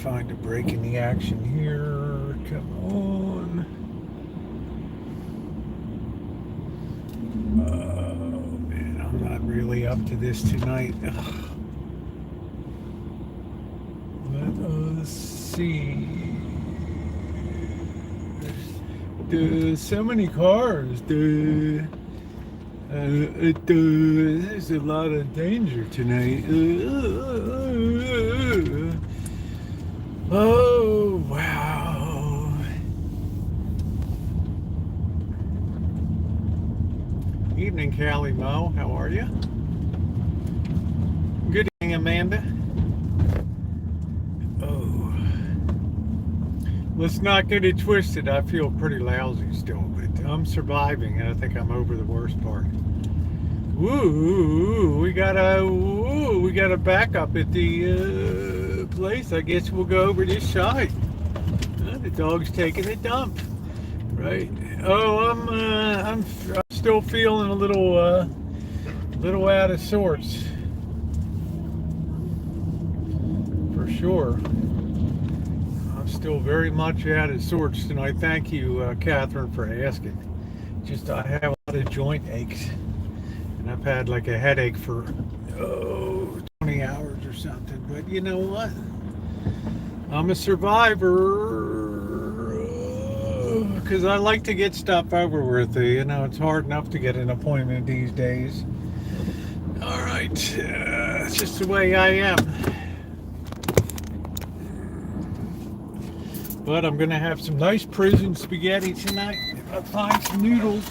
find a break in the action here. Come on. Oh man, I'm not really up to this tonight. Ugh. Let us see. So many cars. There's a lot of danger tonight. Oh, wow. Evening, Callie Mo. How are you? Good evening, Amanda. Oh. Let's not get it twisted. I feel pretty lousy still, but I'm surviving, and I think I'm over the worst part. Woo! We got a backup at the place. I guess we'll go over this side. The dog's taking a dump, right? Oh, I'm still feeling a little out of sorts, for sure. I'm still very much out of sorts tonight. Thank you, Catherine, for asking. Just I have a lot of joint aches, and I've had like a headache for 20 hours or something. But you know what? I'm a survivor because I like to get stuff over with. You know, it's hard enough to get an appointment these days. All right, it's just the way I am. But I'm gonna have some nice prison spaghetti tonight. If I find some noodles.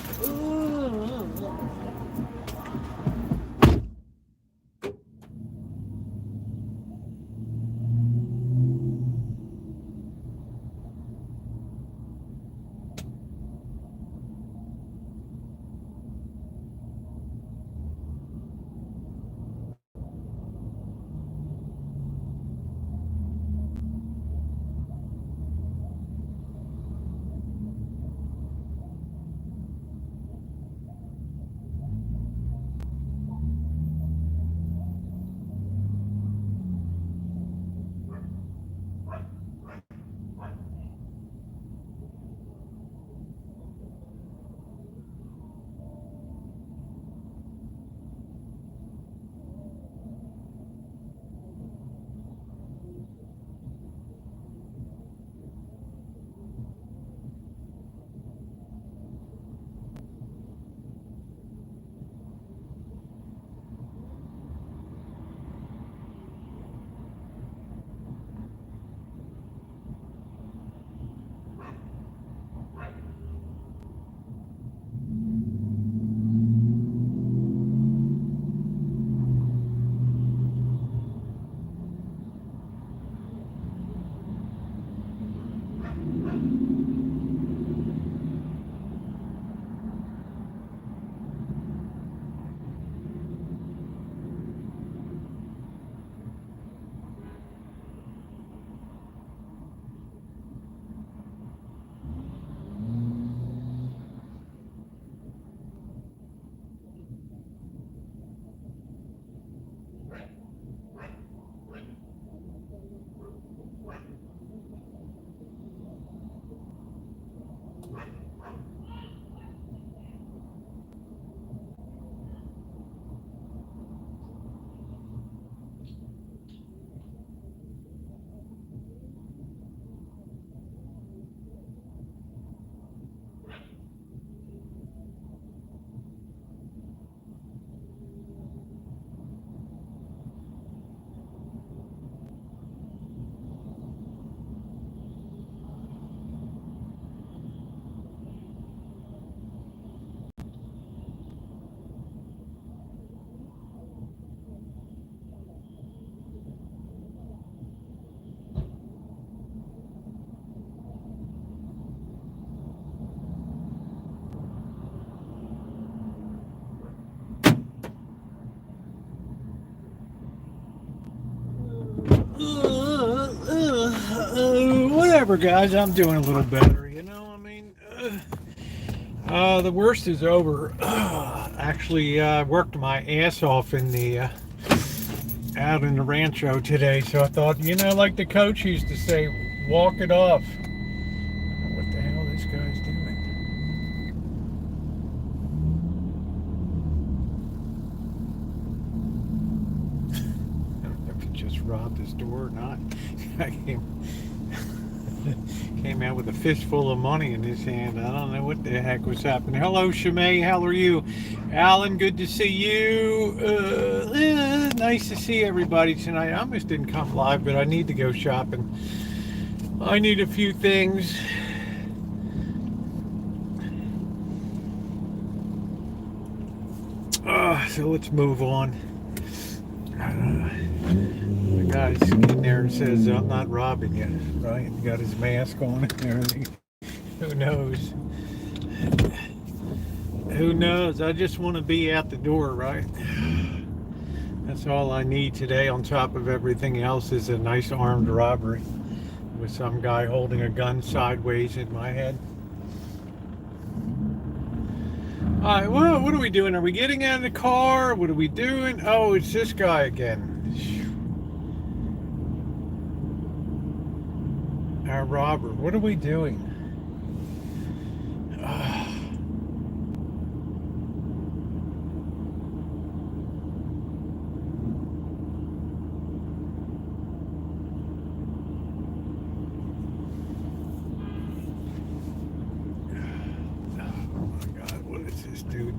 Whatever, guys. I'm doing a little better. You know, I mean, the worst is over. Actually, worked my ass off in the out in the Rancho today, so I thought, like the coach used to say, walk it off. What the hell this guy's doing? I don't know if he just robbed his door or not. I came out with a fistful of money in his hand. I don't know what the heck was happening. Hello, Shimei. How are you? Alan, good to see you. Nice to see everybody tonight. I almost didn't come live, but I need to go shopping. I need a few things. So let's move on. The guy's in there and says, I'm not robbing you, right? He got his mask on and everything. Who knows? Who knows? I just want to be at the door, right? That's all I need today. On top of everything else is a nice armed robbery with some guy holding a gun sideways in my head. All right, well, what are we doing? Are we getting out of the car? What are we doing? Oh, it's this guy again. Our robber. What are we doing?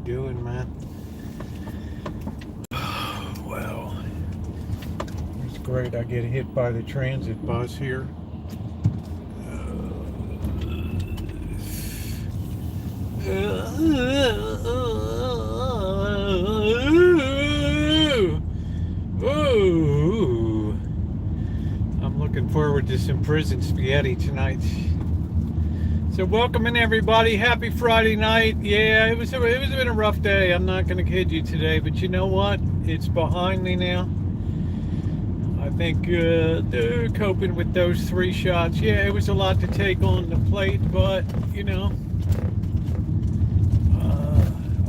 Doing, man. Well, it's great. I get hit by the transit bus here. I'm looking forward to some prison spaghetti tonight. So welcome everybody. Happy Friday night. Yeah, it was been a rough day. I'm not going to kid you today, but you know what? It's behind me now. I think coping with those 3 shots. Yeah, it was a lot to take on the plate, but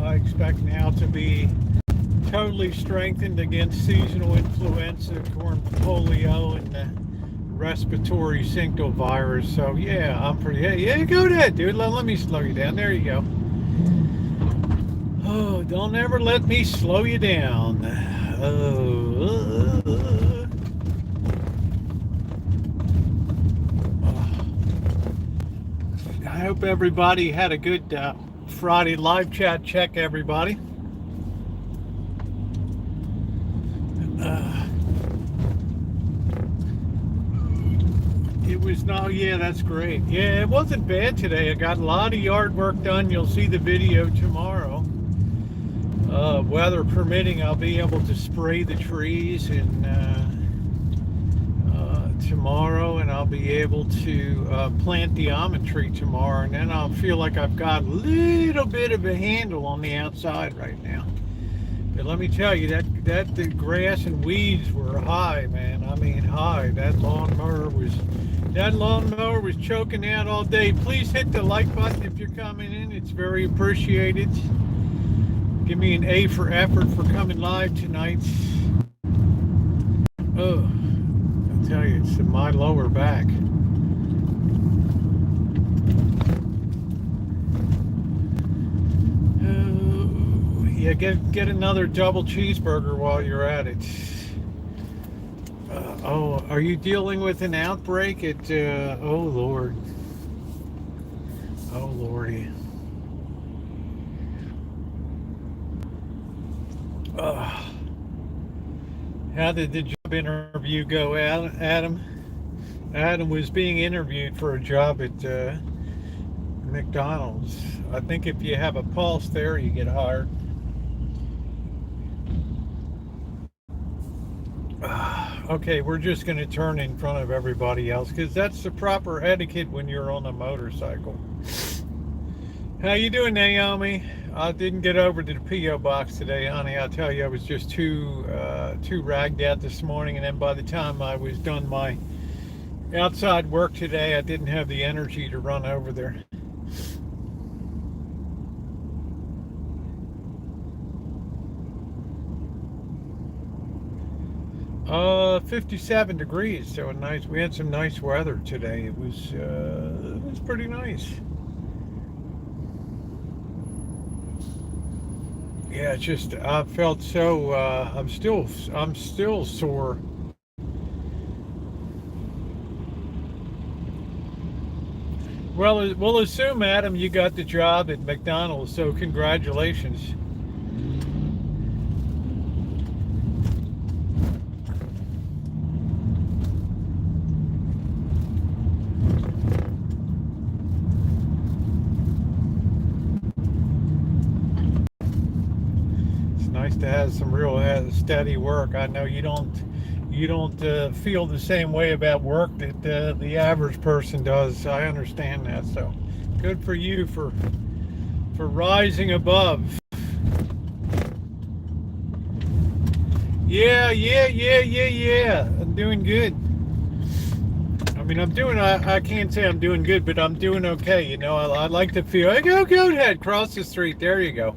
I expect now to be totally strengthened against seasonal influenza, polio, and respiratory syncytial virus. So yeah, I'm pretty. Yeah, go ahead, dude. Let me slow you down. There you go. Oh, don't ever let me slow you down. I hope everybody had a good Friday live chat. Check everybody. It was yeah, that's great. Yeah, it wasn't bad today. I got a lot of yard work done. You'll see the video tomorrow. Weather permitting, I'll be able to spray the trees tomorrow, and I'll be able to plant the almond tree tomorrow, and then I'll feel like I've got a little bit of a handle on the outside right now. But let me tell you, that the grass and weeds were high, man. I mean high. That lawnmower was choking out all day. Please hit the like button if you're coming in. It's very appreciated. Give me an A for effort for coming live tonight. Oh, I'll tell you, it's in my lower back. Yeah, get another double cheeseburger while you're at it. Oh, are you dealing with an outbreak at, oh Lord. Oh Lordy. How did the job interview go, Adam? Adam was being interviewed for a job at McDonald's. I think if you have a pulse there, you get hired. Okay, we're just going to turn in front of everybody else because that's the proper etiquette when you're on a motorcycle. How you doing, Naomi? I didn't get over to the P.O. box today, honey. I tell you, I was just too ragged out this morning, and then by the time I was done my outside work today, I didn't have the energy to run over there. 57 degrees, so nice. We had some nice weather today. It was pretty nice. Yeah, it's just I felt so. I'm still sore. Well, we'll assume, Adam, you got the job at McDonald's, so congratulations. It's nice to have some real steady work. I know you don't feel the same way about work that the average person does. I understand that. So good for you for rising above. Yeah, yeah, yeah, yeah, yeah. I'm doing good. I mean, I can't say I'm doing good, but I'm doing okay. I like to feel, hey, go ahead, cross the street. There you go.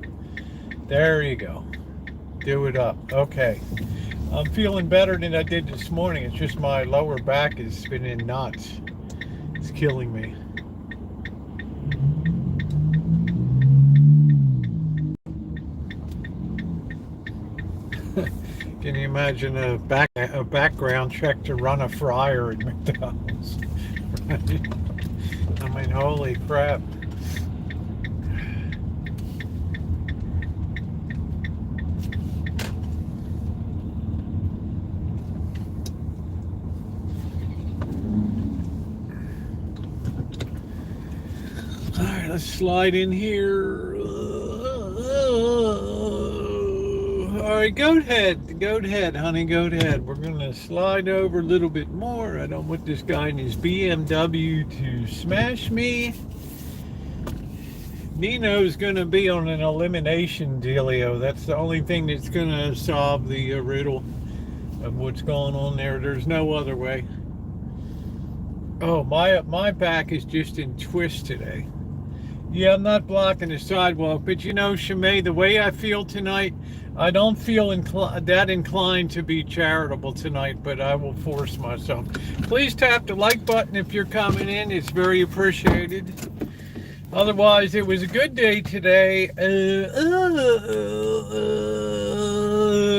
There you go. Do it up. Okay. I'm feeling better than I did this morning. It's just my lower back is spinning knots. It's killing me. Can you imagine a background check to run a fryer at McDonald's? I mean, holy crap. All right, let's slide in here. All right, goat head, honey, goat head. We're gonna slide over a little bit more. I don't want this guy in his BMW to smash me. Nino's gonna be on an elimination dealio. That's the only thing that's gonna solve the riddle of what's going on there. There's no other way. Oh, my back is just in twist today. Yeah, I'm not blocking the sidewalk, but Shimei, the way I feel tonight, I don't feel that inclined to be charitable tonight, but I will force myself. Please tap the like button if you're coming in. It's very appreciated. Otherwise, it was a good day today.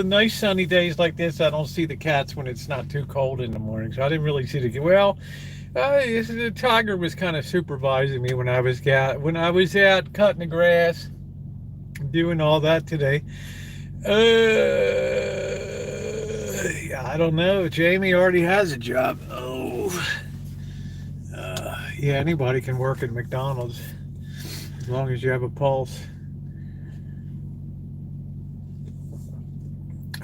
Nice sunny days like this. I don't see the cats when it's not too cold in the morning, so I didn't really see the. Well, the tiger was kind of supervising me when I was out cutting the grass, doing all that today. Yeah, I don't know. Jamie already has a job. Oh, yeah. Anybody can work at McDonald's as long as you have a pulse.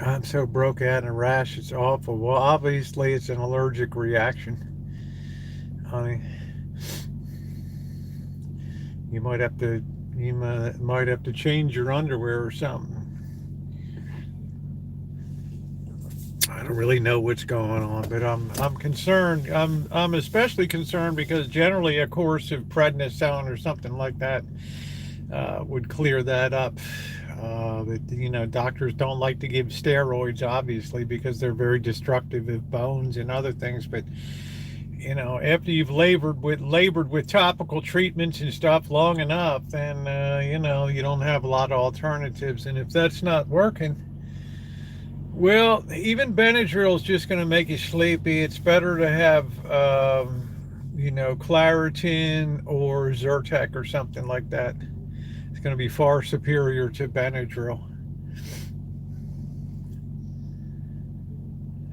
I'm so broke out in a rash. It's awful. Well, obviously, it's an allergic reaction, honey. You might have to change your underwear or something. I don't really know what's going on, but I'm concerned. I'm especially concerned because generally a course of prednisone or something like that would clear that up. But doctors don't like to give steroids, obviously, because they're very destructive of bones and other things. But after you've labored with topical treatments and stuff long enough, then you don't have a lot of alternatives. And if that's not working, well, even Benadryl is just going to make you sleepy. It's better to have Claritin or Zyrtec or something like that. It's going to be far superior to Benadryl.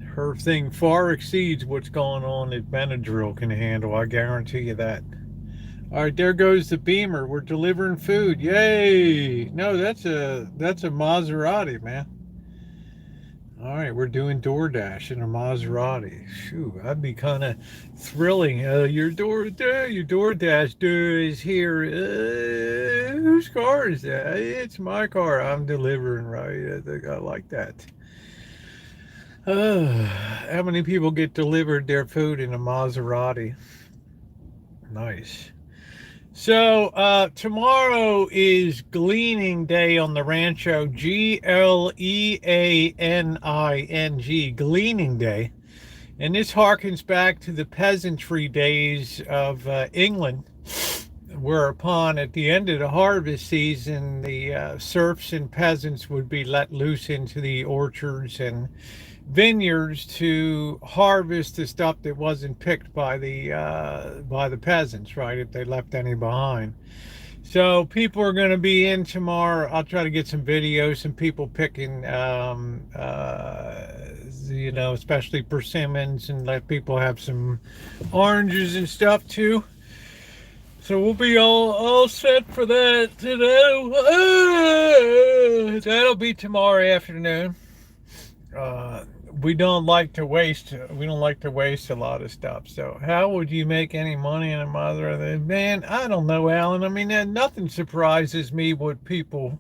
Her thing far exceeds what's going on that Benadryl can handle. I guarantee you that. All right, there goes the Beamer. We're delivering food. Yay! No, that's a Maserati, man. All right, we're doing DoorDash in a Maserati. Shoo, that'd be kind of thrilling. Your DoorDash is here. Whose car is that? It's my car. I'm delivering, right? I think I like that. How many people get delivered their food in a Maserati? Nice. So tomorrow is gleaning day on the Rancho, Gleaning, gleaning day. And this harkens back to the peasantry days of England, whereupon at the end of the harvest season, the serfs and peasants would be let loose into the orchards and vineyards to harvest the stuff that wasn't picked by the peasants, right? If they left any behind. So people are going to be in tomorrow. I'll try to get some videos, some people picking, especially persimmons, and let people have some oranges and stuff too. So we'll be all set for that today. That'll be tomorrow afternoon. We don't like to waste a lot of stuff. So how would you make any money in a mother? Man, I don't know, Alan. I mean, nothing surprises me what people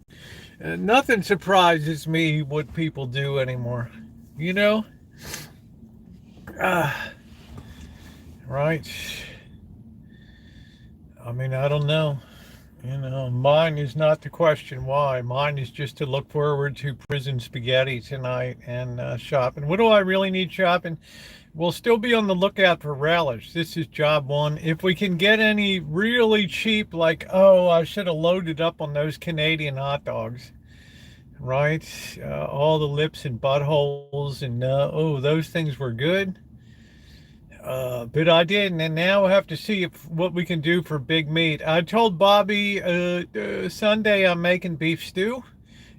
do anymore. You know, right? I mean, I don't know. Mine is not to question why. Mine is just to look forward to prison spaghetti tonight and shopping. What do I really need shopping? We'll still be on the lookout for relish. This is job one. If we can get any really cheap, like, I should have loaded up on those Canadian hot dogs, right? All the lips and buttholes, and those things were good. But I didn't, and now we'll have to see what we can do for big meat. I told Bobby Sunday I'm making beef stew,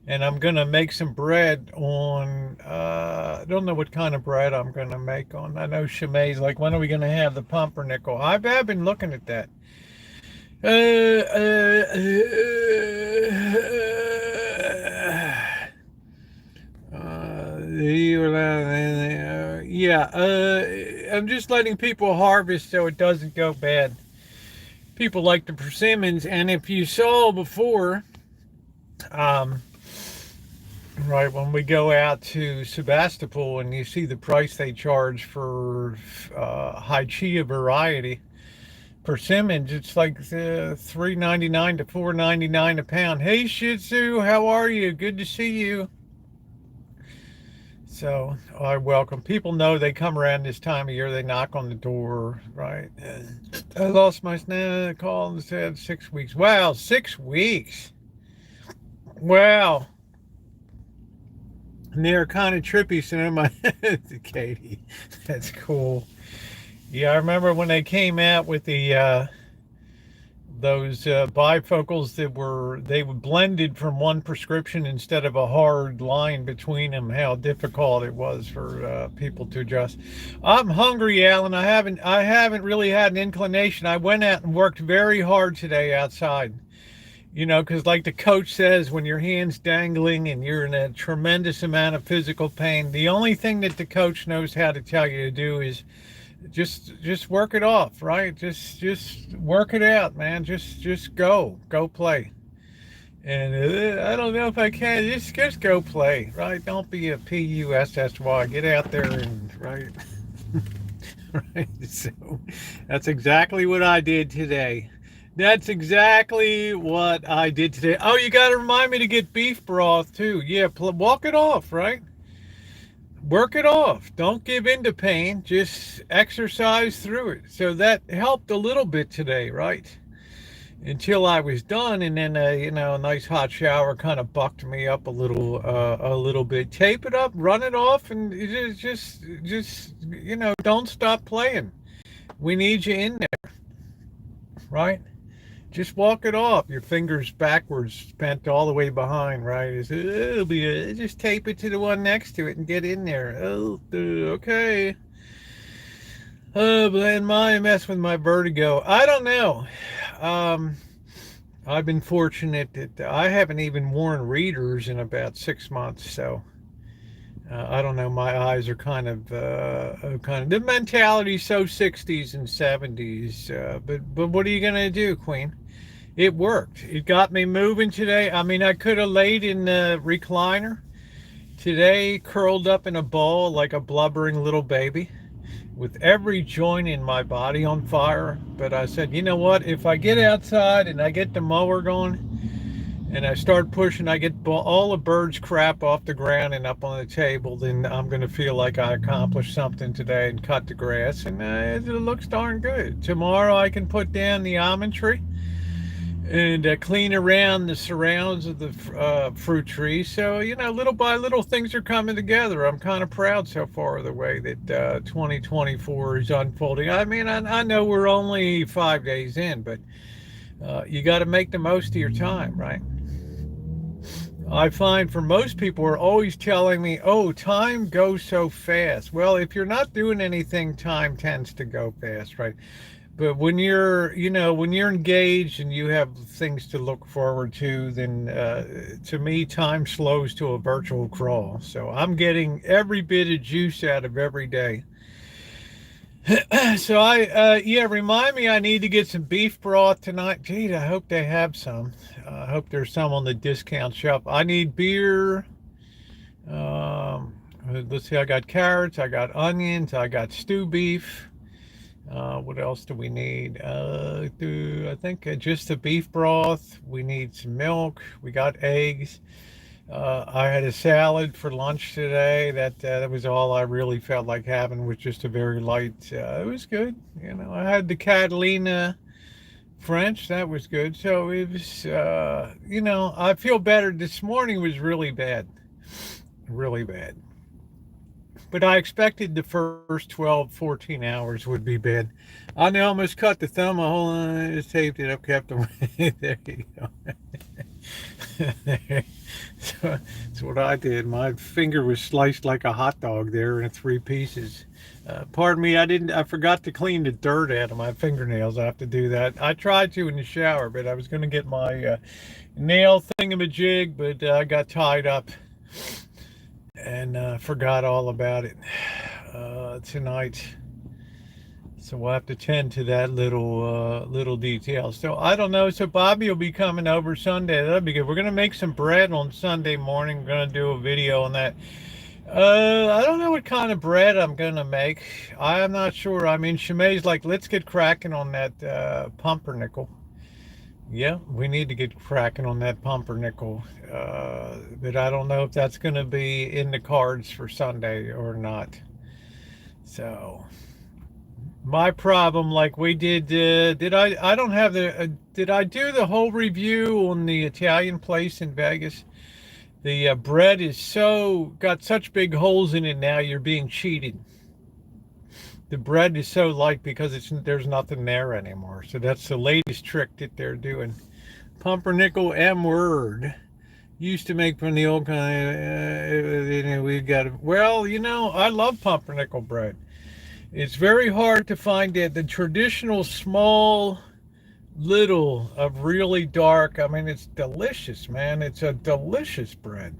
and I'm gonna make some bread on. I don't know what kind of bread I'm gonna make on. I know Shemai's like, when are we gonna have the pumpernickel? I've been looking at that. I'm just letting people harvest so it doesn't go bad. People like the persimmons, and if you saw before, right, when we go out to Sebastopol and you see the price they charge for high chia variety persimmons, it's like $3.99 to $4.99 a pound. Hey, Shih Tzu, how are you? Good to see you. So I welcome. People know they come around this time of year, they knock on the door, right? I lost my call and said 6 weeks. Wow, 6 weeks. Wow. And they're kind of trippy, so my Katie, that's cool. Yeah, I remember when they came out with the those bifocals that were blended from one prescription instead of a hard line between them, how difficult it was for people to adjust. I'm hungry, Alan. I haven't really had an inclination. I went out and worked very hard today outside, because like the coach says, when your hand's dangling and you're in a tremendous amount of physical pain, the only thing that the coach knows how to tell you to do is just work it off, right? Just work it out, man. Just go play. And I don't know if I can. Just go play, right? Don't be a PUSSY. Get out there and right. Right. So that's exactly what I did today. Oh, you got to remind me to get beef broth too. Yeah, walk it off, right? Work it off. Don't give in to pain. Just exercise through it. So that helped a little bit today, right? Until I was done, and then a nice hot shower kind of bucked me up a little bit. Tape it up, run it off, and just don't stop playing. We need you in there, right? Just walk it off. Your fingers backwards, bent all the way behind, right? Just tape it to the one next to it and get in there. Okay. But my mess with my vertigo. I don't know. I've been fortunate that I haven't even worn readers in about 6 months, so I don't know. My eyes are kind of the mentality so 60s and 70s. But what are you gonna do, Queen? It worked. It got me moving today. I mean, I could have laid in the recliner today, curled up in a ball like a blubbering little baby. with every joint in my body on fire. But I said, you know what? If I get outside and I get the mower going and I start pushing, I get all the birds crap off the ground and up on the table, then I'm going to feel like I accomplished something today and cut the grass. And it looks darn good. Tomorrow I can put down the almond tree and clean around the surrounds of the fruit tree. So, little by little, things are coming together. I'm kind of proud so far of the way that 2024 is unfolding. I mean, I know we're only 5 days in, but you got to make the most of your time, right? I find for most people are always telling me, oh, time goes so fast. Well, if you're not doing anything, time tends to go fast, right? But when you're engaged and you have things to look forward to, then to me, time slows to a virtual crawl. So I'm getting every bit of juice out of every day. So remind me, I need to get some beef broth tonight. Gee, I hope they have some. I hope there's some on the discount shelf. I need beer. Let's see, I got carrots, I got onions, I got stew beef. What else do we need? I think just the beef broth. We need some milk. We got eggs. I had a salad for lunch today. That was all I really felt like having, was just a very light. It was good. I had the Catalina French. That was good. So it was, I feel better. This morning was really bad. Really bad. But I expected the first 12, 14 hours would be bad. I almost cut the thumb. Hold on, I just taped it up, kept them. There you go. So that's what I did. My finger was sliced like a hot dog there in 3 pieces. Pardon me, I forgot to clean the dirt out of my fingernails. I have to do that. I tried to in the shower, but I was going to get my nail thingamajig, but I got tied up and forgot all about it tonight. So we'll have to tend to that little detail. So I don't know. So Bobby will be coming over Sunday. That'll be good. We're gonna make some bread on Sunday morning. We're gonna do a video on that. I don't know what kind of bread I'm gonna make. I'm not sure. I mean, Shemai's like, let's get cracking on that pumpernickel. Yeah, we need to get cracking on that pumpernickel. But I don't know if that's going to be in the cards for Sunday or not. So my problem, like we did I don't have did I do the whole review on the Italian place in Vegas? The bread is got such big holes in it now, you're being cheated. The bread is so light because there's nothing there anymore. So that's the latest trick that they're doing. Pumpernickel M word. Used to make from the old kind. We got, well, I love pumpernickel bread. It's very hard to find the traditional small little of really dark. I mean, it's delicious, man. It's a delicious bread.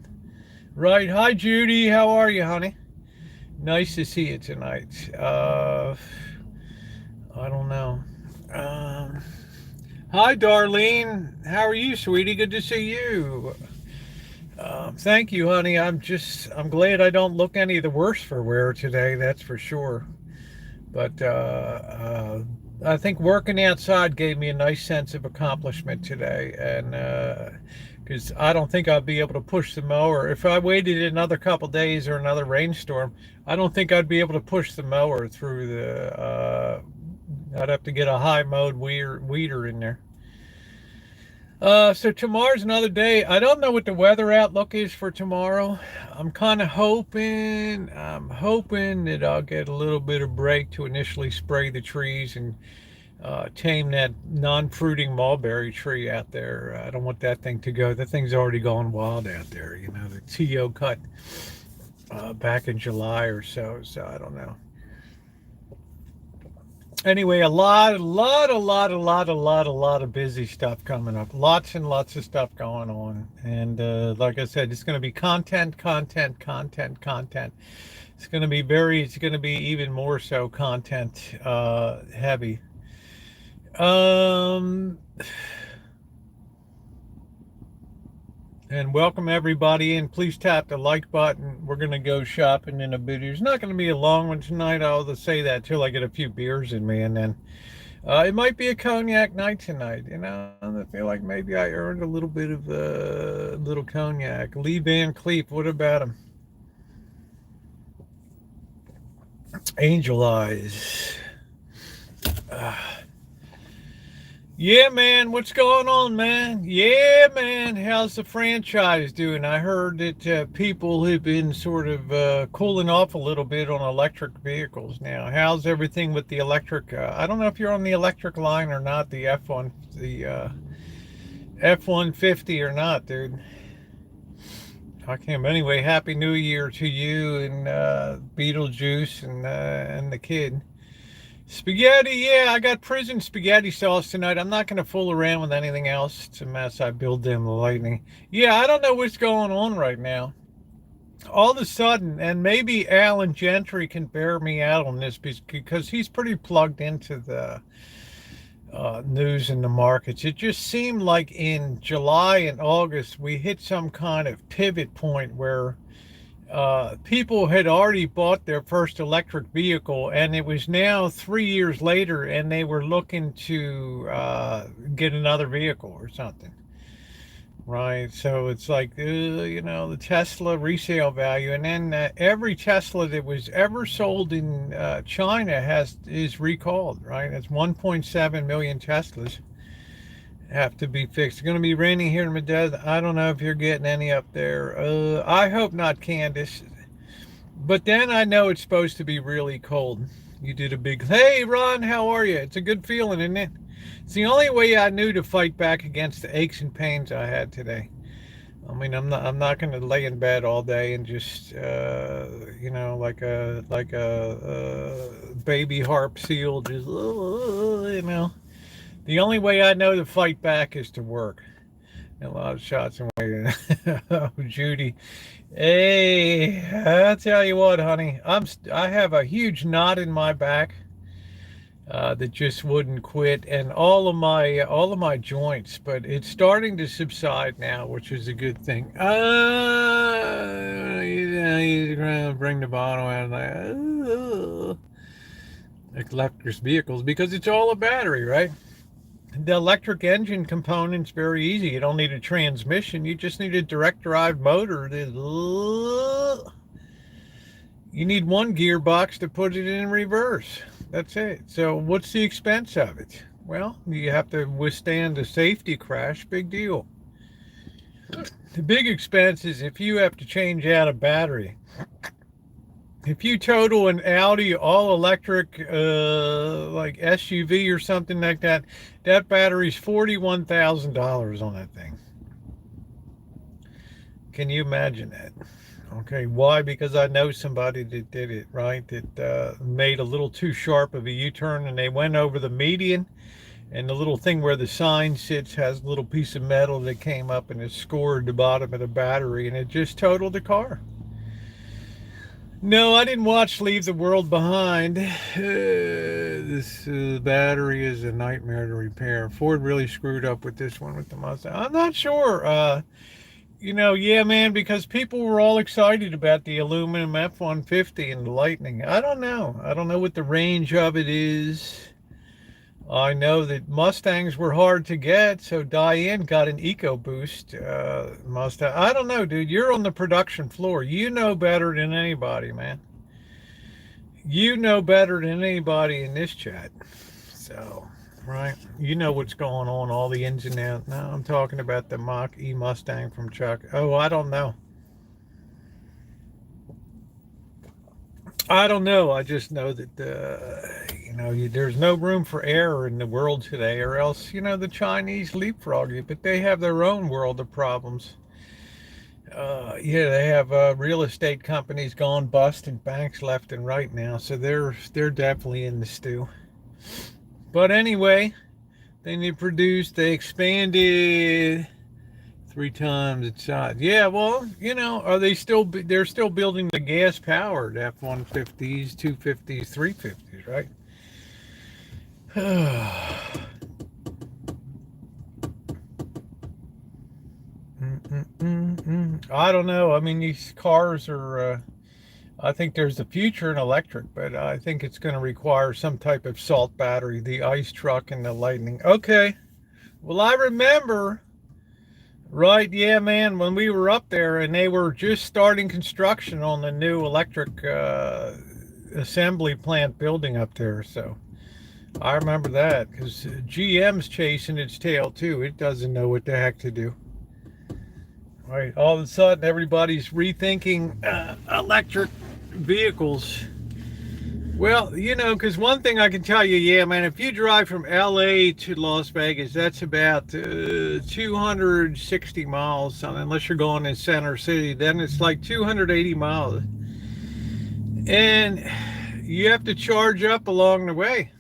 Right. Hi, Judy. How are you, honey? Nice to see you tonight. I don't know. Hi, Darlene. How are you, sweetie? Good to see you. Thank you, honey. I'm glad I don't look any the worse for wear today. That's for sure. But I think working outside gave me a nice sense of accomplishment today, and because I don't think I'll be able to push the mower. If I waited another couple days or another rainstorm, I don't think I'd be able to push the mower through I'd have to get a high mode weeder in there. So tomorrow's another day. I don't know what the weather outlook is for tomorrow. I'm kind of hoping that I'll get a little bit of break to initially spray the trees and tame that non-fruiting mulberry tree out there. I don't want that thing to go. That thing's already gone wild out there. The TO cut back in July or so. So I don't know. Anyway, a lot of busy stuff coming up. Lots and lots of stuff going on. And like I said, it's going to be content. It's going to be even more so content heavy. And welcome everybody in. Please tap the like button. We're going to go shopping in a bit. It's not going to be a long one tonight. I'll just say that till I get a few beers in me. And then it might be a cognac night tonight. I feel like maybe I earned a little bit of little cognac. Lee Van Cleef, what about him? Angel Eyes. Yeah, man, what's going on, man? Yeah, man, how's the franchise doing? I heard that people have been sort of cooling off a little bit on electric vehicles now. How's everything with the electric? I don't know if you're on the electric line or not, the F-150 or not, dude. I can't. Anyway, Happy New Year to you and Beetlejuice and the kid. Spaghetti, yeah, I got prison spaghetti sauce tonight. I'm not going to fool around with anything else. It's a mess. I build them the lightning. Yeah, I don't know what's going on right now. All of a sudden, and maybe Alan Gentry can bear me out on this because he's pretty plugged into the news and the markets. It just seemed like in July and August, we hit some kind of pivot point where people had already bought their first electric vehicle, and it was now 3 years later, and they were looking to get another vehicle or something, right? So it's like, the Tesla resale value, and then every Tesla that was ever sold in China is recalled, right? That's 1.7 million Teslas have to be fixed. It's going to be raining here in Medellin. I don't know if you're getting any up there. I hope not, Candace. But then I know it's supposed to be really cold. You did a big, hey, Ron, how are you? It's a good feeling, isn't it? It's the only way I knew to fight back against the aches and pains I had today. I mean, I'm not going to lay in bed all day and just, like a baby harp seal, just, The only way I know to fight back is to work. A lot of shots away. Oh, Judy. Hey, I tell you what, honey, I have a huge knot in my back that just wouldn't quit, and all of my joints, but it's starting to subside now, which is a good thing. He's gonna bring the bottle out of electric vehicles because it's all a battery, right? The electric engine component's very easy. You don't need a transmission. You just need a direct drive motor. You need one gearbox to put it in reverse. That's it. So what's the expense of it? Well, you have to withstand a safety crash. Big deal. The big expense is if you have to change out a battery. If you total an Audi all-electric like SUV or something like that, that battery's $41,000 on that thing. Can you imagine that? Okay, why? Because I know somebody that did it, right? That made a little too sharp of a U-turn, and they went over the median, and the little thing where the sign sits has a little piece of metal that came up and it scored the bottom of the battery, and it just totaled the car. No, I didn't watch Leave the World Behind. This battery is a nightmare to repair. Ford really screwed up with this one with the Mustang. I'm not sure. Yeah, man, because people were all excited about the aluminum F-150 and the Lightning. I don't know. I don't know what the range of it is. I know that Mustangs were hard to get, so Diane got an EcoBoost Mustang. I don't know, dude. You're on the production floor. You know better than anybody, man. You know better than anybody in this chat. So, right? You know what's going on, all the ins and outs. No, I'm talking about the Mach-E Mustang from Chuck. Oh, I don't know. I don't know. I just know that, there's no room for error in the world today, or else, the Chinese leapfrog you, but they have their own world of problems. They have real estate companies gone bust and banks left and right now, so they're definitely in the stew. But anyway, then they expanded 3 times its size. Yeah, well, they're still building the gas-powered F-150s, 250s, 350s, right? I don't know. I mean, these cars are, I think there's the future in electric, but I think it's going to require some type of salt battery, the ice truck and the lightning. Okay. Well, I remember, right? Yeah, man, when we were up there and they were just starting construction on the new electric assembly plant building up there. So I remember that because GM's chasing its tail too. It doesn't know what the heck to do. Right, all of a sudden everybody's rethinking electric vehicles. Well, you know, because one thing I can tell you, yeah, man, if you drive from LA to Las Vegas, that's about 260 miles, unless you're going in Center City, then it's like 280 miles. And you have to charge up along the way.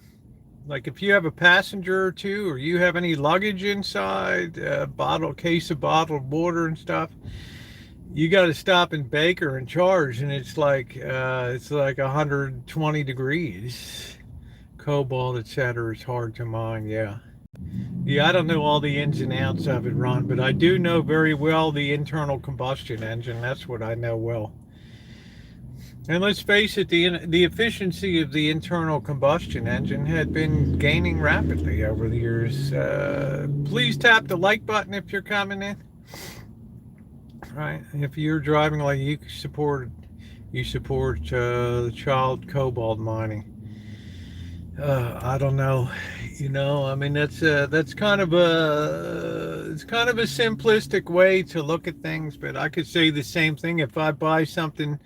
Like if you have a passenger or two, or you have any luggage inside, a case of bottled water and stuff, you got to stop in Baker and charge, and it's like 120 degrees. Cobalt, etc. is hard to mine. Yeah, I don't know all the ins and outs of it, Ron, but I do know very well the internal combustion engine. That's what I know well. And let's face it, the efficiency of the internal combustion engine had been gaining rapidly over the years. Please tap the like button if you're coming in. Right, if you're driving, like you support the child cobalt mining. I don't know, you know. I mean, that's kind of a simplistic way to look at things. But I could say the same thing if I buy something,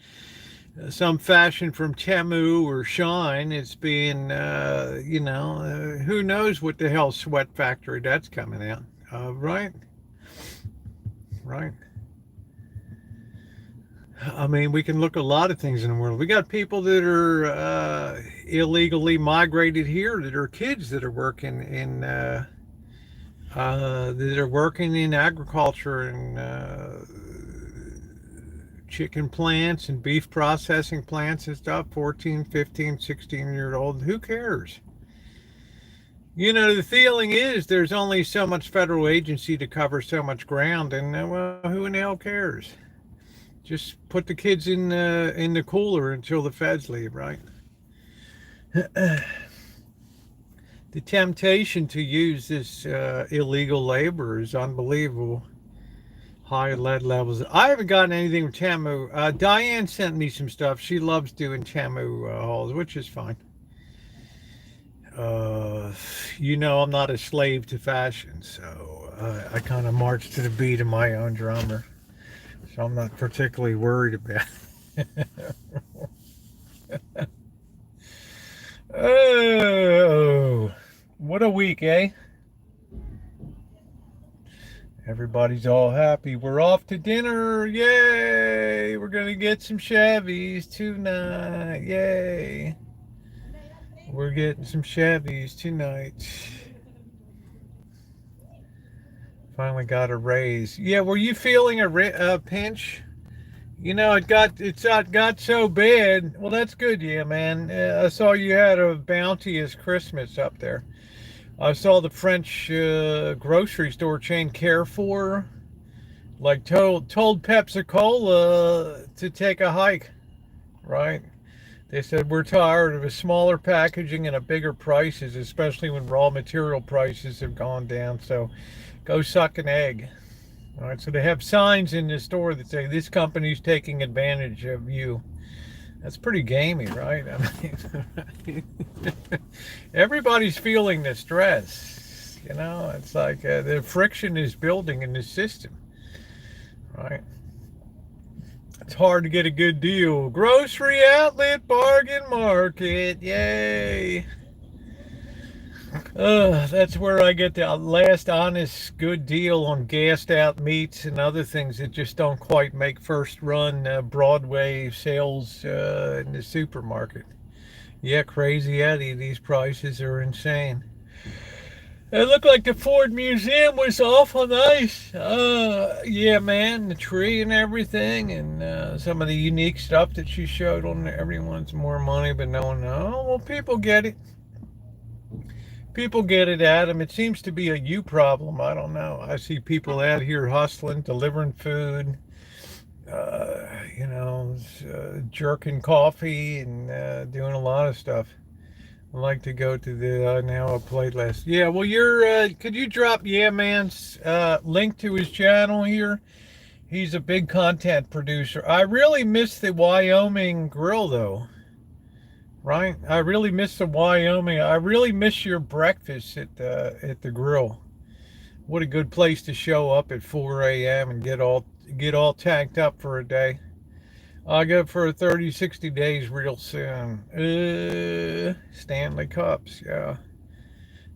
some fashion from Temu or Shine. It's being, who knows what the hell sweat factory that's coming out. Right. I mean, we can look at a lot of things in the world. We got people that are illegally migrated here, that are kids that are working in agriculture and chicken plants and beef processing plants and stuff. 14, 15, 16-year-old. Who cares? You know, the feeling is there's only so much federal agency to cover so much ground, and well, who in the hell cares? Just put the kids in the cooler until the feds leave, right? The temptation to use this illegal labor is unbelievable. High lead levels. I haven't gotten anything from Temu. Diane sent me some stuff. She loves doing Temu hauls, which is fine. You know, I'm not a slave to fashion, so I kind of march to the beat of my own drummer. So I'm not particularly worried about it. Oh, what a week, eh? Everybody's all happy. We're off to dinner. Yay! We're going to get some Chevys tonight. Yay! We're getting some Chevys tonight. Finally got a raise. Yeah, were you feeling a pinch? You know, it got so bad. Well, that's good, yeah, man. I saw you had a bounteous Christmas up there. I saw the French grocery store chain Carrefour, like told Pepsi Cola to take a hike, right? They said we're tired of a smaller packaging and a bigger prices, especially when raw material prices have gone down. So go suck an egg. All right, so they have signs in the store that say this company's taking advantage of you. That's pretty gamey, right? I mean, everybody's feeling the stress. You know, it's like the friction is building in the system, right? It's hard to get a good deal. Grocery outlet bargain market, yay! That's where I get the last honest good deal on gassed out meats and other things that just don't quite make first run Broadway sales in the supermarket. Yeah, crazy Eddie, these prices are insane. It looked like the Ford Museum was awful nice. Yeah, man, the tree and everything, and some of the unique stuff that she showed on there. Everyone's more money, but no one knows. Oh, well, people get it. People get it, Adam. It seems to be a you problem. I don't know. I see people out here hustling, delivering food, jerking coffee and doing a lot of stuff. I like to go to the now a playlist. Yeah, well, could you drop Yeah Man's link to his channel here? He's a big content producer. I really miss the Wyoming grill, though. Right? I really miss the Wyoming. I really miss your breakfast at the grill. What a good place to show up at 4 a.m. and get all tanked up for a day. I'll go for 30, 60 days real soon. Stanley Cups, yeah.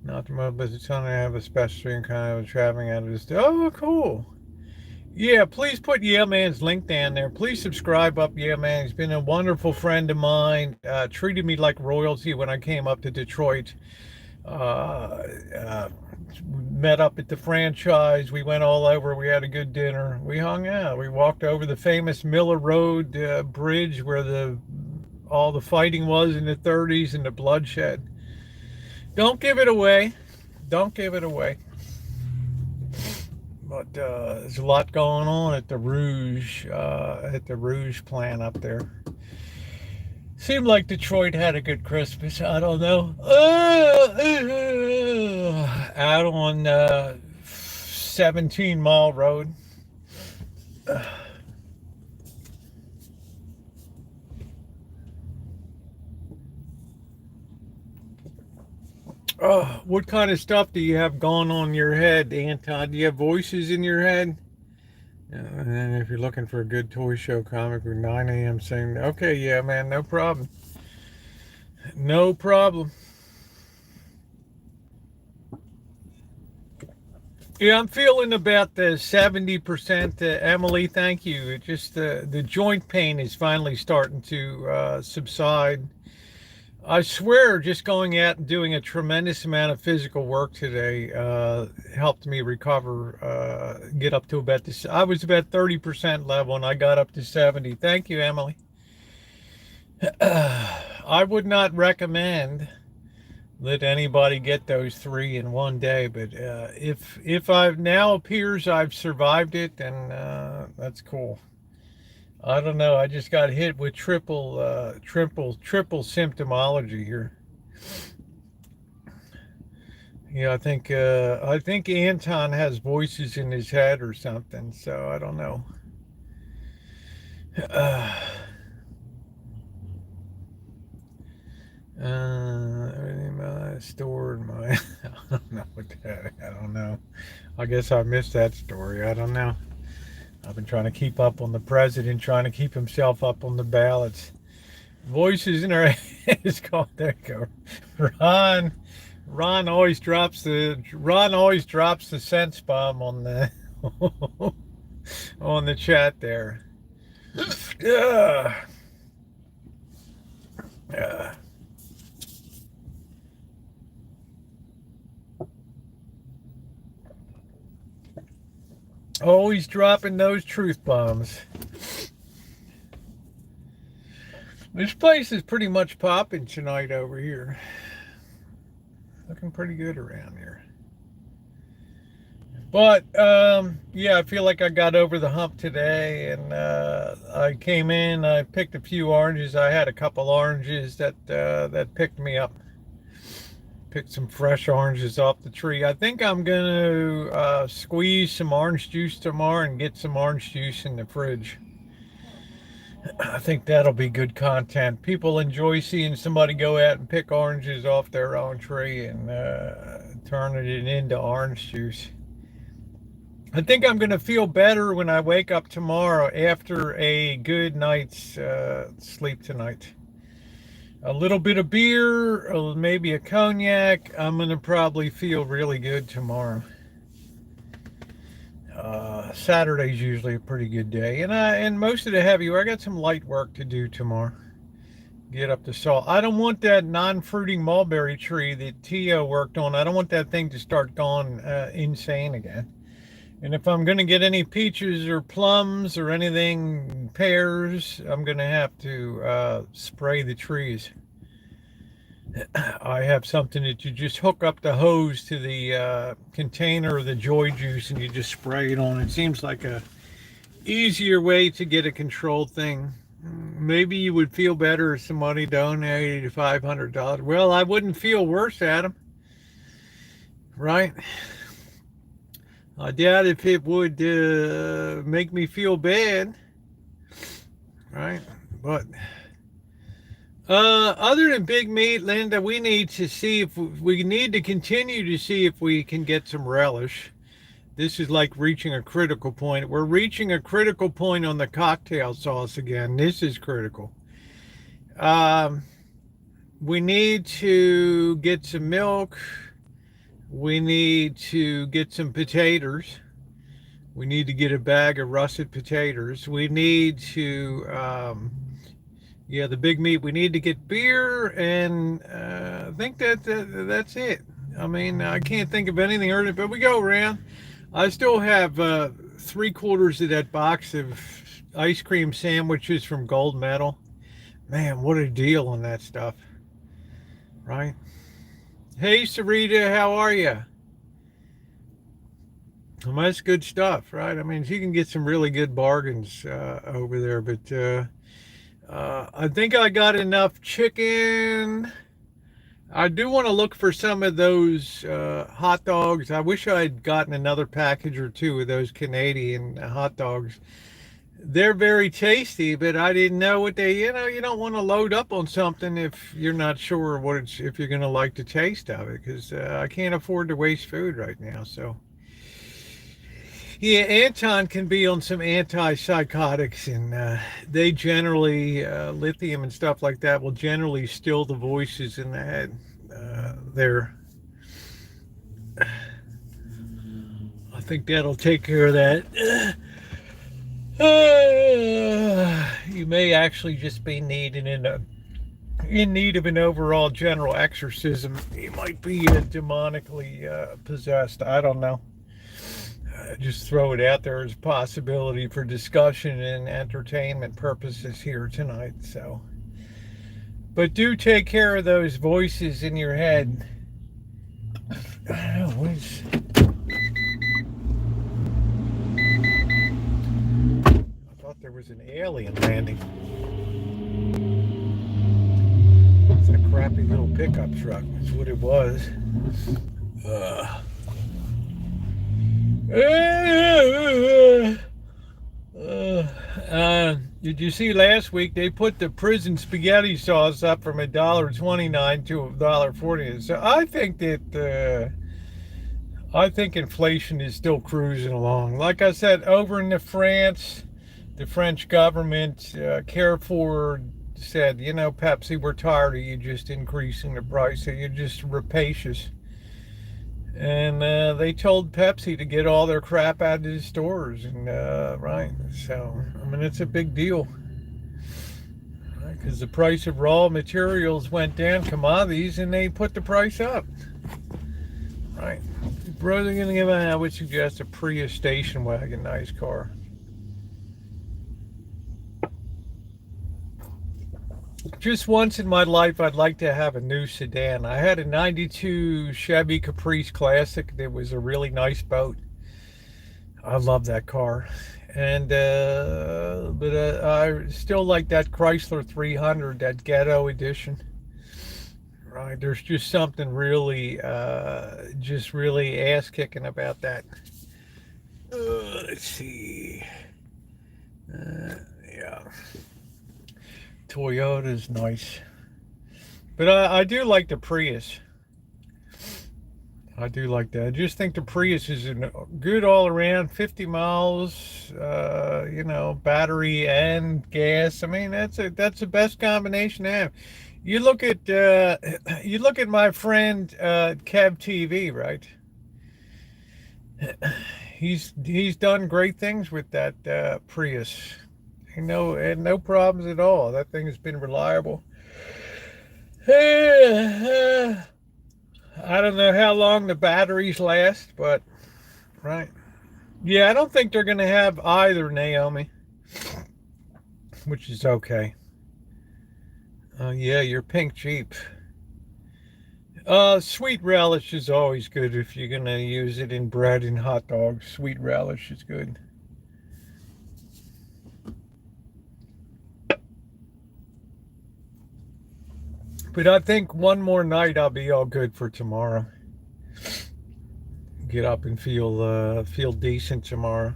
Not the most, but the ton I have, especially in kind of traveling out of this. Oh, cool. Yeah, please put Yeah Man's link down there. Please subscribe up Yeah Man. He's been a wonderful friend of mine. Treated me like royalty when I came up to Detroit. Uh, uh, Met up at the franchise. We went all over. We had a good dinner. We hung out. We walked over the famous Miller Road bridge where all the fighting was in the 30s and the bloodshed. Don't give it away. Don't give it away. But there's a lot going on at the Rouge plant up there. Seemed like Detroit had a good Christmas. I don't know. Out on 17 Mile Road. Oh, what kind of stuff do you have going on in your head, Anton? Do you have voices in your head? And then if you're looking for a good toy show comic with 9 a.m. saying, okay, yeah, man, no problem. No problem. Yeah, I'm feeling about the 70%. Emily, thank you. It just the joint pain is finally starting to subside. I swear, just going out and doing a tremendous amount of physical work today helped me recover, get up to about this. I was about 30% level and I got up to 70. Thank you, Emily. I would not recommend that anybody get those 3 in one day, but if I've now appears I've survived it, then that's cool. I don't know. I just got hit with triple symptomology here. Yeah, I think Anton has voices in his head or something. So I don't know. Stored my. I don't know what that. I don't know. I guess I missed that story. I don't know. I've been trying to keep up on the president, trying to keep himself up on the ballots. Voices in our head is called. There you go. Ron always drops the sense bomb on the on the chat there. Yeah. Yeah. Always dropping those truth bombs. This place is pretty much popping tonight over here. Looking pretty good around here. But, yeah, I feel like I got over the hump today, and I came in, I picked a few oranges. I had a couple oranges that picked me up. Picked some fresh oranges off the tree. I think I'm going to squeeze some orange juice tomorrow and get some orange juice in the fridge. I think that'll be good content. People enjoy seeing somebody go out and pick oranges off their own tree and turn it into orange juice. I think I'm going to feel better when I wake up tomorrow after a good night's sleep tonight. A little bit of beer, maybe a cognac. I'm going to probably feel really good tomorrow. Saturday's usually a pretty good day. And most of the heavy work, I got some light work to do tomorrow. Get up to salt. I don't want that non-fruiting mulberry tree that Tio worked on. I don't want that thing to start going insane again. And if I'm going to get any peaches or plums or anything, pears, I'm going to have to spray the trees. I have something that you just hook up the hose to the container of the joy juice and you just spray it on. It seems like a easier way to get a controlled thing. Maybe you would feel better if somebody donated $500. Well, I wouldn't feel worse, Adam, right? I doubt if it would make me feel bad, right? But other than big meat, Linda, we need to see if we need to continue to see if we can get some relish. This is like reaching a critical point. We're reaching a critical point on the cocktail sauce again. This is critical. Um, we need to get some milk. We need to get some potatoes. We need to get a bag of russet potatoes. We need to, yeah, the big meat. We need to get beer, and I think that's it. I mean, I can't think of anything urgent, but we go around. I still have 3/4 of that box of ice cream sandwiches from Gold Medal. Man, what a deal on that stuff, right? Hey, Sarita, how are you? Well, that's good stuff, right? I mean, you can get some really good bargains over there, but I think I got enough chicken. I do want to look for some of those hot dogs. I wish I had gotten another package or two of those Canadian hot dogs. They're very tasty, but I didn't know what they, you don't want to load up on something if you're not sure if you're going to like the taste of it, because I can't afford to waste food right now. So, yeah, Anton can be on some antipsychotics, and they generally, lithium and stuff like that, will generally still the voices in the head. There, I think that'll take care of that. You may actually just be in need of an overall general exorcism. You might be demonically possessed. I don't know. Just throw it out there as a possibility for discussion and entertainment purposes here tonight. So, but do take care of those voices in your head. I don't know, I thought there was an alien landing. It's a crappy little pickup truck. That's what it was. Did you see last week they put the prison spaghetti sauce up from $1.29 to $1.40? So I think inflation is still cruising along. Like I said, over in France, the French government, Carrefour said, Pepsi, we're tired of you just increasing the price, so you're just rapacious. And they told Pepsi to get all their crap out of the stores, and right. So I mean, it's a big deal, right? Because the price of raw materials went down, commodities, and they put the price up, right? Brother, gonna give I would suggest a Prius station wagon, nice car. Just once in my life, I'd like to have a new sedan. I had a 92 Chevy Caprice Classic that was a really nice boat. I love that car. And, but I still like that Chrysler 300, that ghetto edition. Right, there's just something really, just really ass-kicking about that. Let's see. Yeah. Toyota's nice, but I do like the Prius. I do like that. I just think the Prius is good all around. 50 miles, battery and gas. I mean, that's the best combination to have. You look at my friend Kev TV, right? He's done great things with that Prius. And no problems at all. That thing has been reliable. I don't know how long the batteries last, but right. Yeah, I don't think they're going to have either, Naomi, which is okay. Yeah, your pink Jeep. Sweet relish is always good if you're going to use it in bread and hot dogs. Sweet relish is good. But I think one more night I'll be all good for tomorrow. Get up and feel decent tomorrow.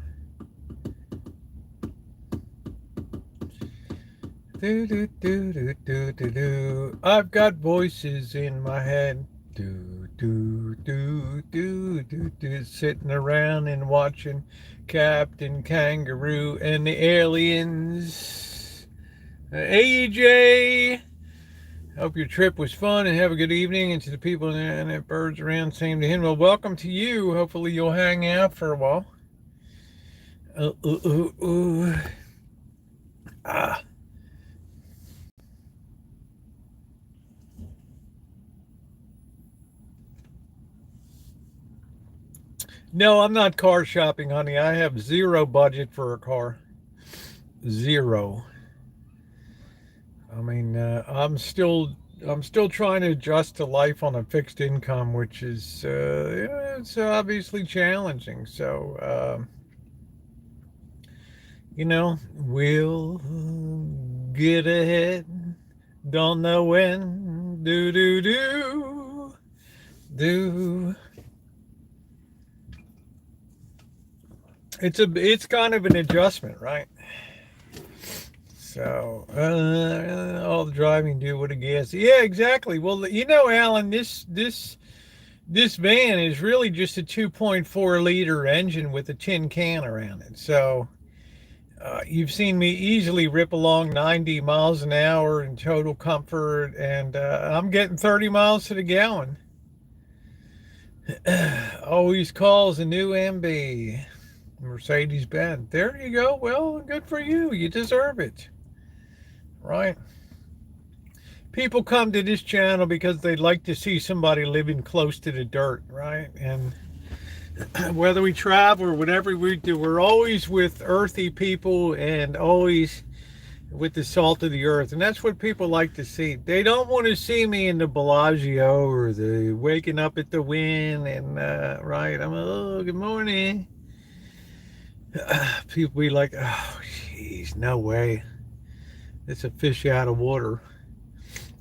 Do, do, do, do, do, do, do. I've got voices in my head. Do, do, do, do, do, do. Sitting around and watching Captain Kangaroo and the aliens. AJ, hope your trip was fun and have a good evening. And to the people and the birds around, same to him. Well, welcome to you. Hopefully you'll hang out for a while. Ah. No, I'm not car shopping, honey. I have zero budget for a car. Zero. I mean, I'm still trying to adjust to life on a fixed income, which is it's obviously challenging. So, we'll get ahead. Don't know when. Do do do do. It's kind of an adjustment, right? So, all the driving do with a gas. Yeah, exactly. Well, Alan, this van is really just a 2.4 liter engine with a tin can around it. So, you've seen me easily rip along 90 miles an hour in total comfort, and I'm getting 30 miles to the gallon. Always calls a new MB. Mercedes-Benz. There you go. Well, good for you. You deserve it. Right? People come to this channel because they like to see somebody living close to the dirt, right? And whether we travel or whatever we do, we're always with earthy people and always with the salt of the earth. And that's what people like to see. They don't want to see me in the Bellagio or the waking up at the wind and, right? Good morning. People be like, oh, jeez, no way. It's a fish out of water.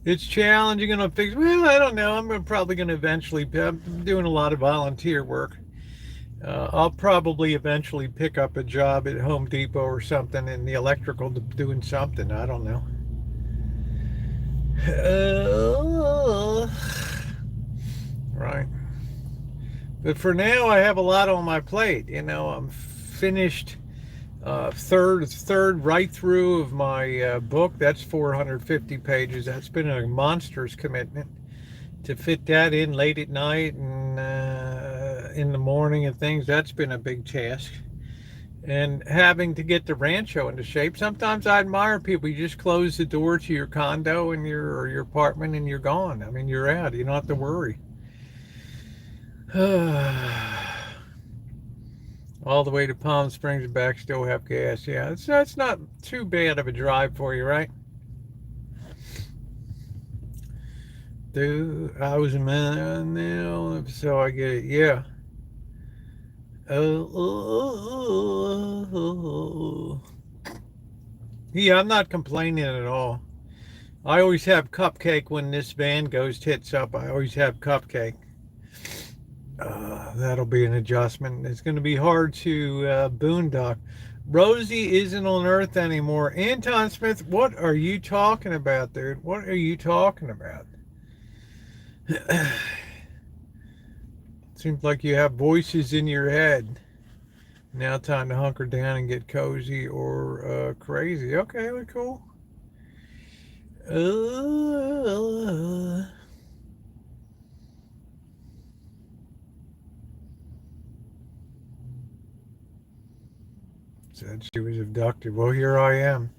It's challenging and I'm fixed. Well, I don't know. I'm probably going to eventually, I'm doing a lot of volunteer work. I'll probably eventually pick up a job at Home Depot or something in the electrical, doing something. I don't know. Right. But for now, I have a lot on my plate. I'm finished third right through of my book. That's 450 pages. That's been a monster's commitment to fit that in late at night and in the morning and things. That's been a big task. And having to get the Rancho into shape. Sometimes I admire people. You just close the door to your condo and your apartment and you're gone. I mean, you're out. You don't have to worry. All the way to Palm Springs and back, still have gas. Yeah, that's not too bad of a drive for you, right? Dude, I was a man now, so I get it. Yeah. Yeah, I'm not complaining at all. I always have cupcake when this van goes tits up. I always have cupcake. That'll be an adjustment. It's going to be hard to boondock. Rosie isn't on Earth anymore. Anton Smith, what are you talking about, dude? What are you talking about? Seems like you have voices in your head. Now time to hunker down and get cozy or crazy. Okay, we're cool. Said she was abducted. Well, here I am.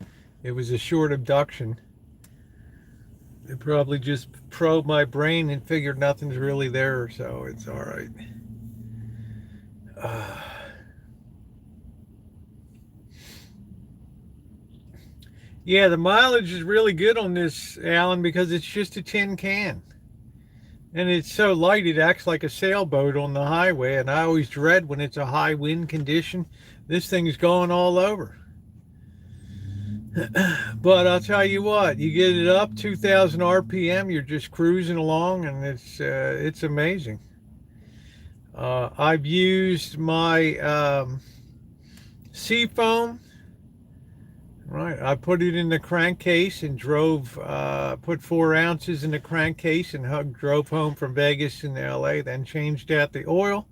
It was a short abduction. They probably just probed my brain and figured nothing's really there, so it's all right. Yeah, the mileage is really good on this, Alan, because it's just a tin can. And it's so light, it acts like a sailboat on the highway. And I always dread when it's a high wind condition. This thing's going all over. But I'll tell you what, you get it up 2,000 RPM, you're just cruising along, and it's amazing. I've used my seafoam. Right, I put it in the crankcase and put 4 ounces in the crankcase and drove home from Vegas and LA, then changed out the oil.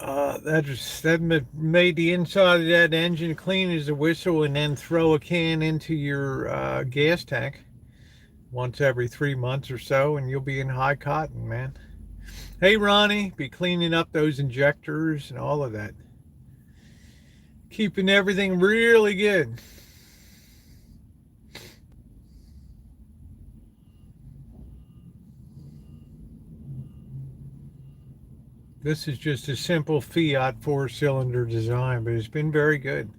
That made the inside of that engine clean as a whistle, and then throw a can into your gas tank once every 3 months or so, and you'll be in high cotton, man. Hey, Ronnie, be cleaning up those injectors and all of that. Keeping everything really good. This is just a simple Fiat 4-cylinder design, but it's been very good.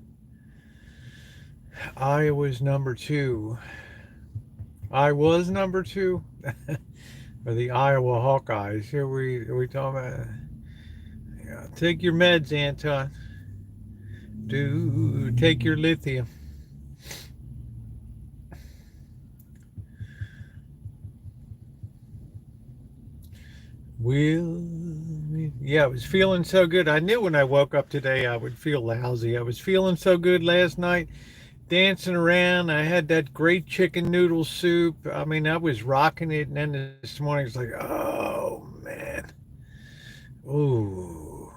I was number 2. I was number 2. Or the Iowa Hawkeyes. Here we talking about. Yeah, take your meds, Anton. Take your lithium. Yeah, I was feeling so good. I knew when I woke up today I would feel lousy. I was feeling so good last night, dancing around. I had that great chicken noodle soup. I mean, I was rocking it, and then this morning it's like, oh man, ooh,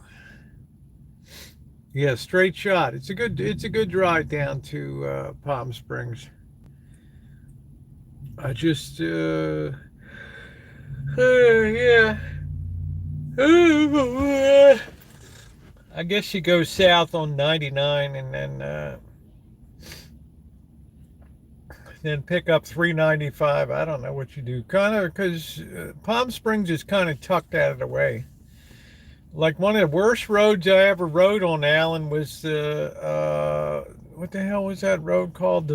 yeah, straight shot. It's a good drive down to Palm Springs. I just yeah. I guess you go south on 99 and then pick up 395. I don't know what you do, kind of, because Palm Springs is kind of tucked out of the way. Like, one of the worst roads I ever rode on, Allen, was what the hell was that road called?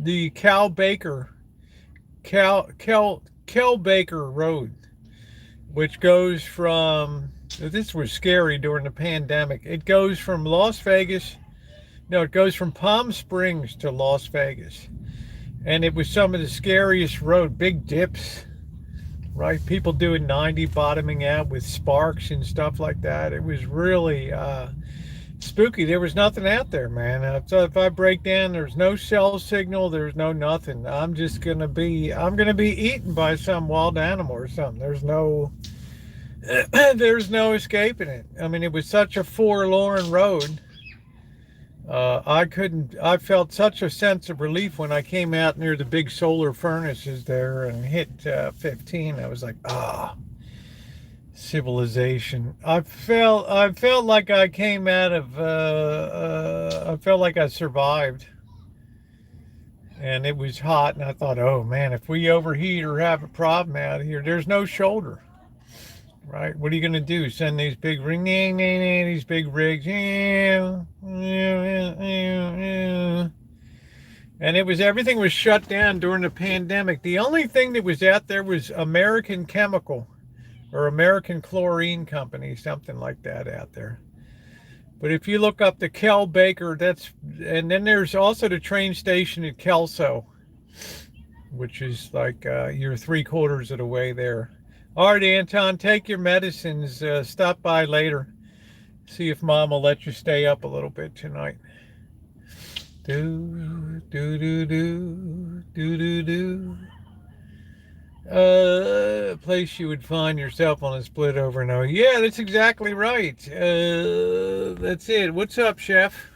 The Cal Baker Road, which goes from, this was scary during the pandemic. It goes from it goes from Palm Springs to Las Vegas. And it was some of the scariest road, big dips, right? People doing 90, bottoming out with sparks and stuff like that. It was really spooky. There was nothing out there, man. So if I break down, there's no cell signal, there's no nothing. I'm gonna be eaten by some wild animal or something. There's no escaping it. I mean, it was such a forlorn road. I felt such a sense of relief when I came out near the big solar furnaces there and hit 15. I was like, civilization. I felt like I came out of, I felt like I survived. And it was hot, and I thought, oh man, if we overheat or have a problem out here, there's no shoulder. Right? What are you going to do? Send these big these big rigs, and everything was shut down during the pandemic. The only thing that was out there was American Chemical or American Chlorine Company, something like that out there. But if you look up the Kel Baker, and then there's also the train station at Kelso, which is like you're 3/4 of the way there. All right, Anton, take your medicines. Stop by later. See if Mom will let you stay up a little bit tonight. A place you would find yourself on a split over and over. Yeah, that's exactly right. That's it. What's up, Chef?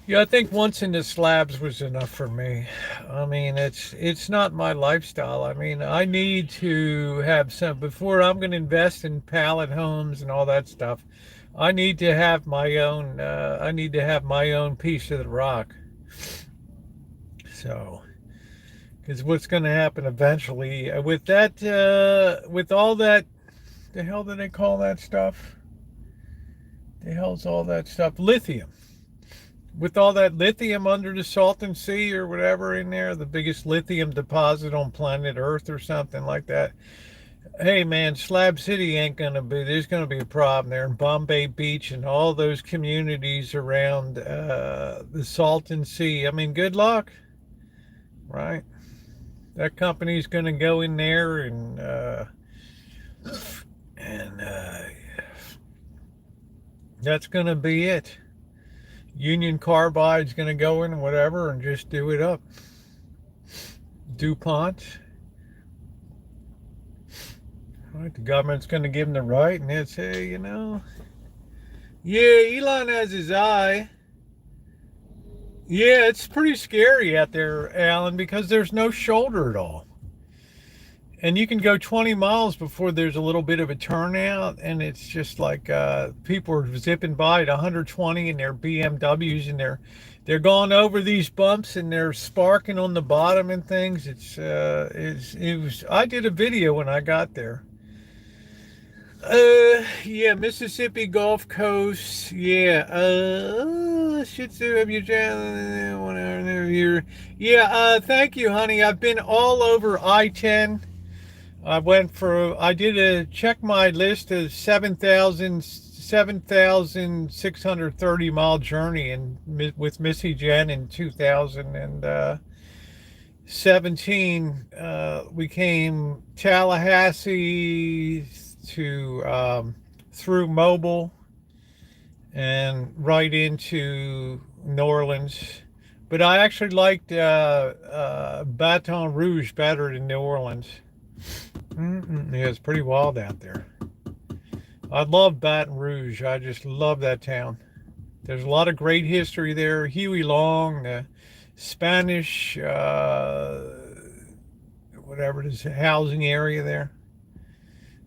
Yeah, I think once in the slabs was enough for me. I mean, it's not my lifestyle. I mean, I need to have some, before I'm going to invest in pallet homes and all that stuff. I need to have my own. I need to have my own piece of the rock. So, because what's going to happen eventually with that, with all that, the hell do they call that stuff? The hell's all that stuff? Lithium. With all that lithium under the Salton Sea or whatever in there, the biggest lithium deposit on planet Earth or something like that. Hey man, Slab City ain't gonna be. There's gonna be a problem there in Bombay Beach and all those communities around the Salton Sea. I mean, good luck, right? That company's gonna go in there and that's gonna be it. Union Carbide's gonna go in, whatever, and just do it up. DuPont, right? The government's gonna give them the right, and they'll say, yeah, Elon has his eye. Yeah, it's pretty scary out there, Alan, because there's no shoulder at all. And you can go 20 miles before there's a little bit of a turnout, and it's just like people are zipping by at 120 in their BMWs, and they're going over these bumps, and they're sparking on the bottom and things. It was. I did a video when I got there. Yeah, Mississippi Gulf Coast. Yeah, Shih Tzu, have you, whatever you're, yeah, thank you, honey. I've been all over I-10. I did check my list of 7,630 mile journey with Missy Jen in 2017. We came Tallahassee to through Mobile and right into New Orleans. But I actually liked Baton Rouge better than New Orleans. Yeah, it's pretty wild out there. I love Baton Rouge. I just love that town. There's a lot of great history there. Huey Long, the Spanish, whatever it is, housing area there.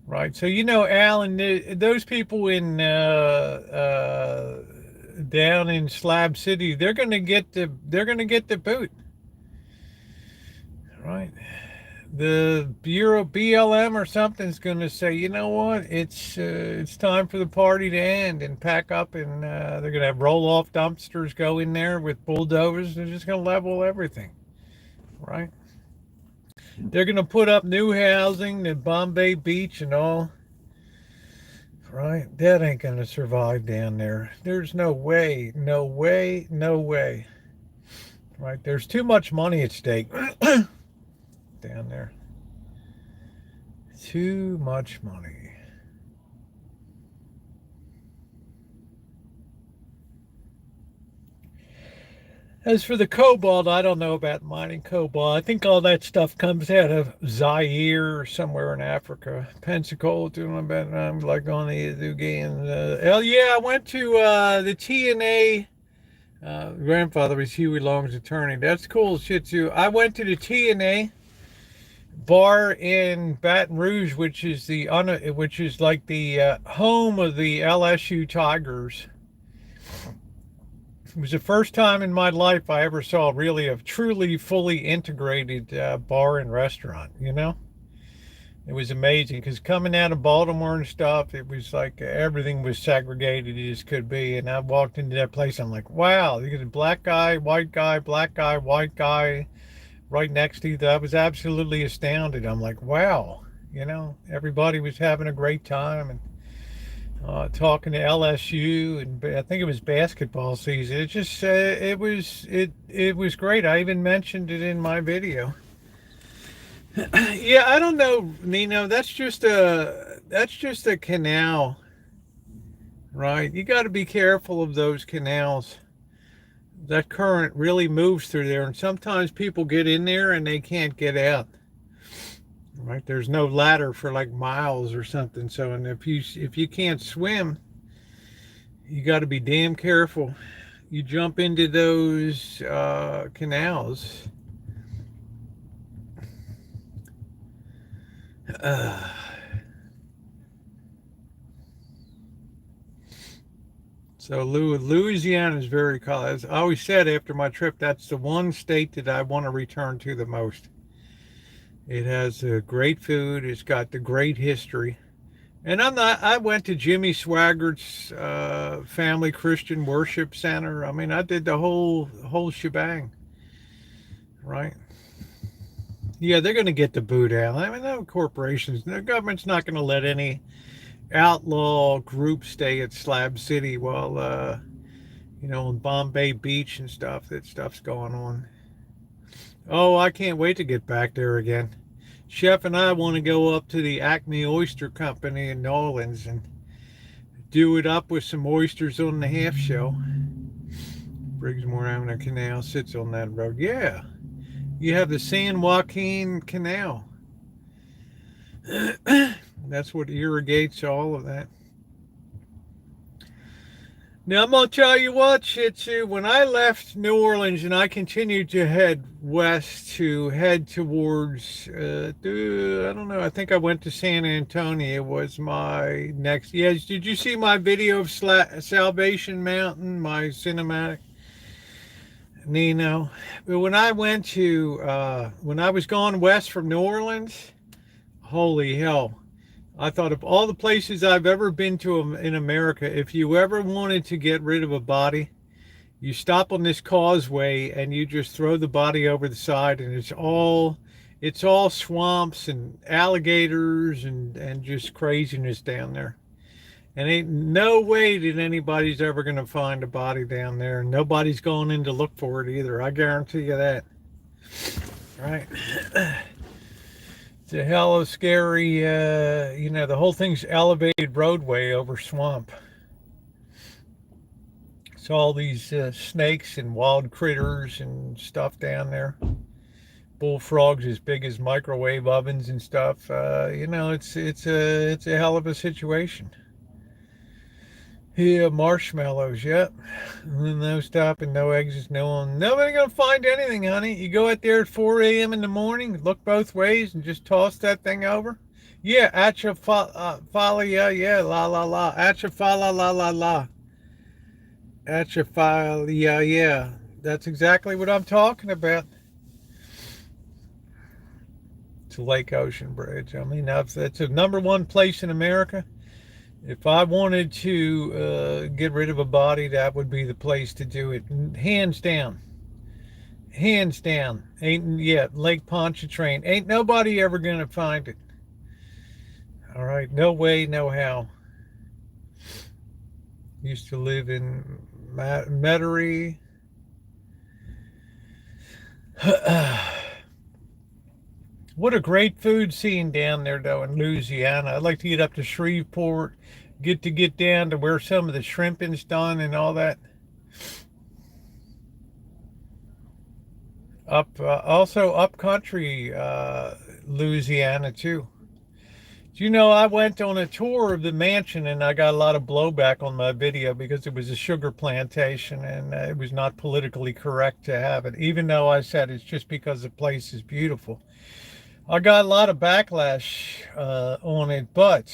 Right. So, Alan, those people in down in Slab City, they're going to get the boot. Right. The Bureau BLM or something's going to say, you know what, it's time for the party to end and pack up, and they're going to have roll-off dumpsters go in there with bulldozers. They're just going to level everything, right? They're going to put up new housing at Bombay Beach and all, right? That ain't going to survive down there. There's no way, no way, no way, right? There's too much money at stake. Down there. Too much money. As for the cobalt, I don't know about mining cobalt. I think all that stuff comes out of Zaire or somewhere in Africa. Pensacola, I'm like on the game. Yeah, I went to the TNA. Grandfather was Huey Long's attorney. That's cool shit too. I went to the TNA bar in Baton Rouge, which is like the home of the LSU Tigers. It was the first time in my life I ever saw really a truly fully integrated bar and restaurant. It was amazing because coming out of Baltimore and stuff, it was like everything was segregated as could be. And I walked into that place, I'm like, wow, you got a black guy, white guy, black guy, white guy right next to you. I was absolutely astounded. I'm like, wow, everybody was having a great time and talking to LSU, and I think it was basketball season. It just it was great. I even mentioned it in my video. Yeah, I don't know, Nino. That's just a canal, right? You got to be careful of those canals. That current really moves through there, and sometimes people get in there and they can't get out. Right? There's no ladder for like miles or something. So, and if you can't swim, you got to be damn careful. You jump into those canals. So Louisiana is very cold. As I always said after my trip, that's the one state that I want to return to the most. It has great food. It's got the great history. And I went to Jimmy Swaggart's Family Christian Worship Center. I mean, I did the whole shebang, right? Yeah, they're going to get the boot out. I mean, no corporations, the government's not going to let any outlaw group stay at Slab City while, on Bombay Beach and stuff. That stuff's going on. Oh, I can't wait to get back there again. Chef and I want to go up to the Acme Oyster Company in New Orleans and do it up with some oysters on the half shell. Briggsmore Avenue Canal sits on that road. Yeah, you have the San Joaquin Canal. That's what irrigates all of that. Now, I'm going to tell you what, Shih Tzu, when I left New Orleans and I continued to head west to head towards, I don't know, I think I went to San Antonio was my next. Yes, did you see my video of Salvation Mountain, my cinematic? Nino. But when I went to, when I was going west from New Orleans, holy hell. I thought of all the places I've ever been to in America, if you ever wanted to get rid of a body, you stop on this causeway and you just throw the body over the side, and it's all swamps and alligators and just craziness down there. And ain't no way that anybody's ever going to find a body down there. And nobody's going in to look for it either. I guarantee you that. Right. It's a hell of a scary, the whole thing's elevated roadway over swamp. It's all these snakes and wild critters and stuff down there. Bullfrogs as big as microwave ovens and stuff. It's a hell of a situation. Yeah, marshmallows, yep. No stopping, no exits, nobody gonna find anything, honey. You go out there at 4 a.m. in the morning, look both ways, and just toss that thing over. Yeah, atrophalia, yeah, la la la. Atrophala, la la la. Atrophalia, yeah. That's exactly what I'm talking about. It's a Lake Ocean Bridge. I mean, that's a number one place in America. If I wanted to get rid of a body, that would be the place to do it. Hands down. Hands down. Lake Pontchartrain. Ain't nobody ever going to find it. All right. No way, no how. Used to live in Metairie. What a great food scene down there, though, in Louisiana. I'd like to get up to Shreveport, get down to where some of the shrimping's done and all that. Also up country, Louisiana, too. Do you know, I went on a tour of the mansion and I got a lot of blowback on my video because it was a sugar plantation and it was not politically correct to have it, even though I said it's just because the place is beautiful. I got a lot of backlash on it, but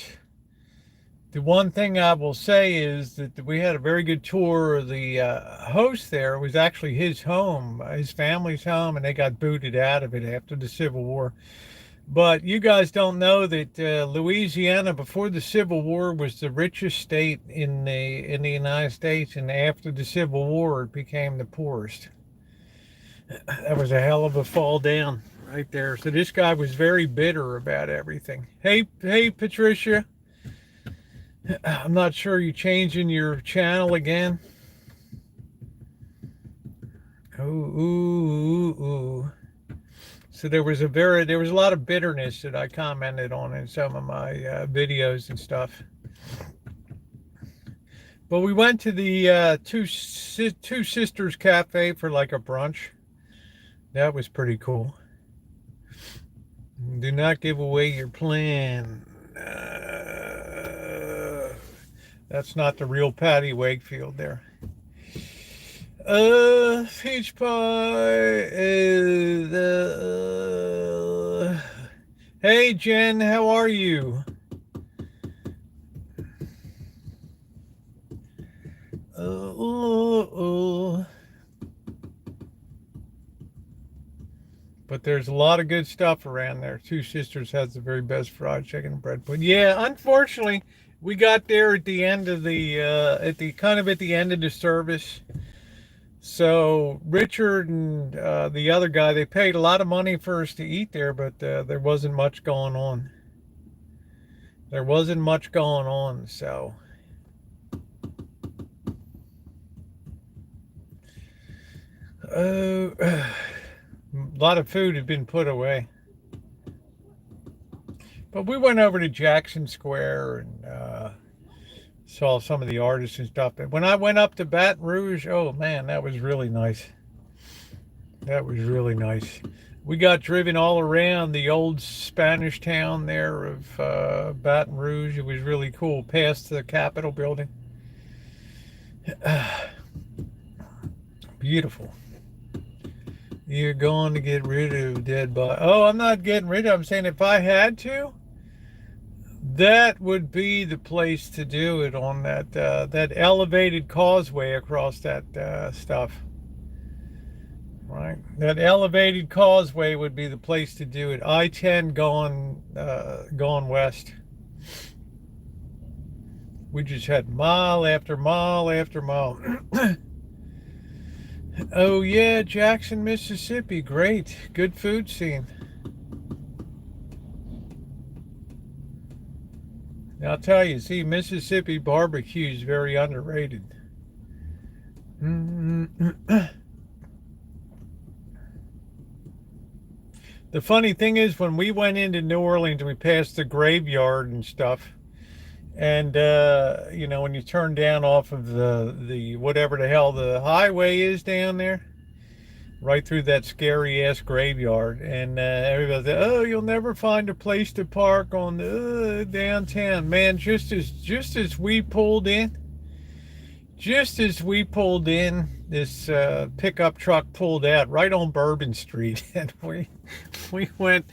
the one thing I will say is that we had a very good tour of the host there. It was actually his home, his family's home, and they got booted out of it after the Civil War. But you guys don't know that Louisiana, before the Civil War, was the richest state in the United States, and after the Civil War, it became the poorest. That was a hell of a fall down. Right there. So this guy was very bitter about everything. Hey, Patricia. I'm not sure you changing your channel again. Ooh. So there was a lot of bitterness that I commented on in some of my videos and stuff. But we went to the Two Sisters Cafe for like a brunch. That was pretty cool. Do not give away your plan. That's not the real Patty Wakefield there. Peach pie is... Hey, Jen, how are you? But there's a lot of good stuff around there. Two Sisters has the very best fried chicken and bread pudding. Yeah, unfortunately, we got there at the end of the end of the service. So Richard and the other guy, they paid a lot of money for us to eat there, but there wasn't much going on. There wasn't much going on, so a lot of food had been put away. But we went over to Jackson Square and saw some of the artists and stuff. But when I went up to Baton Rouge, oh man, that was really nice. That was really nice. We got driven all around the old Spanish town there of Baton Rouge. It was really cool, past the Capitol building. Beautiful. You're going to get rid of dead body. Oh, I'm not getting rid of. I'm saying if I had to, that would be the place to do it, on that elevated causeway across that stuff. Right, that elevated causeway would be the place to do it. I-10 going west. We just had mile after mile after mile. Oh yeah, Jackson, Mississippi, great, good food scene. Now, I'll tell you, see, Mississippi barbecue is very underrated. The funny thing is, when we went into New Orleans, we passed the graveyard and stuff. And you know, when you turn down off of the whatever the hell the highway is down there, right through that scary ass graveyard, and everybody said, "Oh, you'll never find a place to park on the downtown." Man, just as we pulled in, this pickup truck pulled out right on Bourbon Street, and we went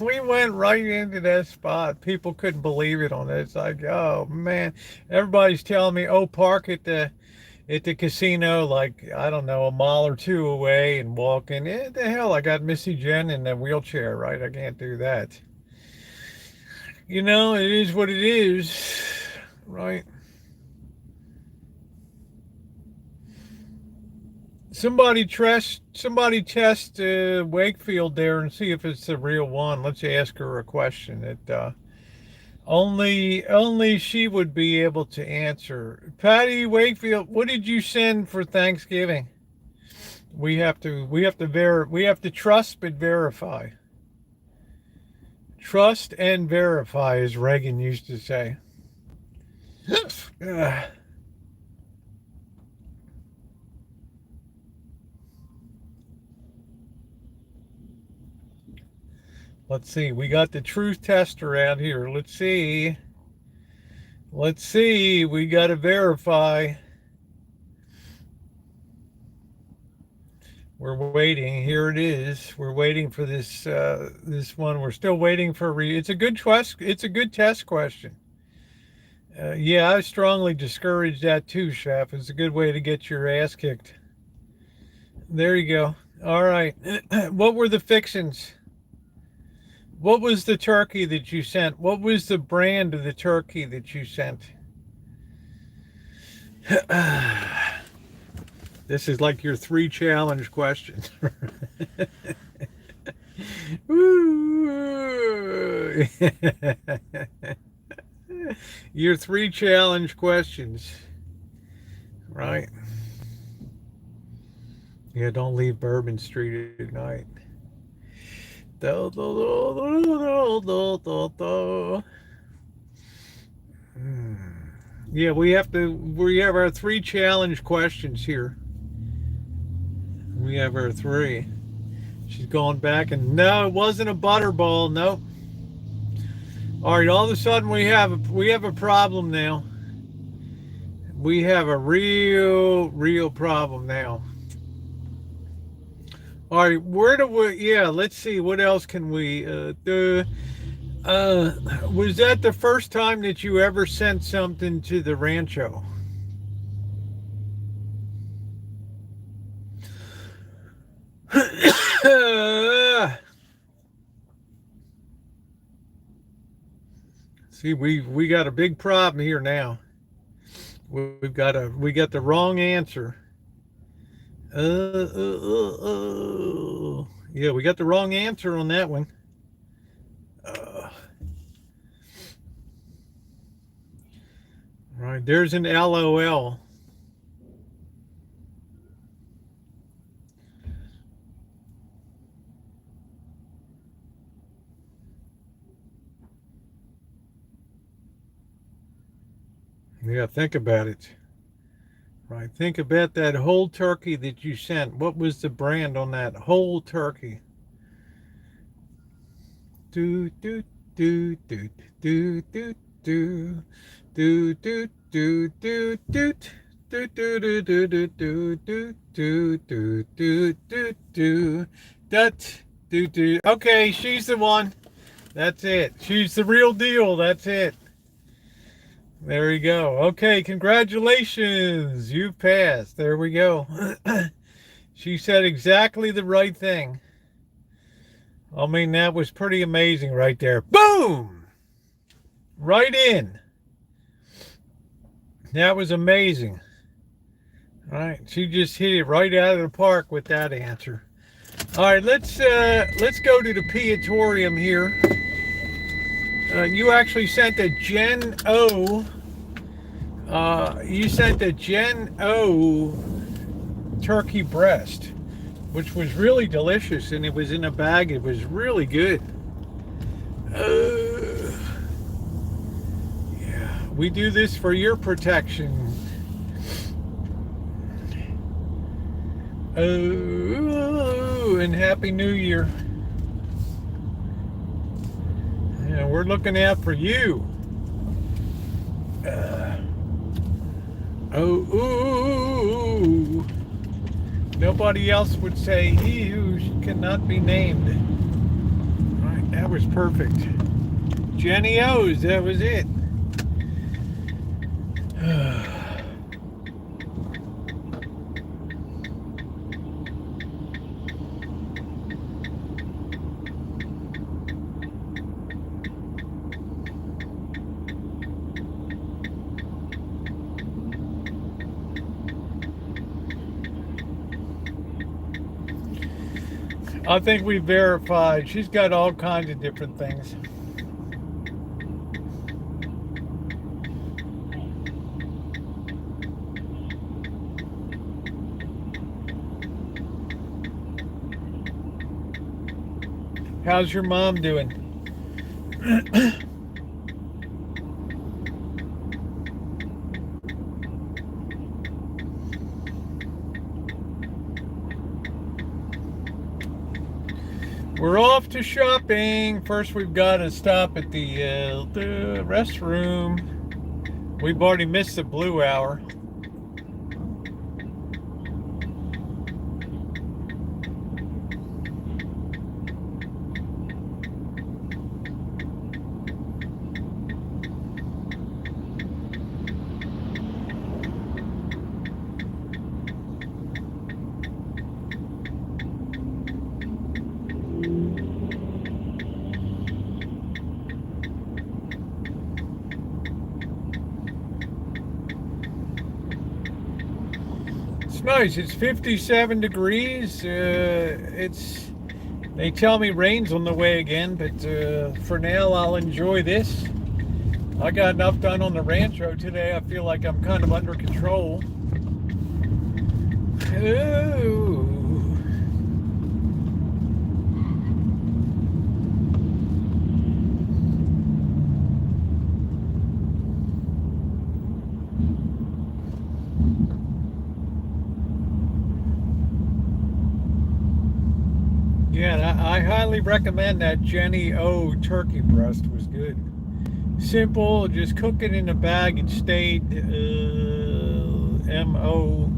right into that spot. People couldn't believe it on it. It's like, oh man, everybody's telling me, oh, park at the casino, like, I don't know, a mile or two away and walk in. The hell, I got Missy Jen in a wheelchair, right? I can't do that. You know, it is what it is, right? Somebody test Wakefield there and see if it's the real one. Let's ask her a question that only she would be able to answer. Patty Wakefield, what did you send for Thanksgiving? We have to trust but verify. Trust and verify, as Reagan used to say. Let's see. We got the truth tester out here. Let's see. We got to verify. We're waiting. Here it is. We're waiting for this one. We're still waiting for it's a good test question. Yeah, I strongly discourage that too, Chef. It's a good way to get your ass kicked. There you go. All right. What were the fixins? What was the turkey that you sent? What was the brand of the turkey that you sent? This is like your 3 challenge questions. Your 3 challenge questions. Right. Yeah, don't leave Bourbon Street at night. Yeah, we have our 3 challenge questions here. We have our 3. She's going back, and no, it wasn't a butterball. Nope. All right, all of a sudden we have a problem now. We have a real problem now. All right, let's see, what else can we do? Was that the first time that you ever sent something to the Rancho? See, we got a big problem here now. We got the wrong answer. Yeah, we got the wrong answer on that one. Uh, right, there's an LOL. Yeah, think about it. Right, think about that whole turkey that you sent. What was the brand on that whole turkey? Do do do do do do do do do do do do. Do do do do do do do do do do do do that do do. Okay, she's the one. That's it. She's the real deal. That's it. There you go. Okay, congratulations. You passed. There we go. She said exactly the right thing. I mean, that was pretty amazing right there. Boom! Right in. That was amazing. All right, she just hit it right out of the park with that answer. All right, let's go to the Piatorium here. You actually sent a Gen O. You sent a Gen O turkey breast, which was really delicious, and it was in a bag. It was really good. Yeah, we do this for your protection. Oh, and Happy New Year. Yeah, we're looking out for you. Ooh. Nobody else would say he who cannot be named. All right, that was perfect. Jenny O's, that was it. I think we verified. She's got all kinds of different things. How's your mom doing? We're off to shopping. First, we've got to stop at the restroom. We've already missed the blue hour. It's nice. It's 57 degrees. They tell me rain's on the way again, but for now I'll enjoy this. I got enough done on the Rancho today. I feel like I'm kind of under control. Ooh. Yeah, I highly recommend that Jenny O turkey breast. Was good. Simple, just cook it in a bag. It stayed M-O.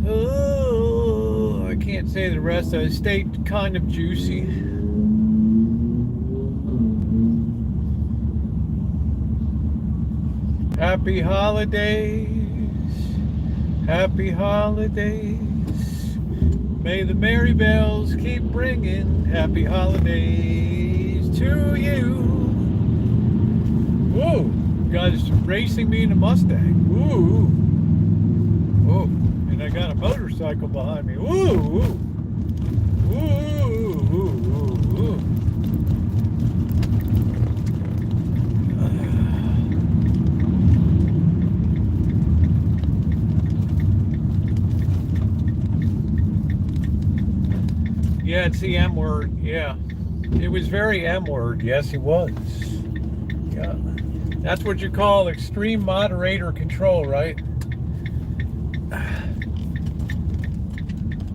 Oh, I can't say the rest of it. It stayed kind of juicy. Happy holidays. Happy holidays. May the merry bells keep ringing. Happy holidays to you. Whoa, guys racing me in a Mustang. Ooh. Oh, and And I got a motorcycle behind me. Woo! Woo! Woo! Woo! Woo! Woo! Yeah, it's the M word. Yeah. It was very M word. Yes, it was. Yeah. That's what you call extreme moderator control, right?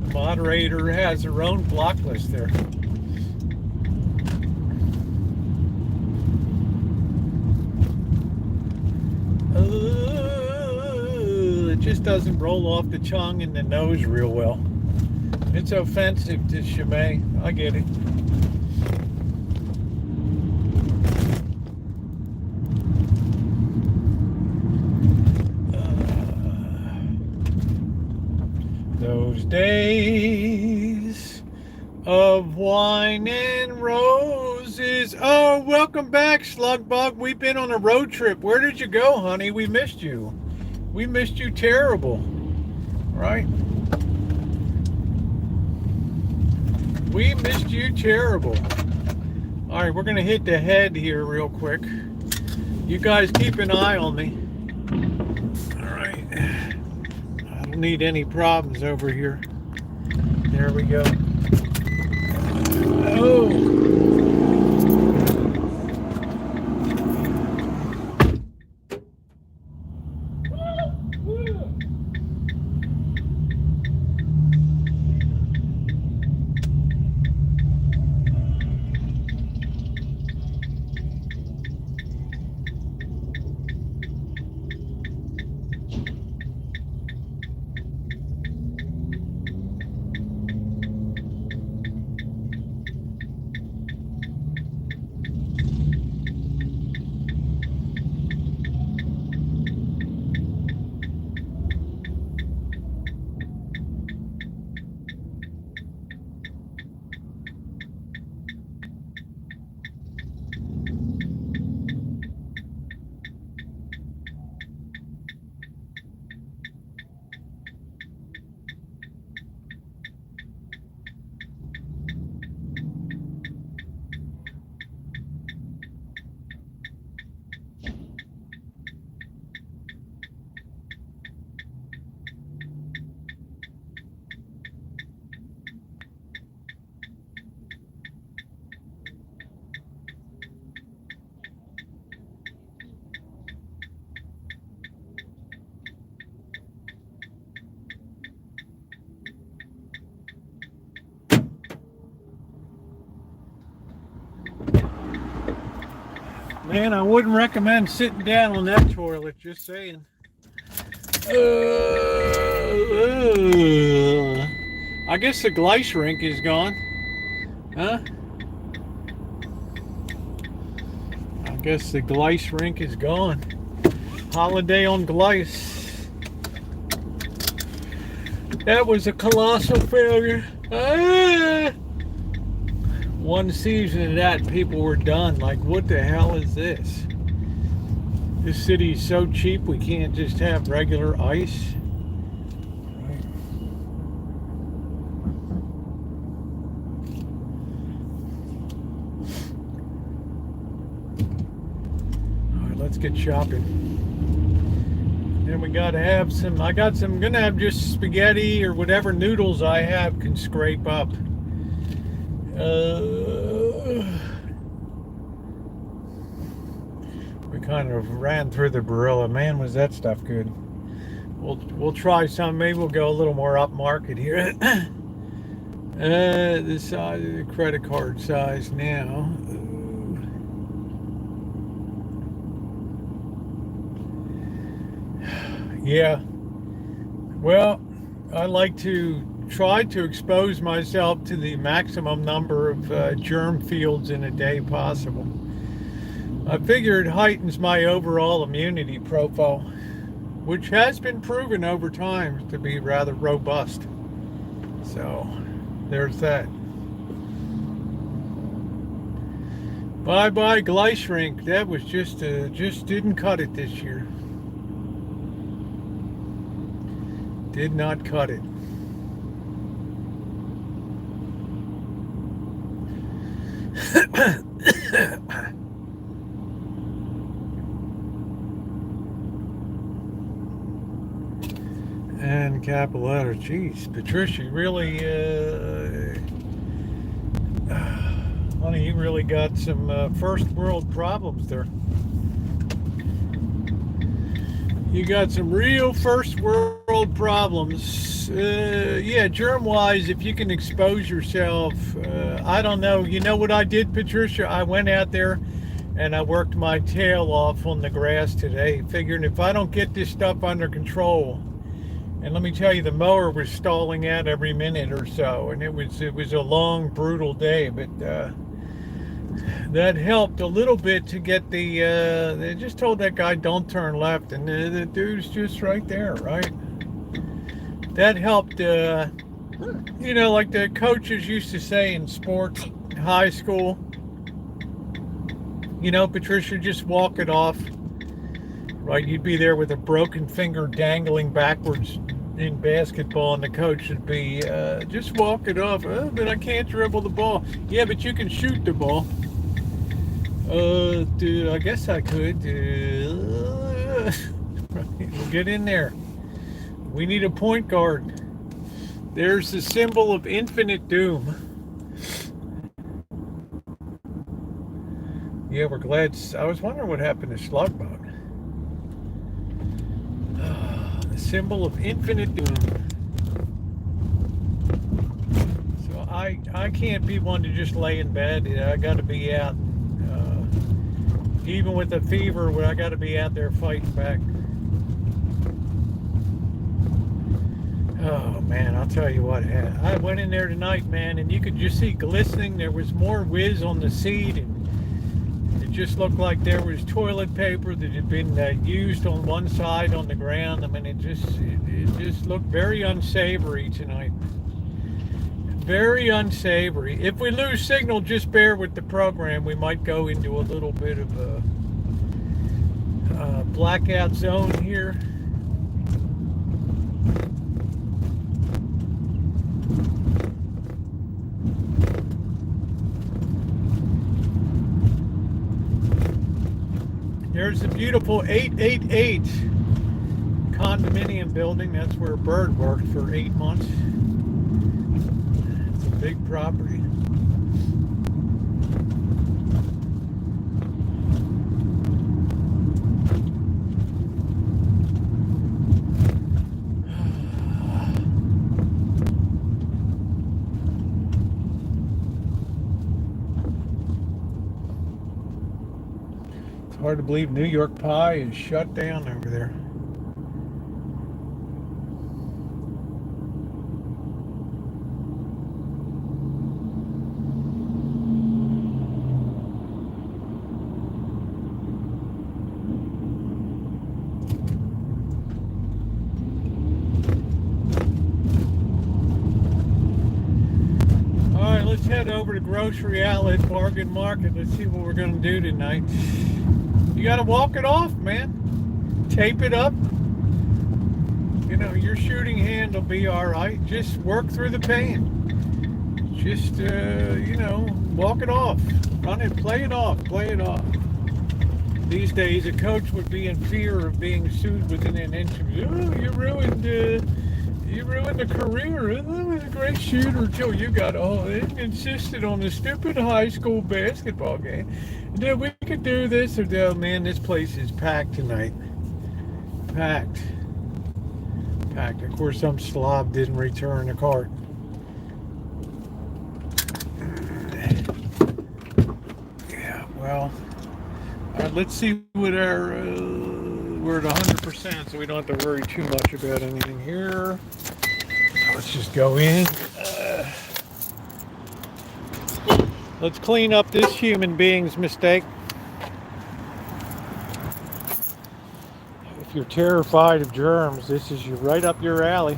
The moderator has her own block list there. It just doesn't roll off the tongue and the nose real well. It's offensive to Shimei. I get it. Those days of wine and roses. Oh, welcome back, Slugbug. We've been on a road trip. Where did you go, honey? We missed you. We missed you terrible. Right? We missed you terrible. All right, we're going to hit the head here real quick. You guys keep an eye on me. All right. I don't need any problems over here. There we go. Oh. Man, I wouldn't recommend sitting down on that toilet, just saying. I guess the glice rink is gone. Huh? I guess the glice rink is gone. Holiday on glice. That was a colossal failure. One season of that, people were done. Like, what the hell is this? This city is so cheap, we can't just have regular ice. All right, let's get shopping. Then we gotta have some, I'm gonna have just spaghetti or whatever noodles I have can scrape up. We kind of ran through the Barilla. Man, was that stuff good. We'll try some. Maybe we'll go a little more upmarket here. The size of the credit card size now. Yeah. Well, I like to try to expose myself to the maximum number of germ fields in a day possible. I figure it heightens my overall immunity profile, which has been proven over time to be rather robust. So there's that. Bye-bye glice rink. That was just didn't cut it this year. Did not cut it. And capital letters. Jeez, Patricia, really, honey, you really got some first world problems there. You got some real first world problems. Yeah, germ-wise, if you can expose yourself, I don't know. You know what I did, Patricia? I went out there and I worked my tail off on the grass today, figuring if I don't get this stuff under control. And let me tell you, the mower was stalling out every minute or so, and it was a long, brutal day. But that helped a little bit to get the. They just told that guy don't turn left, and the dude's just right there, right? That helped. You know, like the coaches used to say in sports, high school. You know, Patricia, just walk it off. Right, you'd be there with a broken finger dangling backwards in basketball, and the coach would be, just walk it off. But I can't dribble the ball. Yeah, but you can shoot the ball. Dude, I guess I could. We'll get in there. We need a point guard. There's the symbol of infinite doom. Yeah, we're glad. I was wondering what happened to Slugbot. Symbol of infinite doom. So I can't be one to just lay in bed. I got to be out. Even with a fever, I got to be out there fighting back. Oh man, I'll tell you what. I went in there tonight, man, and you could just see glistening. There was more whiz on the seat, and it just looked like there was toilet paper that had been used on one side on the ground. I mean, it just looked very unsavory tonight. Very unsavory. If we lose signal, just bear with the program. We might go into a little bit of a blackout zone here. There's the beautiful 888 condominium building. That's where Bird worked for 8 months. It's a big property. Hard to believe New York Pie is shut down over there. All right, let's head over to Grocery Outlet Bargain Market. Let's see what we're going to do tonight. You got to walk it off, man. Tape it up. You know, your shooting hand will be all right. Just work through the pain. Just, you know, walk it off. Run it, play it off, play it off. These days, a coach would be in fear of being sued within an inch of, oh, you ruined the career. That was a great shooter till you got insisted on the stupid high school basketball game. Dude, we could do this or that. Man, this place is packed tonight. Packed. Of course, some slob didn't return the cart. Yeah, well, let's see what our, we're at 100%, so we don't have to worry too much about anything here. Let's just go in. Let's clean up this human being's mistake. If you're terrified of germs, this is right up your alley.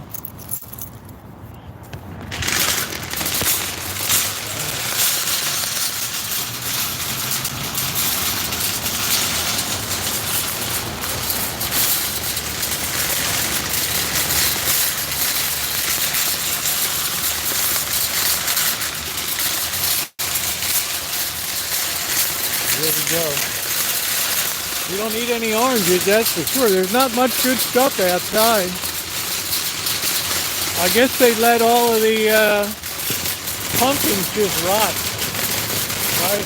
don't eat any oranges, that's for sure. There's not much good stuff outside. I guess they let all of the pumpkins just rot, right?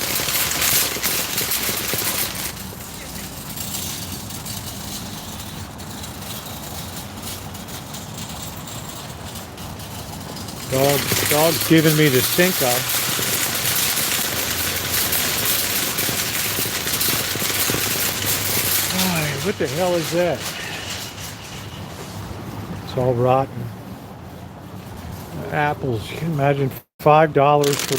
Dog's giving me the stink eye. What the hell is that? It's all rotten. Apples. You can imagine $5 for.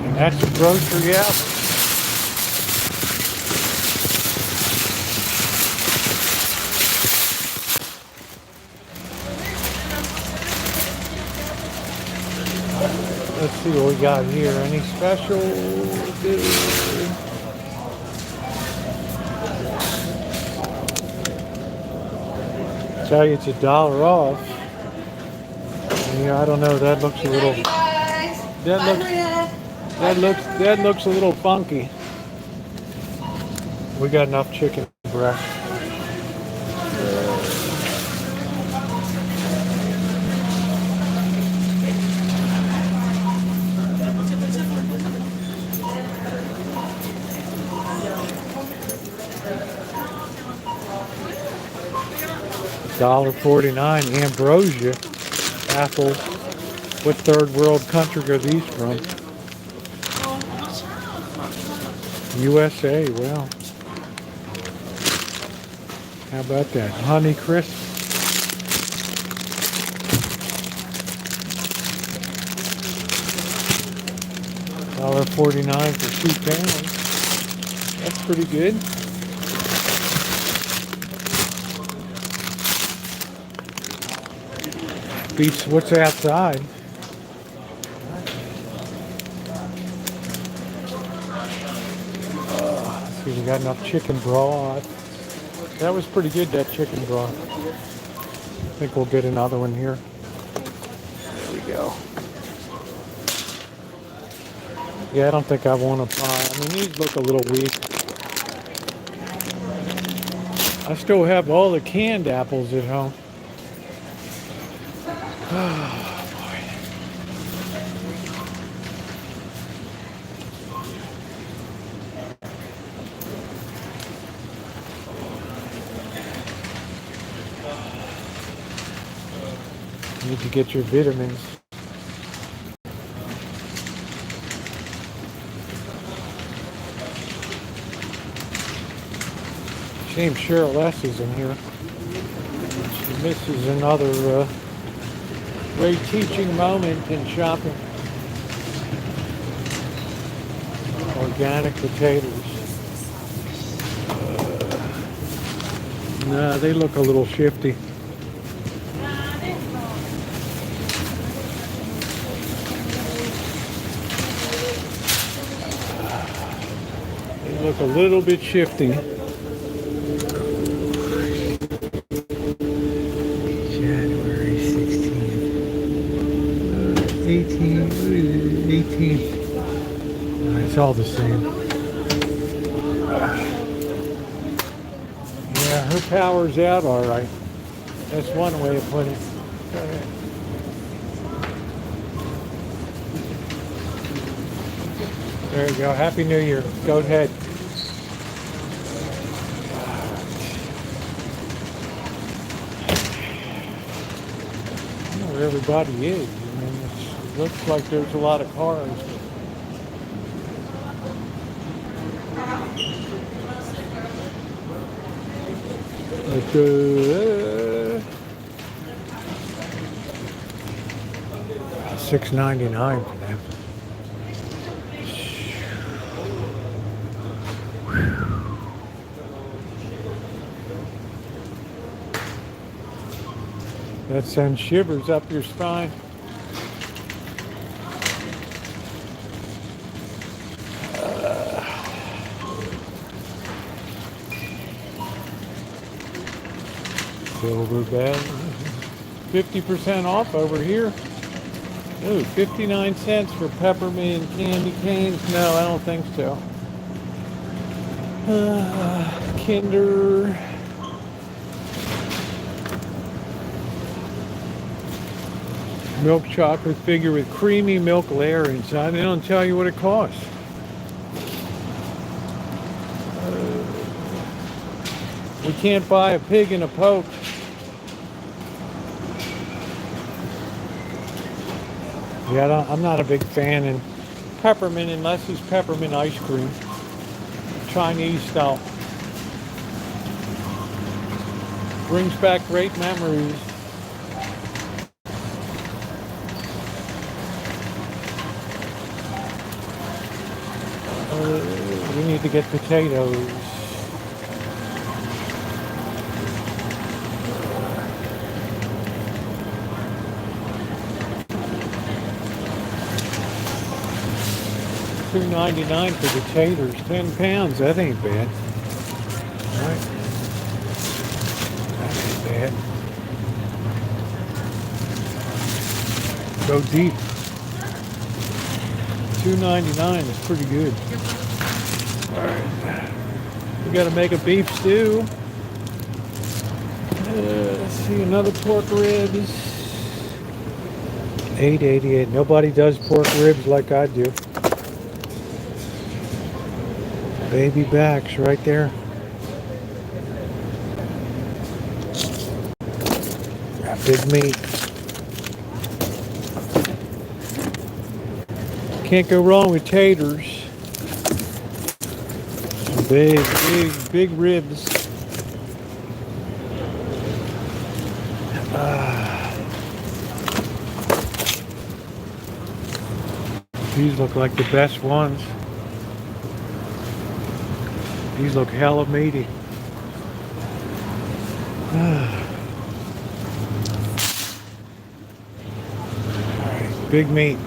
And that's a grocery apple. Let's see what we got here. Any special? Tell you it's $1 off. Yeah, I don't know. That looks a little. That looks a little funky. We got enough chicken breast. $1.49 ambrosia apples. What third world country are these from? USA. Well, how about that? Honey Crisp. $1.49 for 2 pounds. That's pretty good. Beats what's outside. Let's see, we got enough chicken broth. That was pretty good, that chicken broth. I think we'll get another one here. There we go. Yeah, I don't think I want to buy. I mean, these look a little weak. I still have all the canned apples at home. Oh, boy. You need to get your vitamins. Shame Cheryl S. is in here. She misses another great teaching moment in shopping. Organic potatoes. Nah, they look a little shifty. They look a little bit shifty. January 16th. 18th. It's all the same. Yeah, her power's out all right. That's one way of putting it. Go ahead. There you go. Happy New Year. Go ahead. I don't know where everybody is. I mean, it looks like there's a lot of cars. But, $6.99 for them. That sends shivers up your spine. Silver bag. 50% off over here. Ooh, 59 cents for peppermint and candy canes? No, I don't think so. Kinder. Milk chocolate figure with creamy milk layer inside. They don't tell you what it costs. We can't buy a pig in a poke. Yeah, I'm not a big fan of peppermint unless it's peppermint ice cream. Chinese style. Brings back great memories. We need to get potatoes. $2.99 for the taters, 10 pounds. That ain't bad. Right? That ain't bad. Go deep. $2.99 is pretty good. All right. We got to make a beef stew. Let's see, another pork ribs. $8.88. Nobody does pork ribs like I do. Baby backs right there. Got big meat. Can't go wrong with taters. Some big ribs. These look like the best ones. These look hella meaty. Alright, big meat.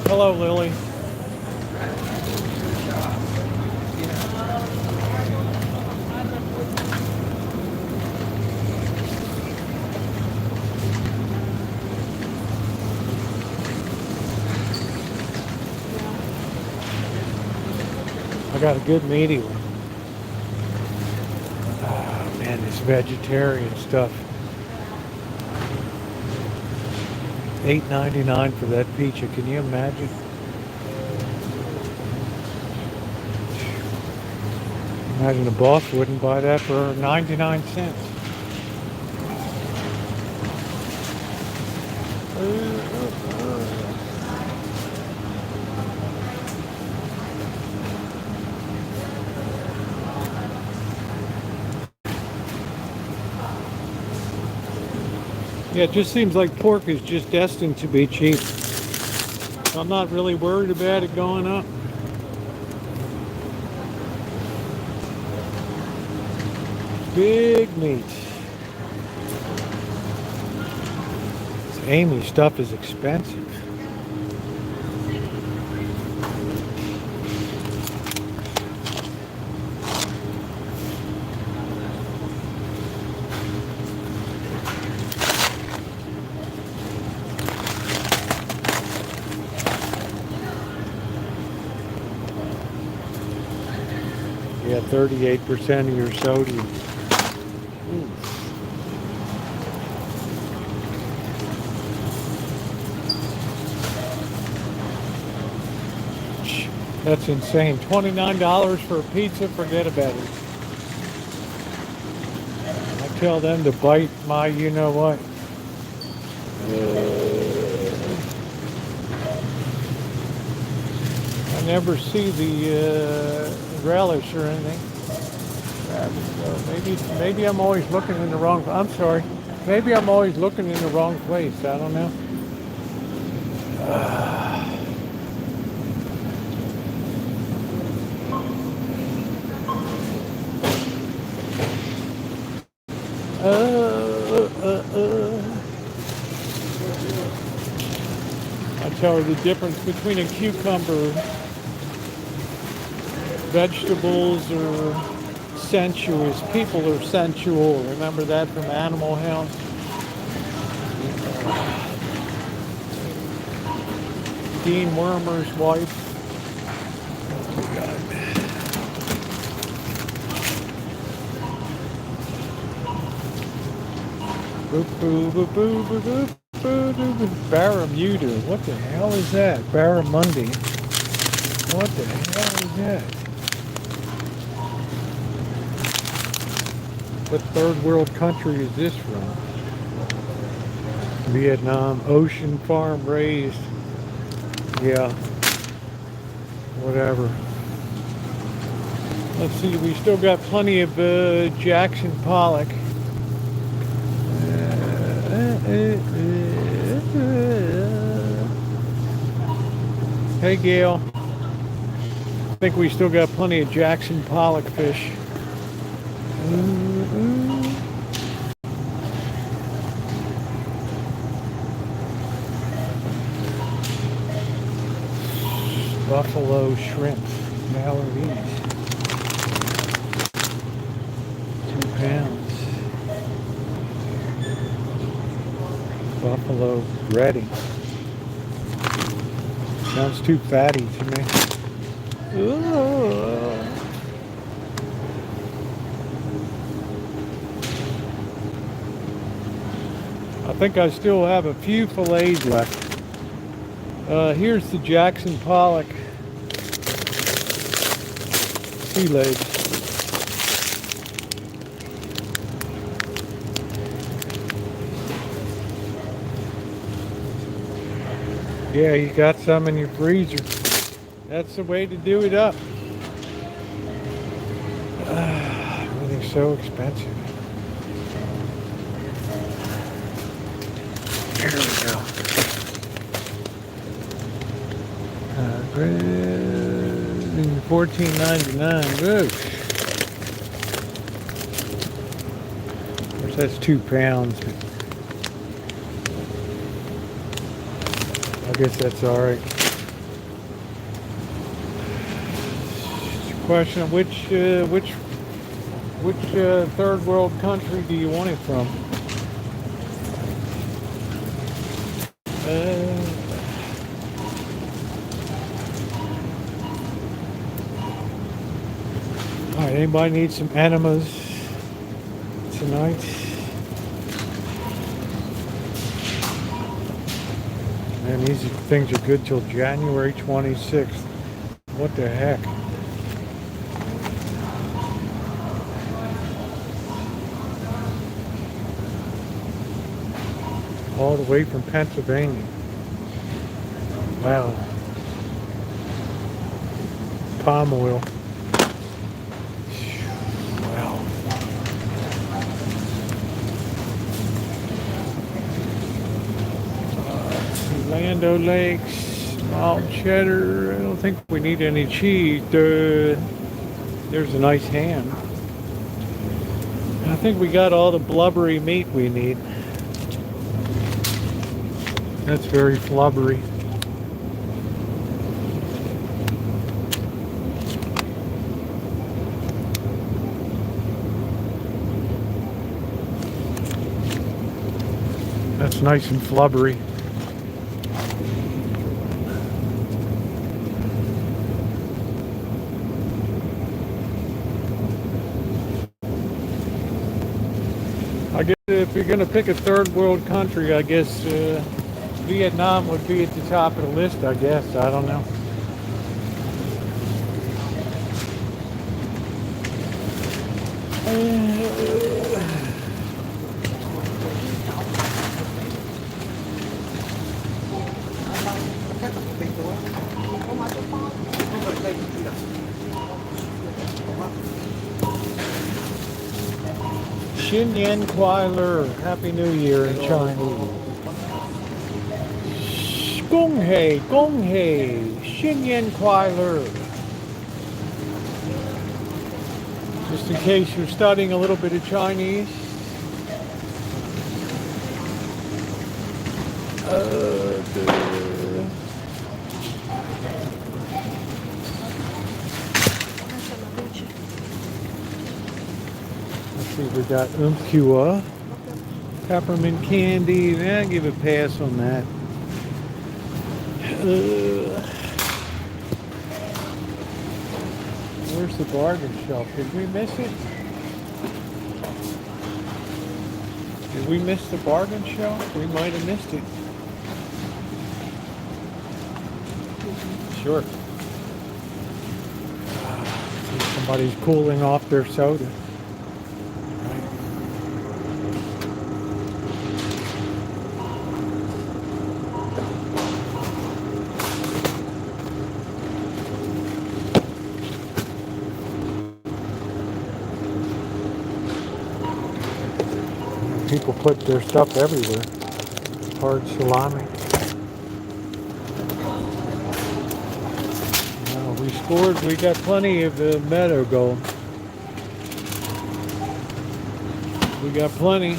Hello, Lily. I got a good meaty one. Oh man, this vegetarian stuff. $8.99 for that pizza. Can you imagine? Imagine the boss wouldn't buy that for 99 cents. Yeah, it just seems like pork is just destined to be cheap. So I'm not really worried about it going up. Big meat. This Amy stuff is expensive. Yeah, 38% of your sodium. That's insane. $29 for a pizza, forget about it. I tell them to bite my you know what. I never see the relish or anything. Maybe I'm always looking in the wrong. I'm sorry. Maybe I'm always looking in the wrong place. I don't know. I tell her the difference between a cucumber. Vegetables are sensuous. People are sensual. Remember that from Animal House? Dean Wormer's wife. Oh God. Boop, boop, boop, boop, boop, boop, boop, boop. Barramuda. What the hell is that? Barramundi. What the hell is that? What third world country is this from? Vietnam. Ocean farm raised. Yeah. Whatever. Let's see. We still got plenty of Jackson Pollock. Hey Gail. I think we still got plenty of Jackson Pollock fish. Buffalo shrimp, Mallory's, 2 pounds. Buffalo ready. Sounds too fatty to me. Ooh. I think I still have a few fillets left. Here's the Jackson Pollock sea legs. Yeah, you got some in your freezer. That's the way to do it up. Everything's so expensive. Here we go. $14.99. Woo. Of course, that's 2 pounds. I guess that's all right. It's a question of which third world country do you want it from? All right, anybody need some enemas tonight? Man, these things are good till January 26th. What the heck? All the way from Pennsylvania. Wow. Palm oil. Wow. Lando Lakes, small cheddar. I don't think we need any cheese. There's a nice ham. I think we got all the blubbery meat we need. That's very flubbery. That's nice and flubbery. I guess if you're going to pick a third world country, I guess Vietnam would be at the top of the list, I guess. I don't know. Xin Yan Kuai Le. Happy New Year in Chinese. Gong Hei, Gong Hei, Xin Yan Kuai Le. Just in case you're studying a little bit of Chinese. Let's see, we got Umpqua, peppermint candy. I'll give a pass on that. Where's the bargain shelf? Did we miss it? Did we miss the bargain shelf? We might have missed it. Sure. See, somebody's cooling off their soda. People put their stuff everywhere. Hard salami. We scored. We got plenty of meadow gold. We got plenty.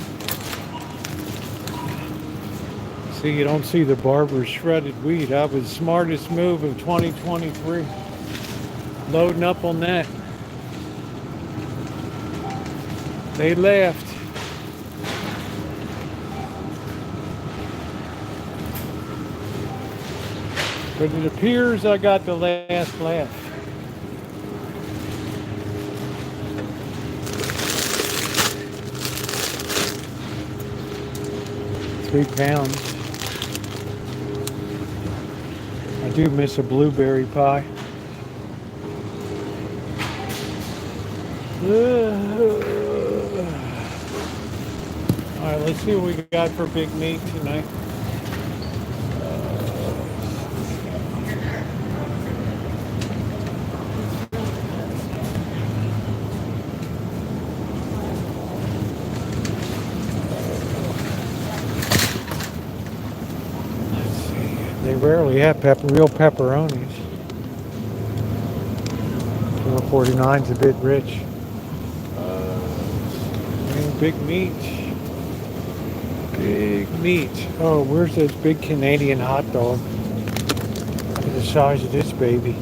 See, you don't see the barber's shredded wheat. That was the smartest move of 2023. Loading up on that. They left. But it appears I got the last laugh. £3. I do miss a blueberry pie. Alright, let's see what we got for big meat tonight. They rarely have real pepperonis. $4.49's a bit rich. Big meat. Big meat. Oh, where's this big Canadian hot dog? Look at the size of this baby.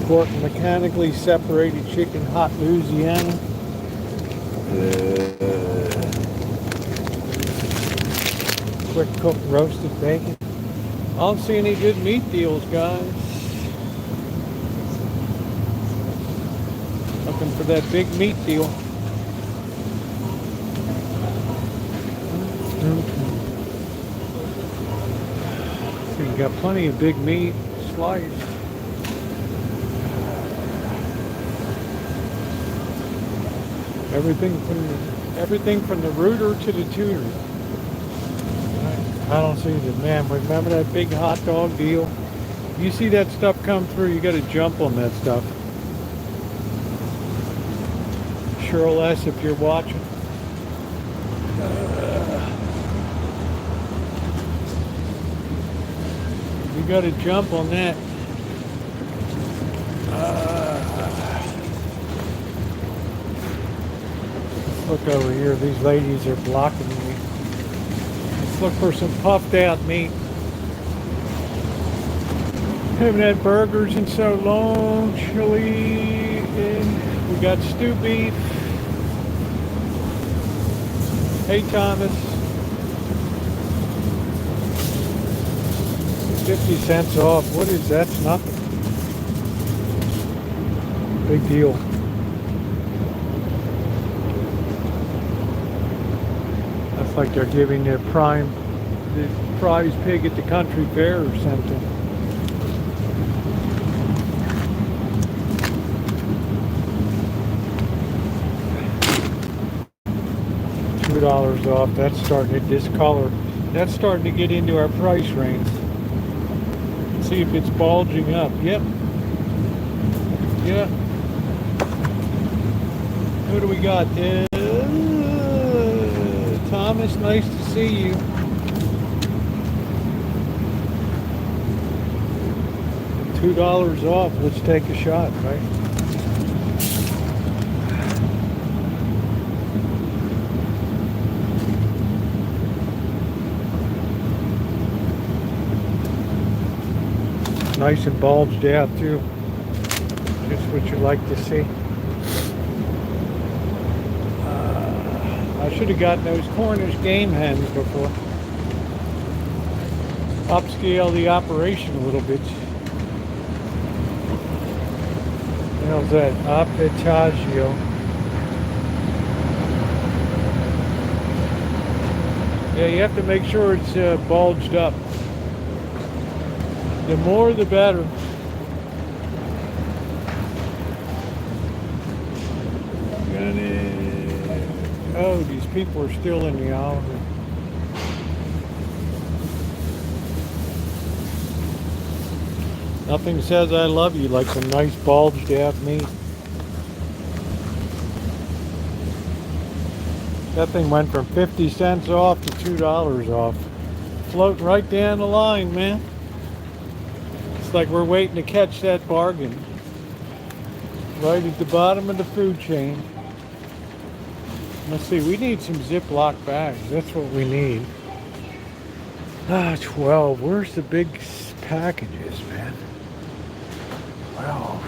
Pork mechanically separated chicken, hot Louisiana. Quick cooked roasted bacon. I don't see any good meat deals, guys. Looking for that big meat deal. So you got plenty of big meat sliced. Everything from the rooter to the tutor. I don't see the man. Remember that big hot dog deal? You see that stuff come through, you got to jump on that stuff. Cheryl S., if you're watching. You got to jump on that. Look over here. These ladies are blocking me. Look for some puffed out meat. Haven't had burgers in so long. Chili. We got stew beef. Hey Thomas. 50 cents off. What is that? It's nothing. Big deal. That's like they're giving the prize pig at the country fair or something. $2 off. That's starting to discolor. That's starting to get into our price range. See if it's bulging up. Yep. Yeah. Who do we got? Thomas, nice to see you. $2 off. Let's take a shot, right? Nice and bulged out too. Just what you like to see. I should have gotten those Cornish game hens before. upscale the operation a little bit. How's that? Appetagio. Yeah, you have to make sure it's bulged up. The more the better. Oh, these people are still in the aisle. Nothing says I love you like some nice bulged out meat. That thing went from 50 cents off to $2 off. Floating right down the line, man. It's like we're waiting to catch that bargain. Right at the bottom of the food chain. Let's see, we need some Ziploc bags. That's what we need. 12. Where's the big packages, man? 12.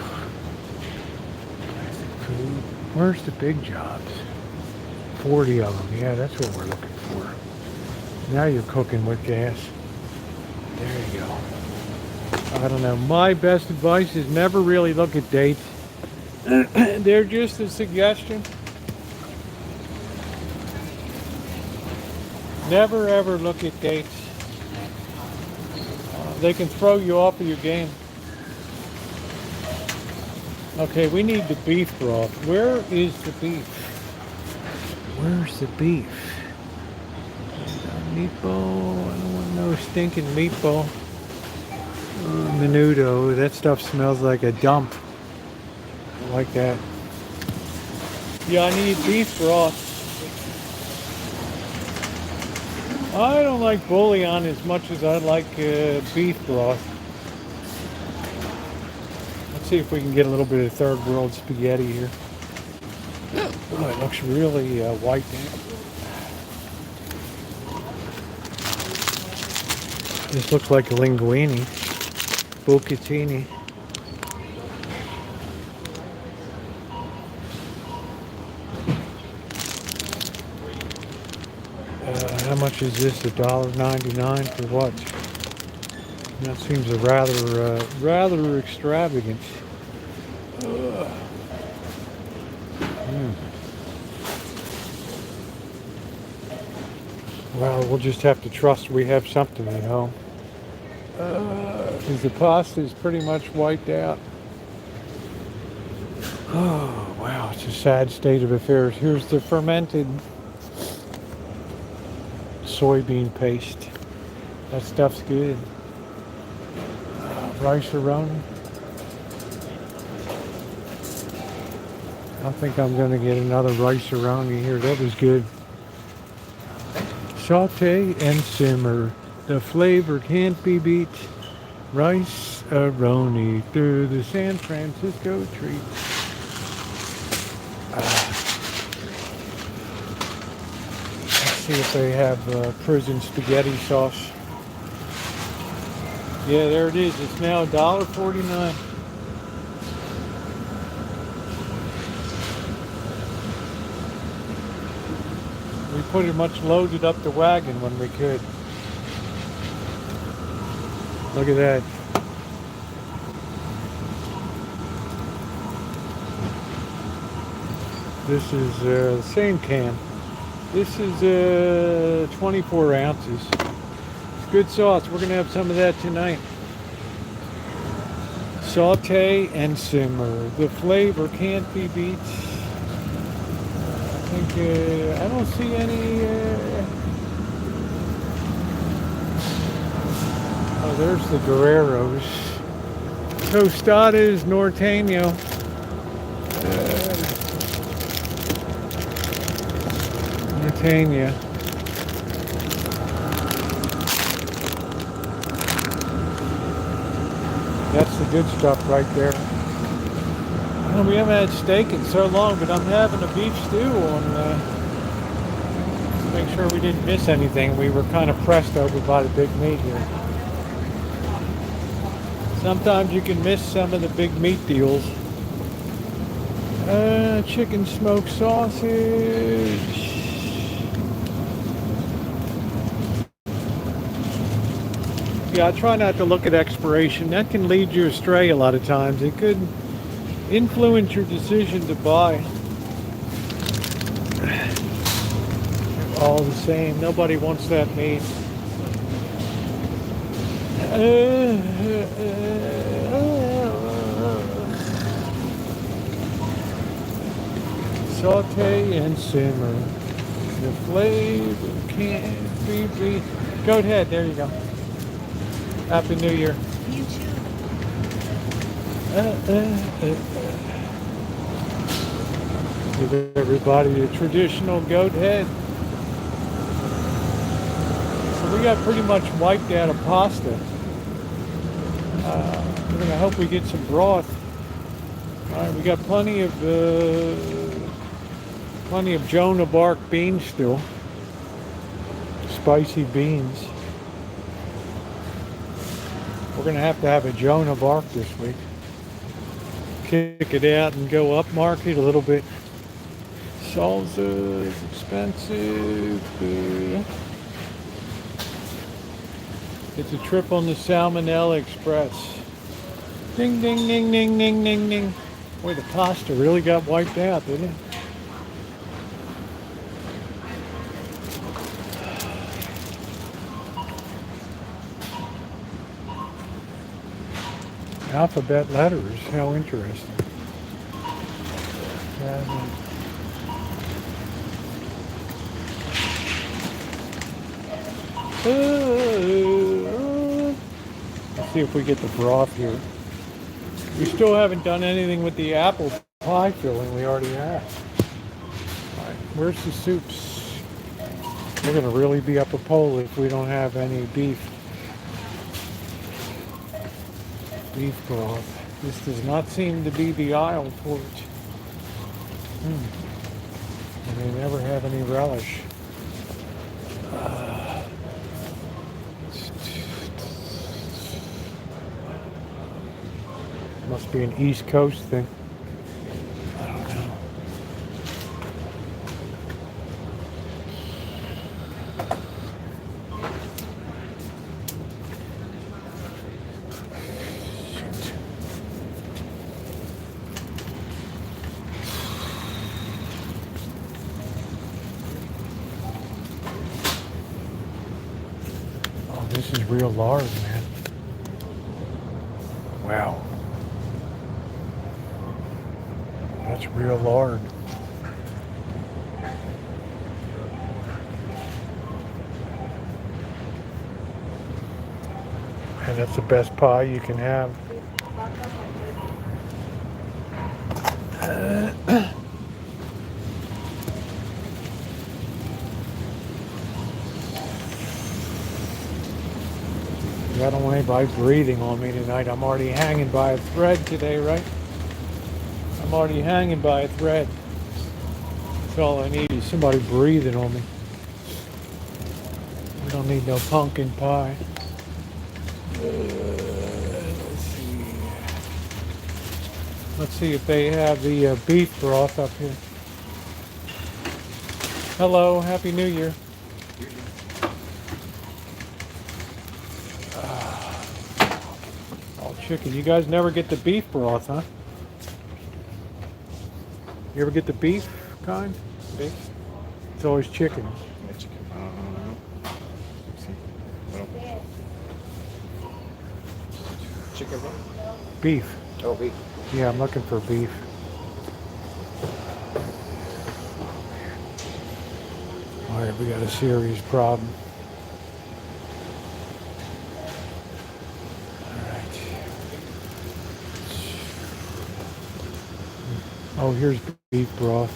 Food. Where's the big jobs? 40 of them. Yeah, that's what we're looking for. Now you're cooking with gas. There you go. I don't know. My best advice is never really look at dates. They're just a suggestion. Never ever look at dates. They can throw you off of your game. Okay, we need the beef broth. Where is the beef? Where's the beef? Meatball. I don't want no stinking meatball. Menudo. That stuff smells like a dump. I like that. Yeah, I need beef broth. I don't like bouillon as much as I like beef broth. Let's see if we can get a little bit of third world spaghetti here. Oh, it looks really white now. This looks like a linguine. Bucatini. How much is this? $1.99 for what? That seems a rather extravagant. Well, we'll just have to trust we have something at home. Because the pasta is pretty much wiped out. Oh, wow, it's a sad state of affairs. Here's the fermented soybean paste. That stuff's good. Rice-a-roni. I think I'm going to get another rice-a-roni here. That was good. Saute and simmer. The flavor can't be beat. Rice-a-roni through the San Francisco treats. Let's see if they have prison spaghetti sauce. Yeah, there it is. It's now $1.49. We pretty much loaded up the wagon when we could. Look at that. This is the same can. This is 24 ounces. It's good sauce. We're going to have some of that tonight. Saute and simmer. The flavor can't be beat. I think I don't see any. Oh, there's the Guerreros. Tostadas Norteño. Norteña. That's the good stuff right there. Well, we haven't had steak in so long, but I'm having a beef stew on. Make sure we didn't miss anything. We were kind of pressed over by the big meat here. Sometimes you can miss some of the big meat deals. Chicken smoked sausage. Yeah, I try not to look at expiration. That can lead you astray a lot of times. It could influence your decision to buy. All the same, nobody wants that meat. Saute and simmer. The flavor can't be beat. Go ahead, there you go. Happy New Year. You too. Give everybody a traditional goat head. So we got pretty much wiped out of pasta. We're gonna hope we get some broth. All right, we got plenty of Jonah bark beans still. Spicy beans. We're gonna have to have a Jonah bark this week. Kick it out and go up market a little bit. Salsa is expensive. It's a trip on the Salmonella Express. Ding, ding, ding, ding, ding, ding, ding. Boy, the pasta really got wiped out, didn't it? Alphabet letters, how interesting. Let's see if we get the broth here. We still haven't done anything with the apple pie filling we already have. All right, where's the soups? We're gonna really be up a pole if we don't have any beef. Beef broth. This does not seem to be the aisle for it. And they never have any relish. Must be an East Coast thing. I don't know. Oh, this is real lard, man. Wow. That's real lard. And that's the best pie you can have. I don't want anybody breathing on me tonight. I'm already hanging by a thread today, right? I'm already hanging by a thread. That's all I need is somebody breathing on me. We don't need no pumpkin pie. Let's see if they have the beef broth up here. Hello, Happy New Year. All chicken. You guys never get the beef broth, huh? You ever get the beef kind? Beef? It's always chicken. Chicken. Chicken what? Beef. Oh, beef. Yeah, I'm looking for beef. All right, we got a serious problem. All right. Oh, here's beef broth.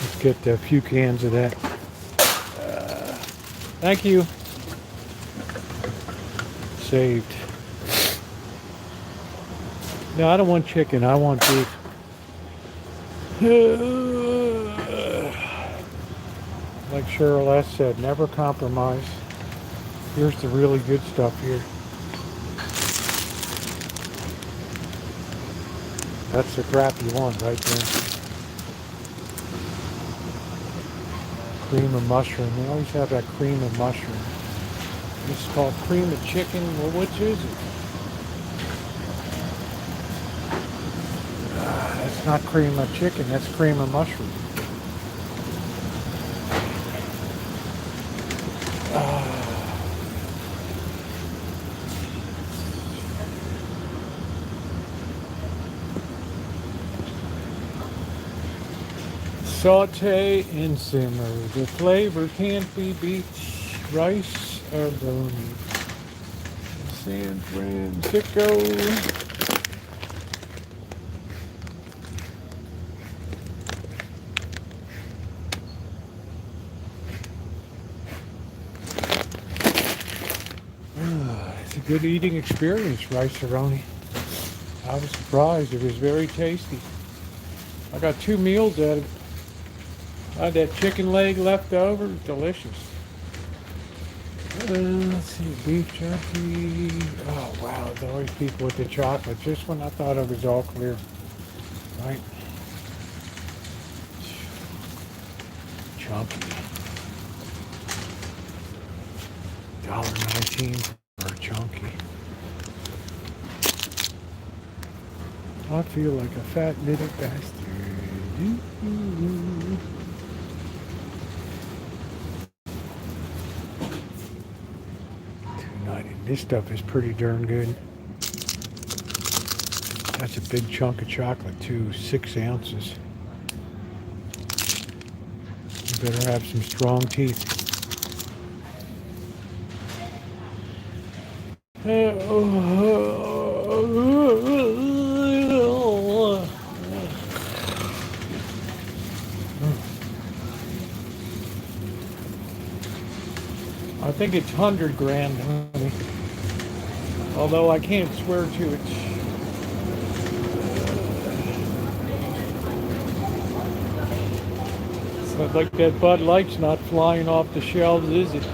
Let's get a few cans of that. Thank you. Saved. No, I don't want chicken. I want beef. Like Cheryl S. said, never compromise. Here's the really good stuff here. That's the crap you want right there. Cream of mushroom. We always have that cream of mushroom. This is called cream of chicken. Well, which is it? That's not cream of chicken. That's cream of mushroom. Saute and simmer. The flavor can't be beat. Rice or bone. San Francisco. It's a good eating experience, rice-a-roni. I was surprised. It was very tasty. I got 2 meals out of it. I had that chicken leg left over. Delicious. Let's see, beef jerky. Oh wow, there's always people with the chocolate. Just when I thought it was all clear. Right? Chunky. $1.19 for a chunky. I feel like a fat little bastard. This stuff is pretty darn good. That's a big chunk of chocolate too, 6 ounces. You better have some strong teeth. I think it's 100 grand, honey. Although I can't swear to it. But like that Bud Light's not flying off the shelves, is it?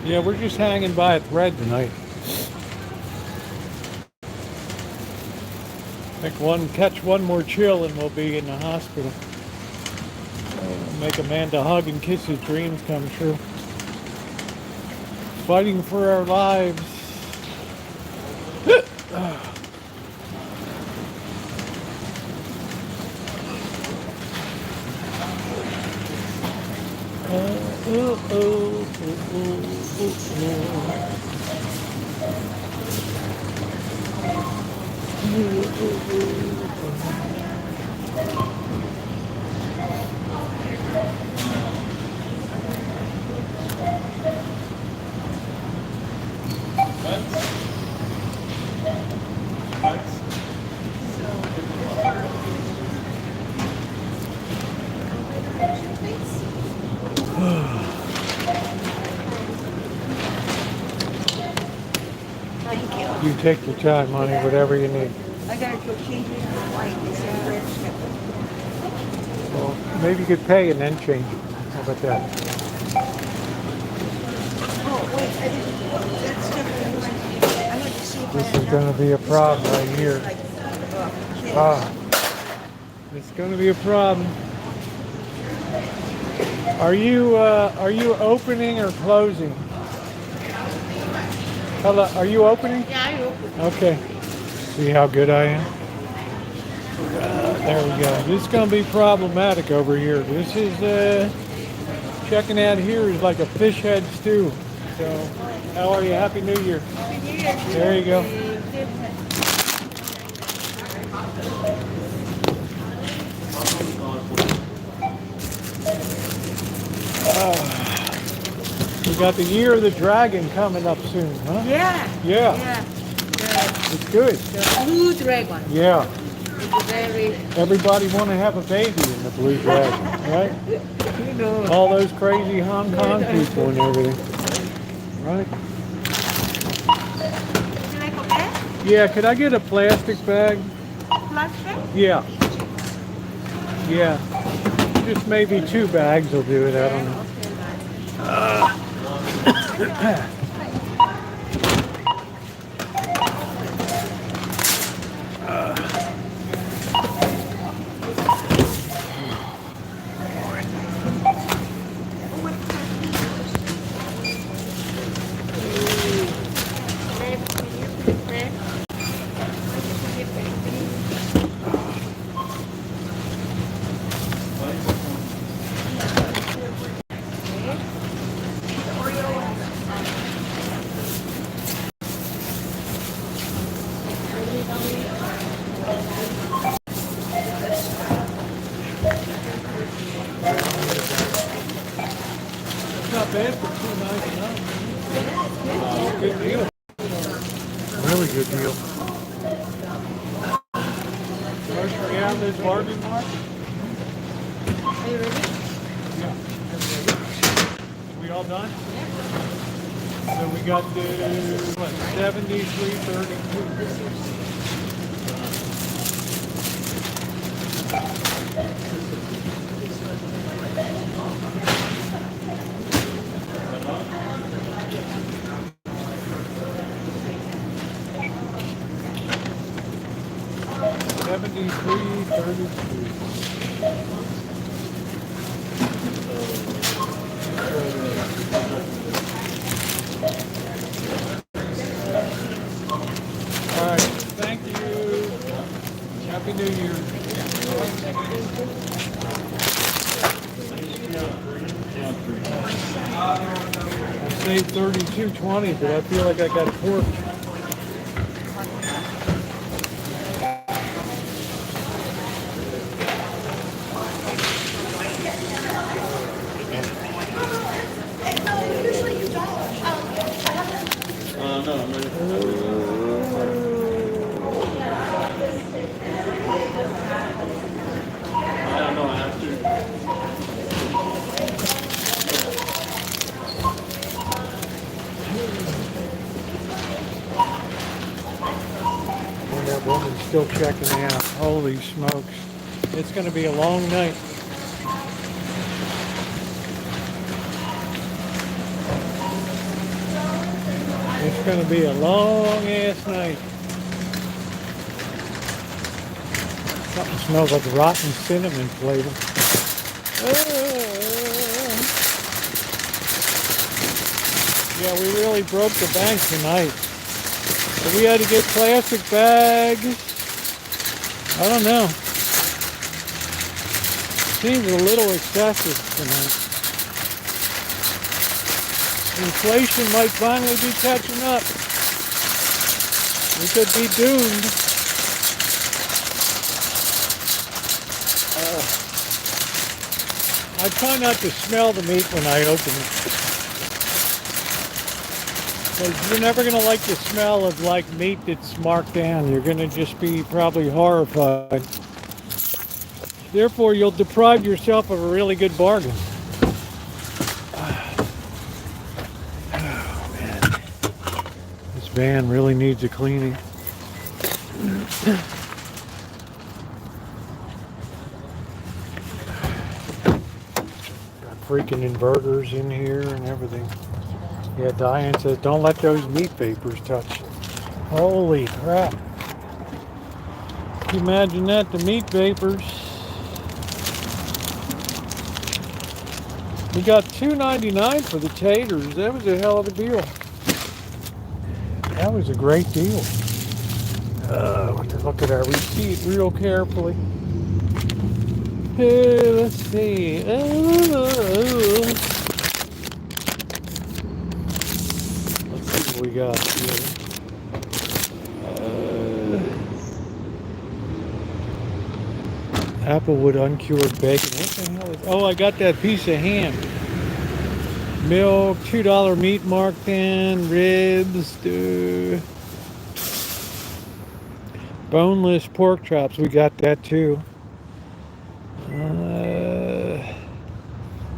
Yeah, we're just hanging by a thread tonight. I think catch one more chill and we'll be in the hospital. Make Amanda hug and kiss his dreams come true. Fighting for our lives. You take your time, honey, whatever you need. I gotta go change it to white. Well, maybe you could pay and then change it. How about that? Oh, wait, I didn't. That's different. I had to see if This is going to be a problem right here. It's going to be a problem. Are you opening or closing? Hello, are you opening? Yeah, I opened. Okay. See how good I am? There we go. This is going to be problematic over here. This is, checking out here is like a fish head stew. So, how are you? Happy New Year. Happy New Year. There you go. We got the Year of the Dragon coming up soon, huh? Yeah. Yeah. Yeah. It's good. The blue dragon. Yeah. It's very. Everybody want to have a baby in the Blue Dragon, right? You know. All those crazy Hong Kong people and everything, right? Would you like a pet? Yeah, could I get a plastic bag? Plastic? Yeah. Yeah. Just maybe 2 bags will do it. I don't know. It's not bad for $2.99. Good deal. Really good deal. Grocery outlet bargain market. Are you ready? Yeah. We all done? So we got the what, 73.32. All right, thank you. Happy New Year. I saved 32.20, but I feel like I got pork. No, I'm ready. I don't know, I have to. And that woman's still checking out. Holy smokes. It's going to be a long night. It's going to be a long ass night. Something smells like rotten cinnamon flavor. Yeah, we really broke the bank tonight. So we had to get plastic bags. I don't know. Seems a little excessive tonight. Inflation might finally be catching up. We could be doomed. I try not to smell the meat when I open it. Because you're never going to like the smell of like meat that's marked down. You're going to just be probably horrified. Therefore, you'll deprive yourself of a really good bargain. Oh, man. This van really needs a cleaning. Got freaking inverters in here and everything. Yeah, Diane says, don't let those meat vapors touch. Holy crap. Can you imagine that, the meat vapors? We got $2.99 for the taters. That was a hell of a deal. That was a great deal. We'll have to look at our receipt real carefully. Hey, let's see. Let's see what we got here. Applewood uncured bacon. What the hell is? Oh, I got that piece of ham. Milk, $2 meat marked in, ribs, boneless pork chops. We got that too.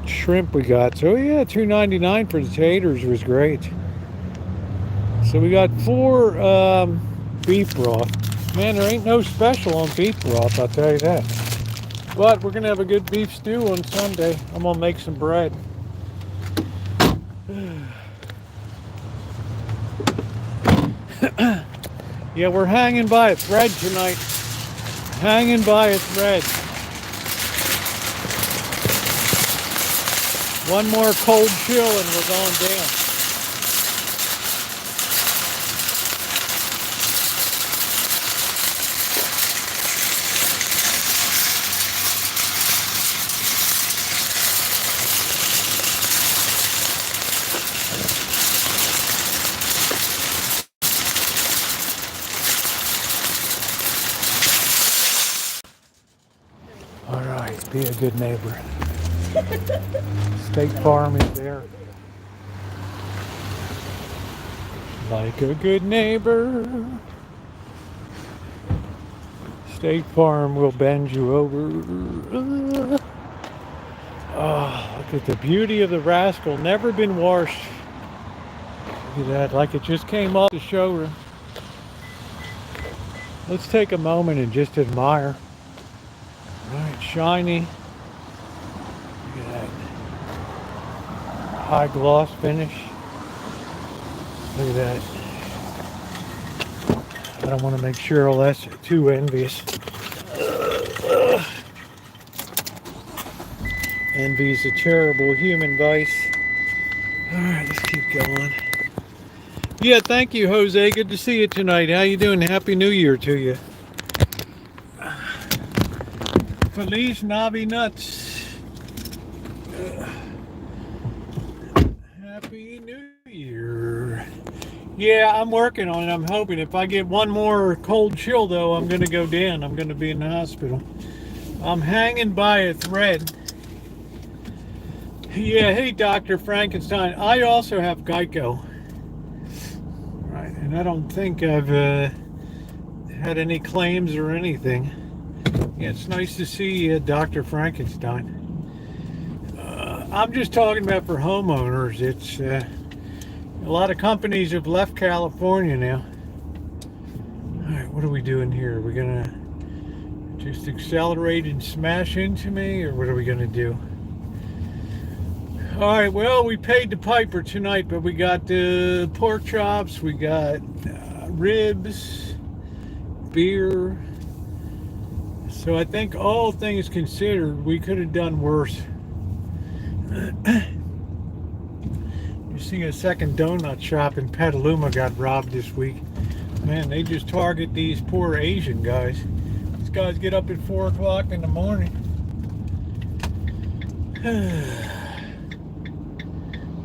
Shrimp we got. So yeah, $2.99 for the taters was great. So we got 4 beef broth. Man, there ain't no special on beef broth, I'll tell you that. But we're gonna have a good beef stew on Sunday. I'm gonna make some bread. Yeah, we're hanging by a thread tonight. Hanging by a thread. One more cold chill and we're going down. All right, be a good neighbor. State Farm is there. Like a good neighbor, State Farm will bend you over. Oh, look at the beauty of the rascal. Never been washed. Look at that, like it just came off the showroom. Let's take a moment and just admire. Right, shiny. Look at that. High gloss finish. Look at that. I don't want to make Cheryl that's too envious. Envy is a terrible human vice. Alright, let's keep going. Yeah, thank you, Jose. Good to see you tonight. How you doing? Happy New Year to you. Feliz Navi Nuts. Happy New Year. Yeah, I'm working on it. I'm hoping if I get one more cold chill, though, I'm going to go down. I'm going to be in the hospital. I'm hanging by a thread. Yeah, hey, Dr. Frankenstein. I also have Geico. Right, and I don't think I've had any claims or anything. Yeah, it's nice to see Dr. Frankenstein. I'm just talking about for homeowners. It's a lot of companies have left California now. All right, what are we doing here? Are we gonna just accelerate and smash into me, or what are we gonna do? All right, well, we paid the piper tonight, but we got pork chops, we got ribs, beer. So I think all things considered, we could have done worse. You see a second donut shop in Petaluma got robbed this week. Man, they just target these poor Asian guys. These guys get up at 4 o'clock in the morning.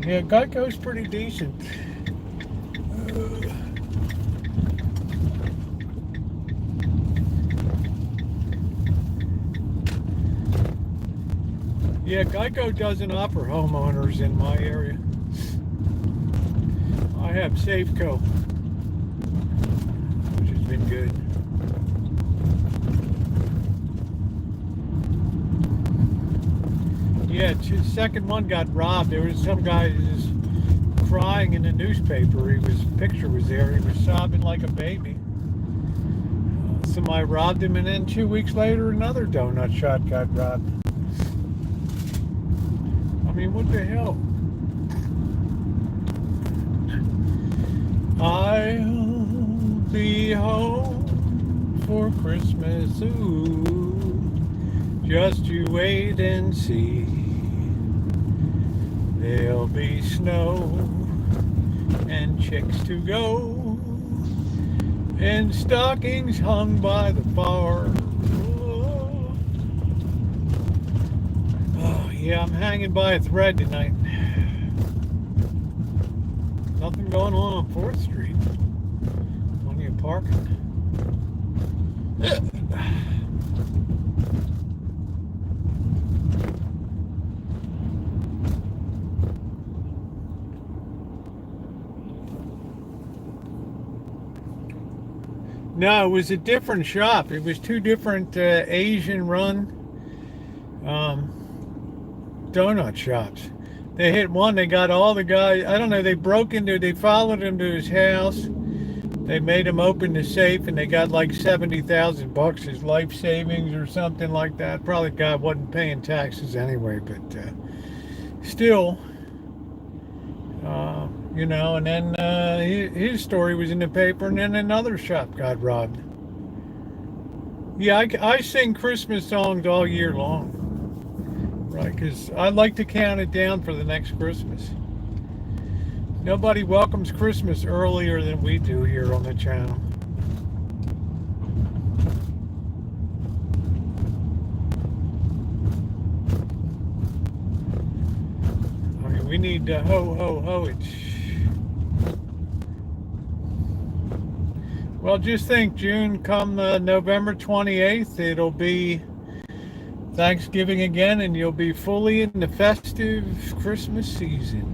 Yeah, Geico's pretty decent. Yeah, Geico doesn't offer homeowners in my area. I have Safeco, which has been good. Yeah, the second one got robbed. There was some guy just crying in the newspaper. His picture was there. He was sobbing like a baby. Somebody robbed him, and then 2 weeks later, another donut shop got robbed. I mean, what the hell? I'll be home for Christmas, ooh. Just you wait and see. There'll be snow and chicks to go and stockings hung by the bar. Oh, yeah, I'm hanging by a thread tonight. Nothing going on 4th Street. Plenty of parking. No, it was a different shop. It was 2 different Asian-run donut shops. They hit one. They got all the guys. I don't know. They broke into. They followed him to his house. They made him open the safe, and they got like 70,000 bucks as life savings or something like that. Probably God wasn't paying taxes anyway, but still, you know. And then his story was in the paper, and then another shop got robbed. Yeah, I sing Christmas songs all year long, right? Because I like to count it down for the next Christmas. Nobody welcomes Christmas earlier than we do here on the channel. I mean, we need to ho, ho, ho it. Well, just think, June, come November 28th, it'll be Thanksgiving again, and you'll be fully in the festive Christmas season.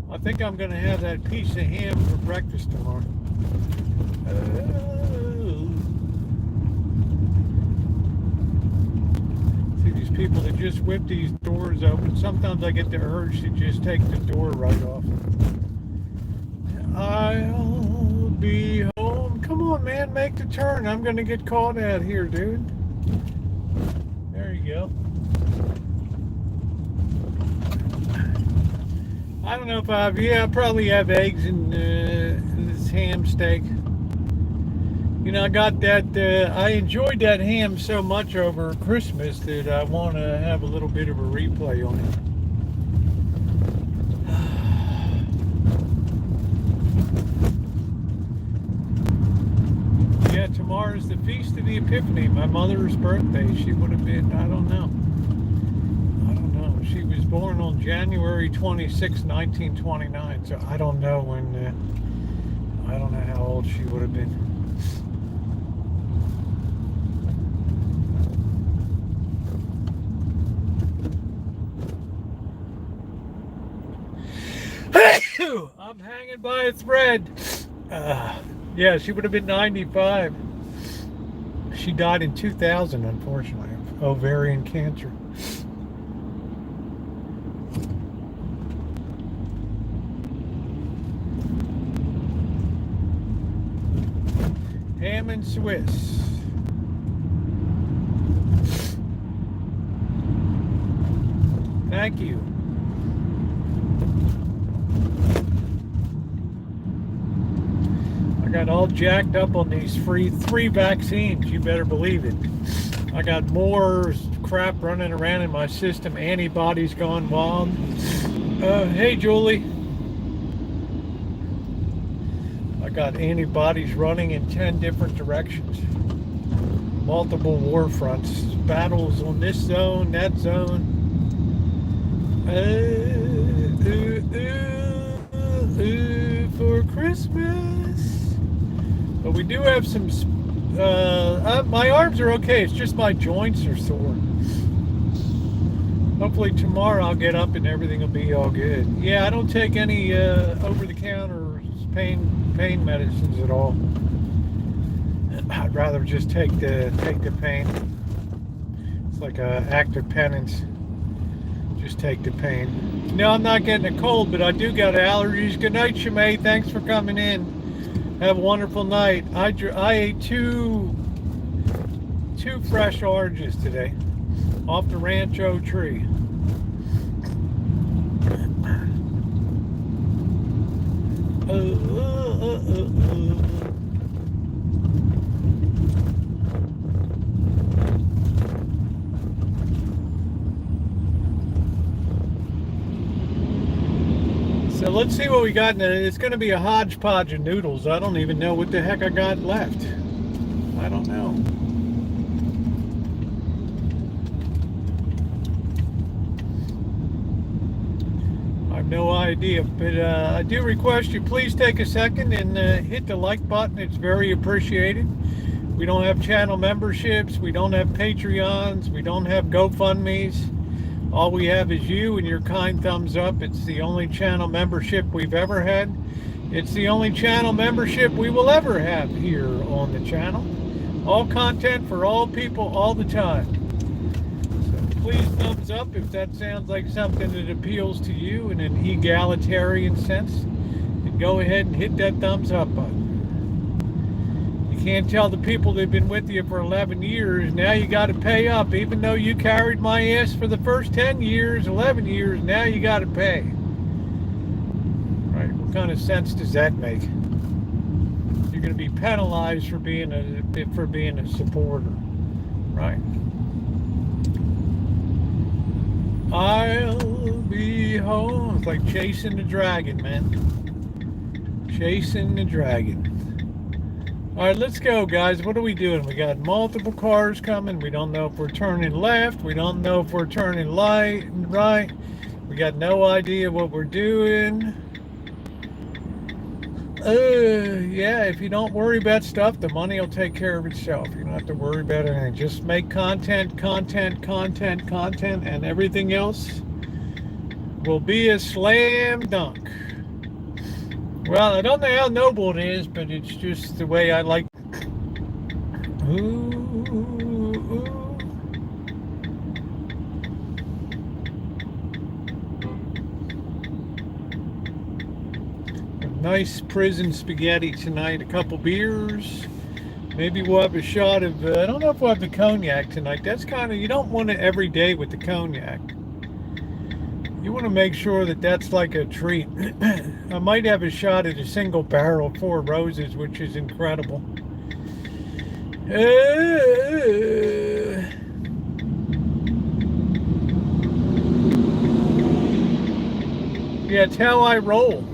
I think I'm going to have that piece of ham for breakfast tomorrow. See these people that just whip these doors open. Sometimes I get the urge to just take the door right off. I'll be home. Come on, man, make the turn. I'm going to get caught out here, dude. There you go. I don't know if I probably have eggs in this ham steak. You know, I got that, I enjoyed that ham so much over Christmas that I want to have a little bit of a replay on it. Yeah, tomorrow's the Feast of the Epiphany, my mother's birthday. She would have been, I don't know. She was born on January 26, 1929, so I don't know when, I don't know how old she would have been. I'm hanging by a thread. Yeah, she would have been 95. She died in 2000, unfortunately, of ovarian cancer. Ham and Swiss. Thank you. I got all jacked up on these three vaccines, you better believe it. I got more crap running around in my system, antibodies gone wild. Hey Julie. I got antibodies running in 10 different directions. Multiple war fronts. Battles on this zone, that zone. For Christmas. But we do have some, my arms are okay. It's just my joints are sore. Hopefully tomorrow I'll get up and everything will be all good. Yeah, I don't take any over-the-counter pain medicines at all. I'd rather just take the pain. It's like an act of penance. Just take the pain. No, I'm not getting a cold, but I do got allergies. Good night, Shimei. Thanks for coming in. Have a wonderful night. I ate two fresh oranges today off the Rancho tree. So let's see what we got in it. It's going to be a hodgepodge of noodles. I don't even know what the heck I got left. I don't know. I have no idea, but I do request you please take a second and hit the like button. It's very appreciated. We don't have channel memberships. We don't have Patreons. We don't have GoFundMes. All we have is you and your kind thumbs up. It's the only channel membership we've ever had. It's the only channel membership we will ever have here on the channel. All content for all people all the time. So please thumbs up if that sounds like something that appeals to you in an egalitarian sense. And go ahead and hit that thumbs up button. You can't tell the people that have been with you for 11 years, now you got to pay up. Even though you carried my ass for the first 10 years, 11 years, now you got to pay. Right? What kind of sense does that make? You're going to be penalized for being a supporter. Right? I'll be home. It's like chasing the dragon, man. Chasing the dragon. All right, let's go, guys. What are we doing? We got multiple cars coming. We don't know if we're turning left. We don't know if we're turning right. We got no idea what we're doing. Yeah, if you don't worry about stuff, the money will take care of itself. You don't have to worry about anything. Just make content, and everything else will be a slam dunk. Well, I don't know how noble it is, but it's just the way I like. Ooh. Nice prison spaghetti tonight, a couple beers. Maybe we'll have a shot of, I don't know if we'll have the cognac tonight. That's kind of, you don't want it every day with the cognac. You want to make sure that that's like a treat. I might have a shot at a single barrel Four Roses, which is incredible. Yeah, it's how I roll.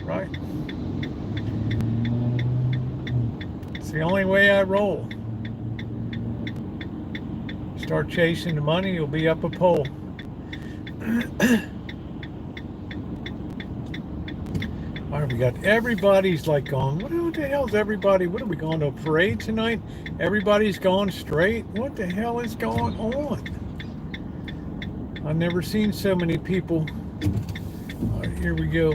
Right? It's the only way I roll. Start chasing the money, you'll be up a pole. All right, we got everybody's like going, what the hell is everybody? What are we going to a parade tonight? Everybody's going straight? What the hell is going on? I've never seen so many people. All right, here we go.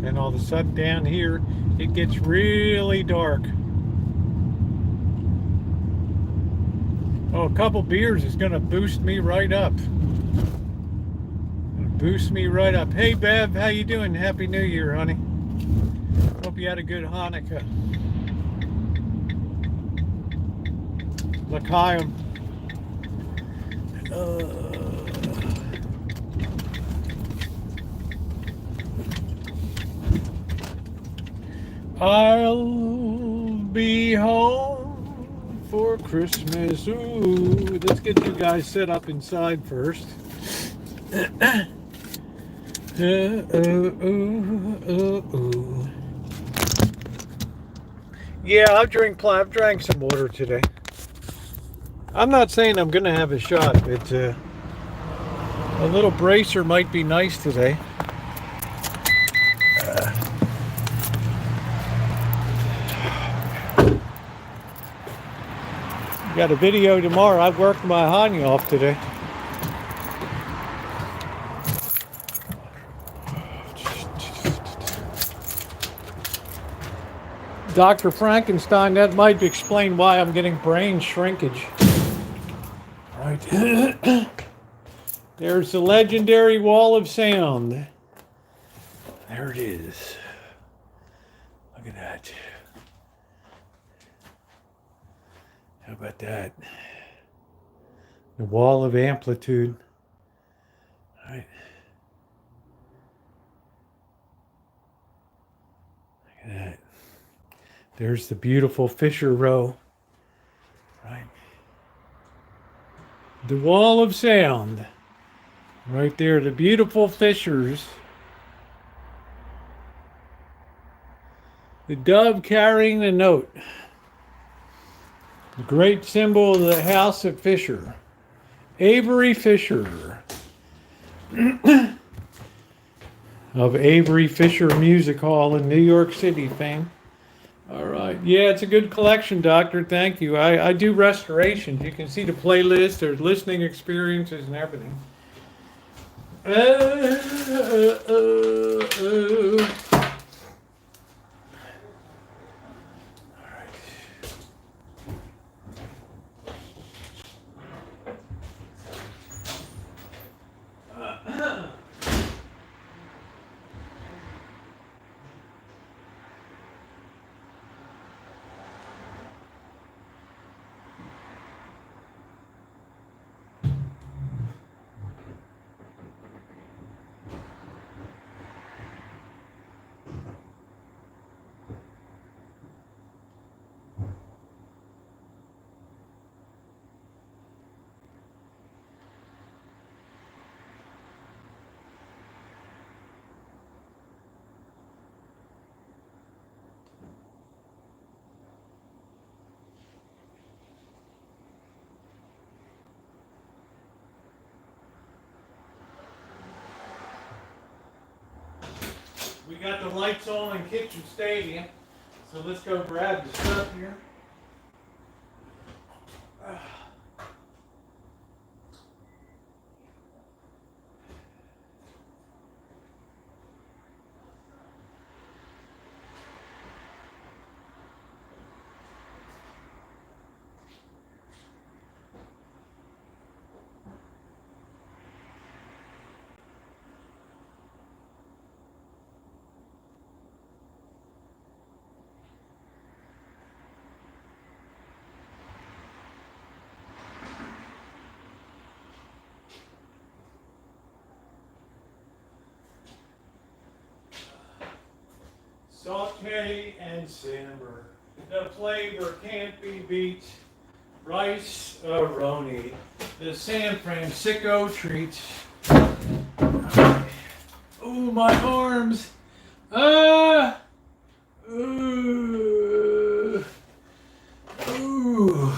Then all of a sudden down here, it gets really dark. Oh, a couple beers is going to boost me right up. Boost me right up. Hey, Bev, how you doing? Happy New Year, honey. Hope you had a good Hanukkah. L'chaim. I'll be home for Christmas. Ooh, let's get you guys set up inside first. Yeah, I've drank some water today. I'm not saying I'm gonna have a shot, but a little bracer might be nice today. Got a video tomorrow. I've worked my Hanya off today. Dr. Frankenstein, that might explain why I'm getting brain shrinkage. Right. There's the legendary wall of sound. There it is. Look at that. How about that? The wall of amplitude. All right. Look at that. There's the beautiful Fisher Row. Right. The wall of sound. Right there, the beautiful fissures. The dove carrying the note. The great symbol of the House of Fisher. Avery Fisher. Of Avery Fisher Music Hall in New York City fame. All right. Yeah, it's a good collection, Doctor. Thank you. I do restorations. You can see the playlist. There's listening experiences and everything. got the lights on in Kitchen Stadium, so let's go grab the stuff here. Saute and simmer. The flavor can't be beat. Rice-a-roni. The San Francisco treat. Oh, my arms. Ah. Ooh. Ooh.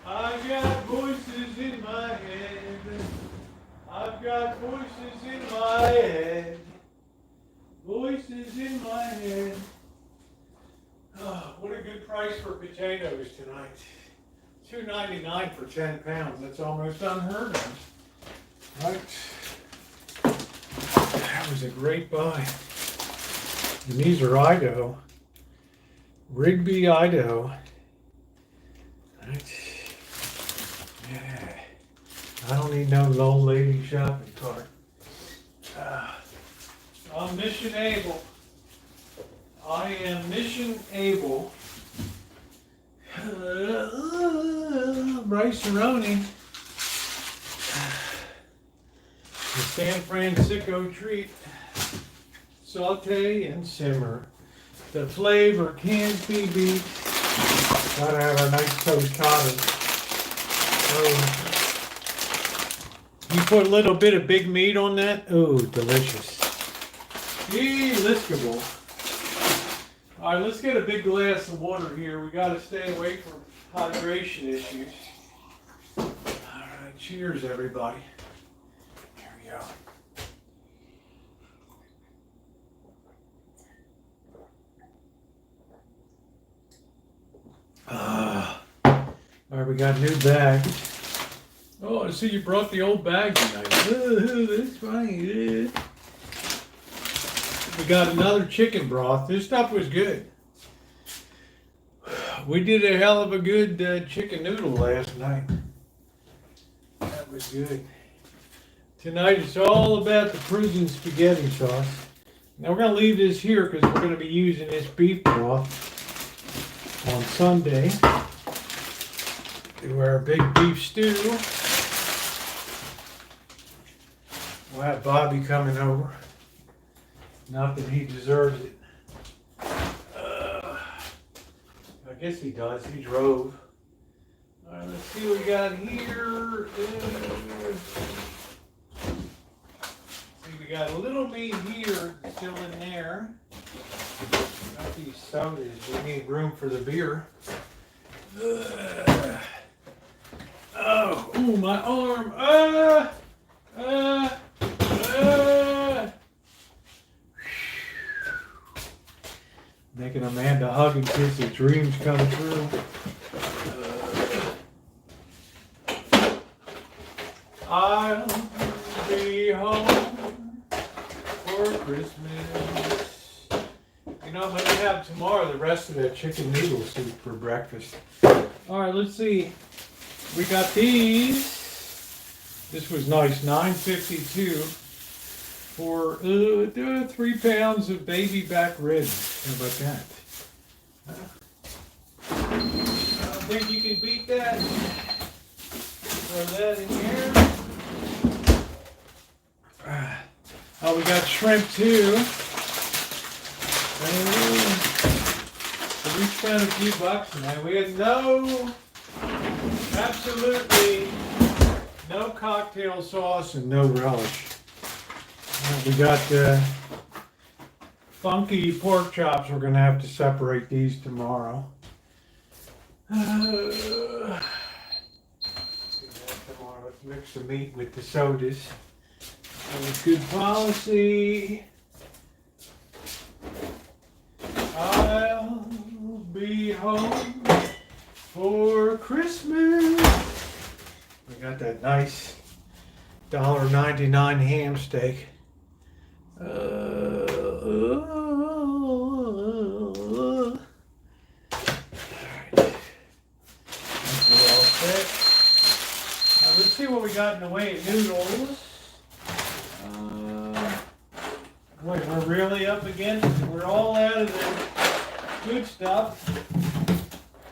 I've got voices in my head. I've got voices in my head. Voices in my head. Oh, what a good price for potatoes tonight. $2.99 for 10 pounds. That's almost unheard of. Right. That was a great buy. And these are Idaho. Rigby, Idaho. Right. Yeah. I don't need no old lady shopping cart. I'm mission able. I am mission able. Rice-a-roni. The San Francisco treat. Saute and simmer. The flavor can't be beat. Gotta have a nice tostada. Oh. You put a little bit of big meat on that? Oh, delicious. Delicable. All right, let's get a big glass of water here. We got to stay away from hydration issues. All right, cheers, everybody. Here we go. All right, we got a new bag. Oh, I see you brought the old bag tonight. Oh, that's funny. We got another chicken broth. This stuff was good. We did a hell of a good chicken noodle last night. That was good. Tonight it's all about the prison spaghetti sauce. Now we're going to leave this here because we're going to be using this beef broth on Sunday. Do our big beef stew. We'll have Bobby coming over. Not that he deserves it. I guess he does. He drove. All right, let's see what we got here. See, we got a little meat here still in there. Got these sodas. We need room for the beer. Oh, ooh, my arm. Making Amanda hug and kiss her dreams come true. I'll be home for Christmas. You know, I'm going to have tomorrow the rest of that chicken noodle soup for breakfast. All right, let's see. We got these. This was nice, $9.52 for 3 pounds of baby back ribs. How about that? think you can beat that? Throw that in here. Oh, we got shrimp too. So we spent a few bucks tonight. We had absolutely no cocktail sauce and no relish. We got funky pork chops. We're going to have to separate these tomorrow. Let's mix the meat with the sodas. That's good policy. I'll be home for Christmas. We got that nice $1.99 ham steak. Let's see what we got in the way of noodles. Wait, we're really up against it. We're all out of the good stuff.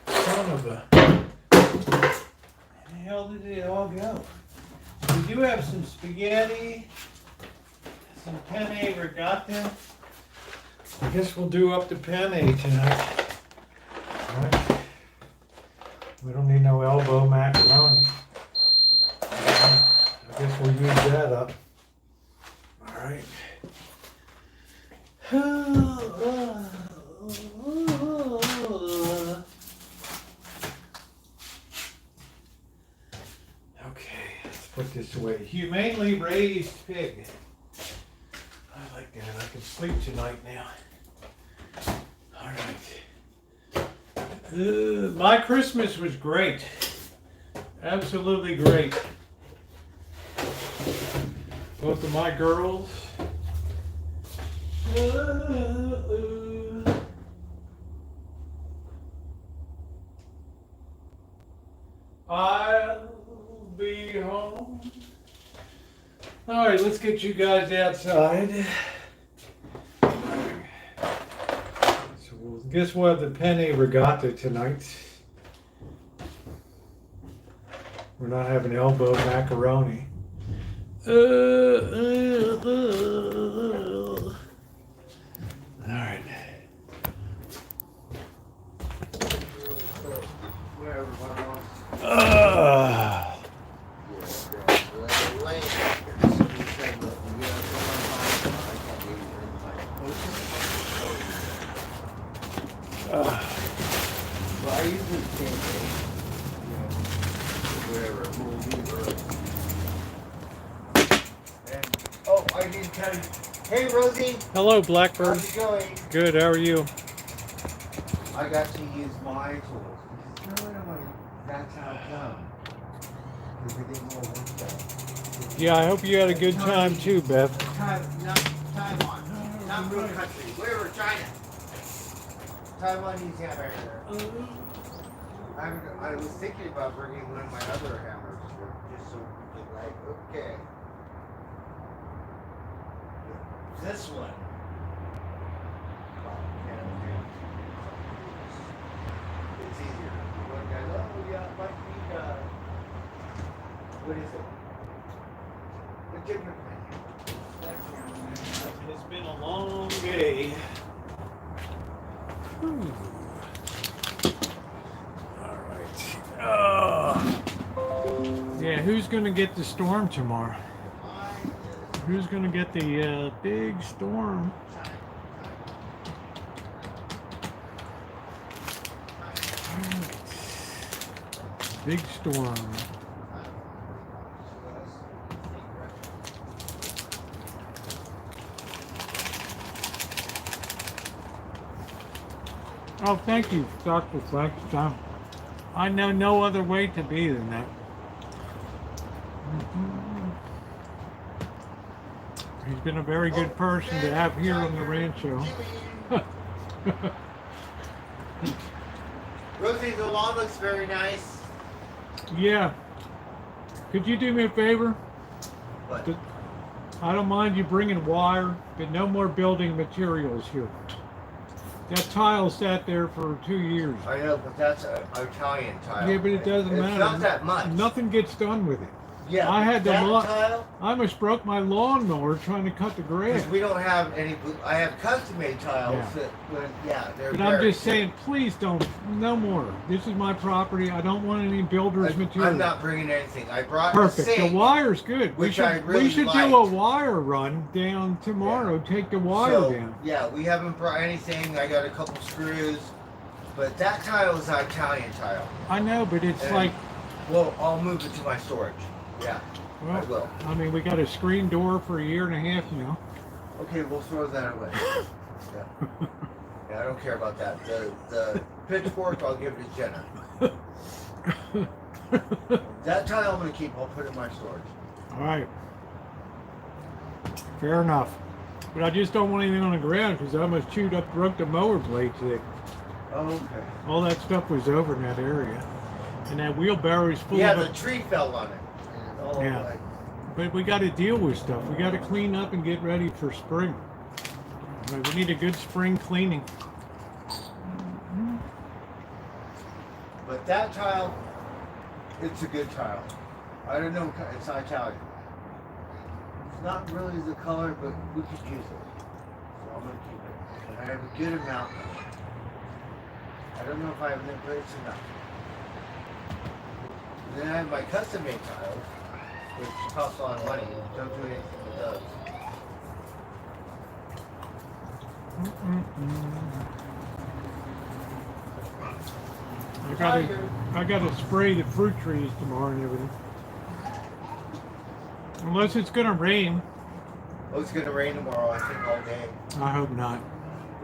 Son of a... Where the hell did it all go? We do have some spaghetti, some penne ricotta. I guess we'll do up the penne tonight. All right. We don't need no elbow macaroni. I guess we'll use that up. All right. Okay, let's put this away. Humanely raised pig. I like that. I can sleep tonight now. All right. My Christmas was great. Absolutely great. Both of my girls. I'll be home. All right, let's get you guys outside. So guess we'll have the penne ricotta tonight. We're not having elbow macaroni. All right. Oh, I didn't tell you. Hey, Rosie. Hello, Blackbird. How's it going? Good. How are you? I got to use my tools. That's how it comes. Everything will work out. Yeah, I hope you had a good time too, Beth. Taiwan. Not real country. Wherever, China. Taiwanese hammer. I was thinking about bringing one of my other hammers just so we could like, okay. This one. It's easier. One guy, oh yeah, might need what is it? A different thing. It's been a long day. All right. Yeah, who's gonna get the storm tomorrow? Who's gonna get the big storm? Big storm. Oh, thank you, Dr. Flex. I know no other way to be than that. He's been a very good person to have here on the Rancho. Rosie, the lawn looks very nice. Yeah. Could you do me a favor? What? I don't mind you bringing wire, but no more building materials here. That tile sat there for 2 years. I know, but that's an Italian tile. Yeah, but it doesn't it's matter. It's not that much. Nothing gets done with it. Yeah, I had the tile. I almost broke my lawnmower trying to cut the grass. Because we don't have any. I have custom-made tiles Yeah. that, they're. But I'm just saying, please don't. No more. This is my property. I don't want any builder's material. I'm not bringing anything. I brought Perfect. a sink, The wire's good. which I really we should do a liked. wire run down tomorrow. Yeah. Take the wire So, down. yeah, we haven't brought anything. I got a couple screws, but that tile is an Italian tile. I know, but it's And- like, Well, I'll move it to my storage. Yeah, I well, will. I mean, we got a screen door for 1.5 years now. Okay, we'll throw that away. Yeah. Yeah, I don't care about that. The pitchfork, I'll give it to Jenna. That tile I'm gonna keep. I'll put it in my storage. All right. Fair enough. But I just don't want anything on the ground because I almost broke the mower blade today. Oh, okay. All that stuff was over in that area. And that wheelbarrow is full Yeah, of the tree fell on it. And all Yeah. like, But we got to deal with stuff. We got to clean up and get ready for spring. We need a good spring cleaning. but that tile, it's a good tile. I don't know. It's not Italian. It's not really the color, but we could use it. So I'm gonna keep it. And I have a good amount. I don't know if I have enough, but it's enough. And then I have my custom-made tiles, which cost a lot of money. Don't do anything with those. I gotta spray the fruit trees tomorrow and everything. Unless it's gonna rain. Oh, it's gonna rain tomorrow. I think all day. I hope not.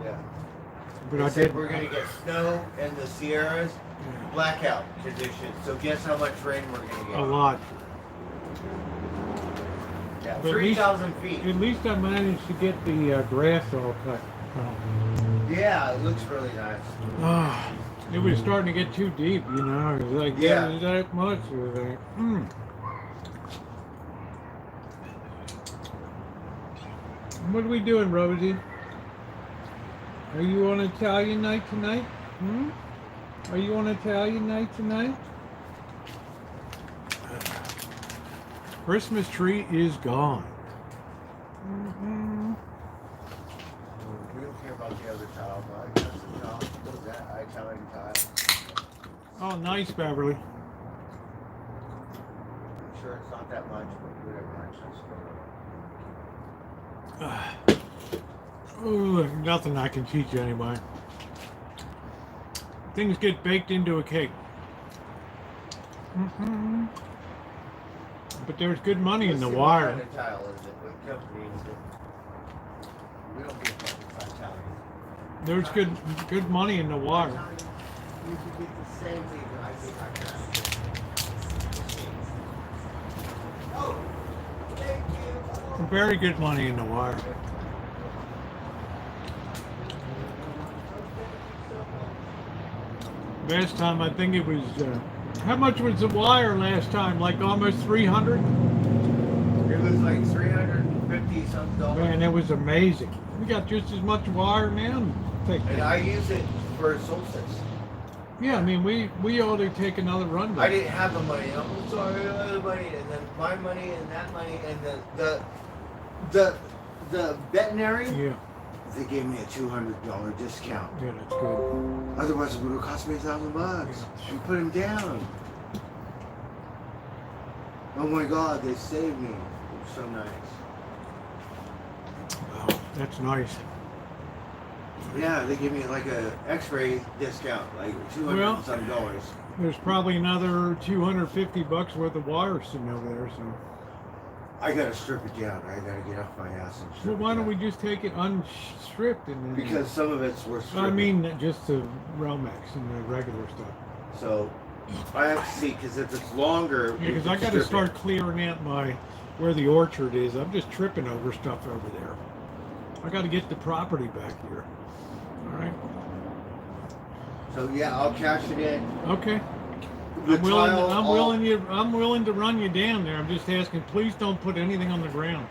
Yeah. But They I said did. we're gonna get snow in the Sierras, blackout conditions. So guess how much rain we're gonna get? A lot. Yeah, But at least- 3,000 feet. At least I managed to get the grass all cut. Yeah, it looks really nice. Ah, it was starting to get too deep, you know. It was like, Yeah. is that much? It was like, What are we doing, Rosie? Are you on Italian night tonight? Are you on Italian night tonight? Christmas tree is gone. We don't care about the other tile, but I got some tile. What's that? Italian tile. Oh, nice, Beverly. I'm sure it's not that much, but whatever. Ooh, nothing I can teach you anyway. Things get baked into a cake. But there's good money in the wire. What kind of tile is it? What company is it? We don't get that. It's Italian. There's good money in the wire. You can get the same thing that I think I can. Oh, thank you. Very good money in the wire. Last time I think it was, how much was the wire last time? Like almost 300? It was like 350 something dollars. Man, it was amazing. We got just as much wire now. And I use it for solstice. Yeah, I mean, we ought to take another run. I didn't have the money. I'm sorry, I don't have the money, and then my money and that money and the veterinary. Yeah, They gave me a $200 discount. yeah, that's good. Otherwise, it would have cost me $1,000. She put him down. Oh my God, they saved me. It was so nice. Wow, that's nice. Yeah, they gave me like a X-ray discount, like $200 Well, and some dollars. There's probably another $250 worth of wire sitting over there. So, I gotta strip it down. I gotta get off my ass and strip well, why it don't down. we just take it unstripped and then? Because some of it's worth stripping. I mean, just the Romex and the regular stuff. So I have to see, because if it's longer, Yeah, we because can I got to strip it. start clearing out where the orchard is. I'm just tripping over stuff over there. I got to get the property back here. All right. So yeah, I'll cash it in. Okay. The I'm willing. tile, I'm willing to run you down there. I'm just asking. Please don't put anything on the ground.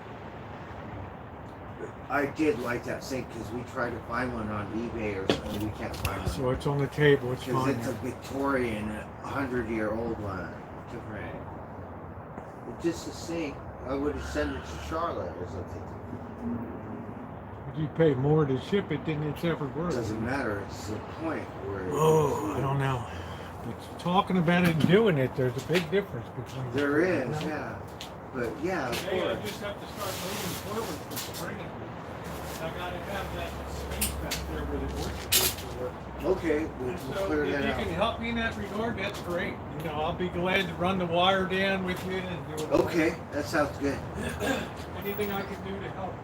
I did like that sink because we tried to find one on eBay or something. We can't find one. So it's on the table. It's Because fine. it's a Victorian, 100-year-old one. Different. It's just a sink. I would have sent it to Charlotte or something. Would you pay more to ship it than it's ever It worth? doesn't matter. It's the point where. Oh, I don't know. But talking about it and doing it, there's a big difference between. There is, yeah. But yeah, of Hey, I course. just have to start moving forward for spring. I gotta have that space back there where the orchard is to work. Okay, we'll So clear if that you out. can help me in that regard, that's great. You know, I'll be glad to run the wire down with you and do it. Okay, that sounds good. Anything I can do to help.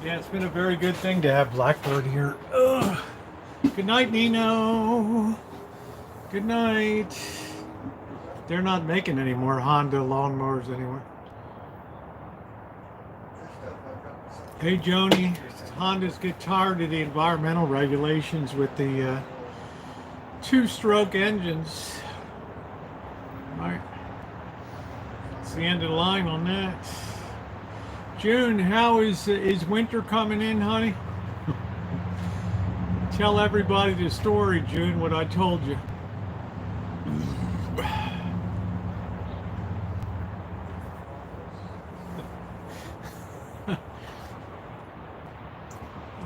Yeah, it's been a very good thing to have Blackbird here. Ugh. Good night, Nino. Good night. They're not making any more Honda lawnmowers anymore. Hey, Joni. Hondas get tired of the environmental regulations with the two-stroke engines. Right. It's the end of the line on that. June, how is winter coming in, honey? Tell everybody the story, June, what I told you.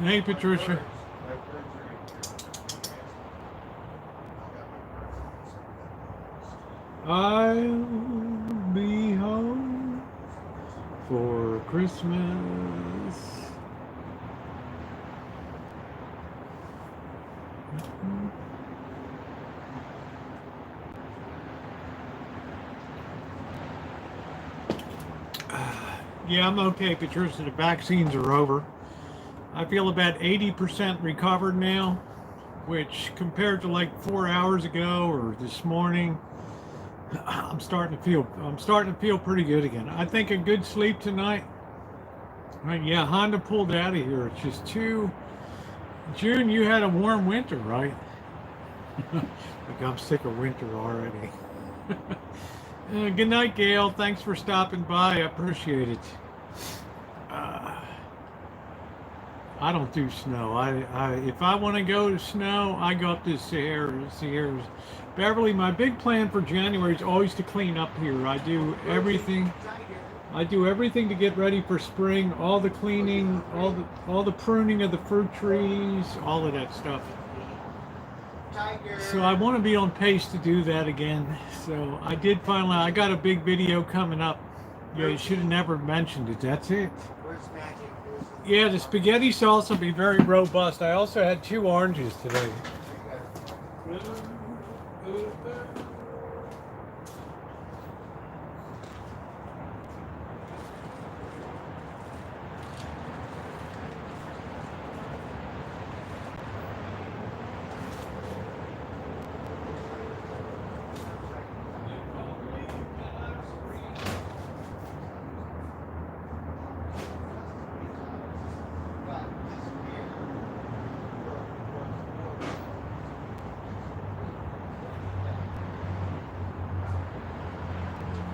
Hey, Patricia. I'll be home for Christmas. Yeah, I'm okay, Patricia. The vaccines are over. I feel about 80% recovered now, which compared to like 4 hours ago or this morning, I'm starting to feel pretty good again. I think a good sleep tonight. Right, yeah, Honda pulled out of here. It's just too. June, you had a warm winter, right? Like I'm sick of winter already. Good night, Gail. Thanks for stopping by. I appreciate it. I don't do snow. If I want to go to snow, I go up to Sierras. Beverly, my big plan for January is always to clean up here. I do everything to get ready for spring. All the cleaning, all the pruning of the fruit trees, all of that stuff. So I want to be on pace to do that again. So I got a big video coming up. Yeah, you should have never mentioned it. That's it. Yeah, the spaghetti sauce will be very robust. I also had 2 oranges today.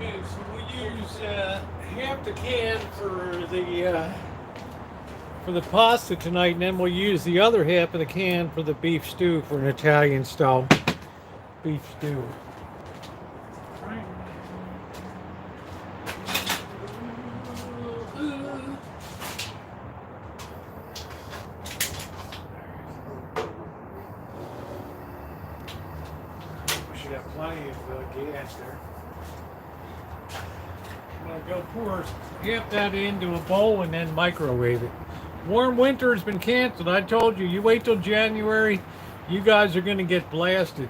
Okay, so we use half the can for the pasta tonight, and then we'll use the other half of the can for the beef stew, for an Italian style beef stew. We should have plenty of gas there. I'm gonna go pour half that into a bowl and then microwave it. Warm winter has been canceled. I told you, you wait till January, you guys are gonna get blasted.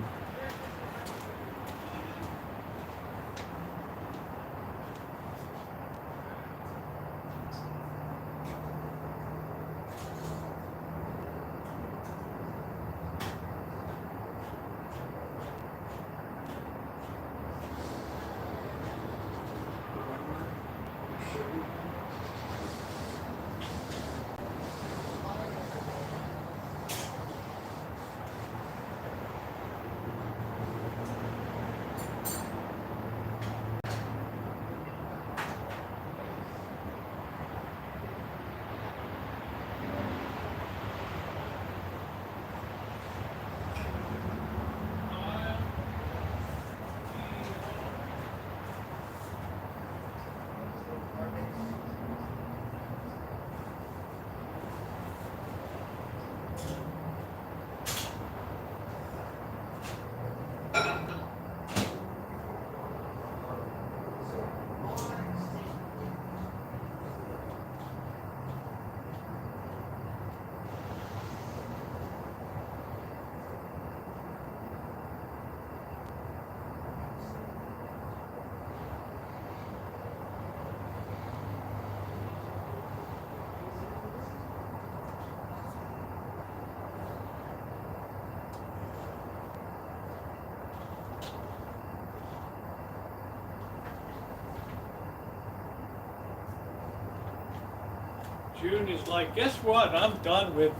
June is like, guess what? I'm done with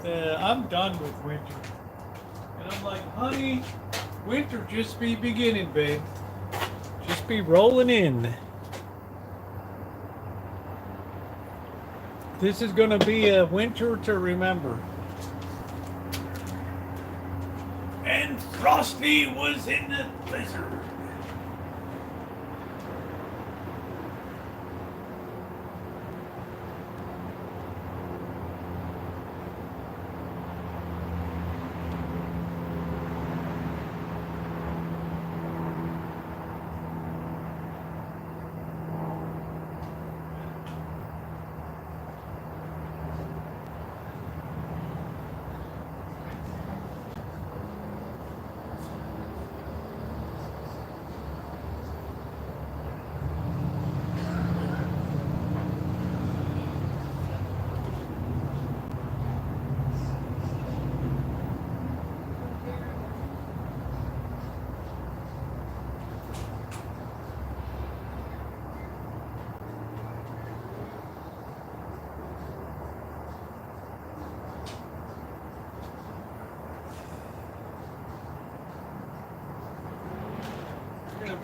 winter. And I'm like, honey, winter just be beginning, babe. Just be rolling in. This is gonna be a winter to remember. And Frosty was in the blizzard.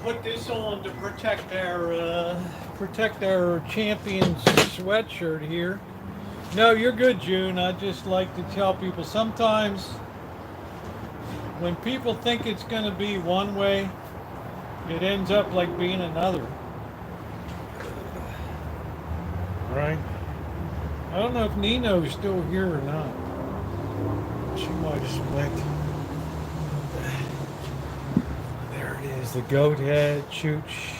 Put this on to protect our champion's sweatshirt here. No, you're good, June. I just like to tell people sometimes when people think it's going to be one way, it ends up like being another. Right? I don't know if Nino's still here or not. She might have split. The goat head, chooch,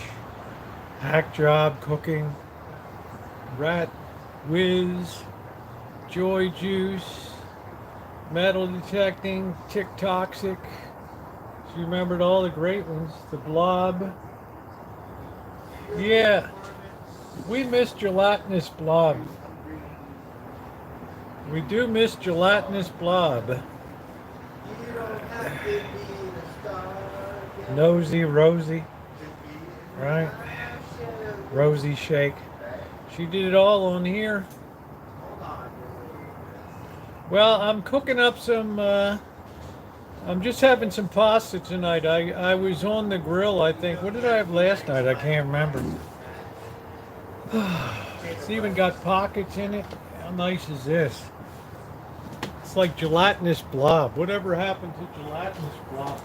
hack job cooking, rat whiz, joy juice, metal detecting, tick toxic. She remembered all the great ones. The blob. Yeah, we miss gelatinous blob. We do miss gelatinous blob. Nosy Rosie, right? Rosie shake. She did it all on here. Well, I'm cooking up some, I'm just having some pasta tonight. I was on the grill, I think. What did I have last night? I can't remember. It's even got pockets in it. How nice is this? It's like gelatinous blob. Whatever happened to gelatinous blob?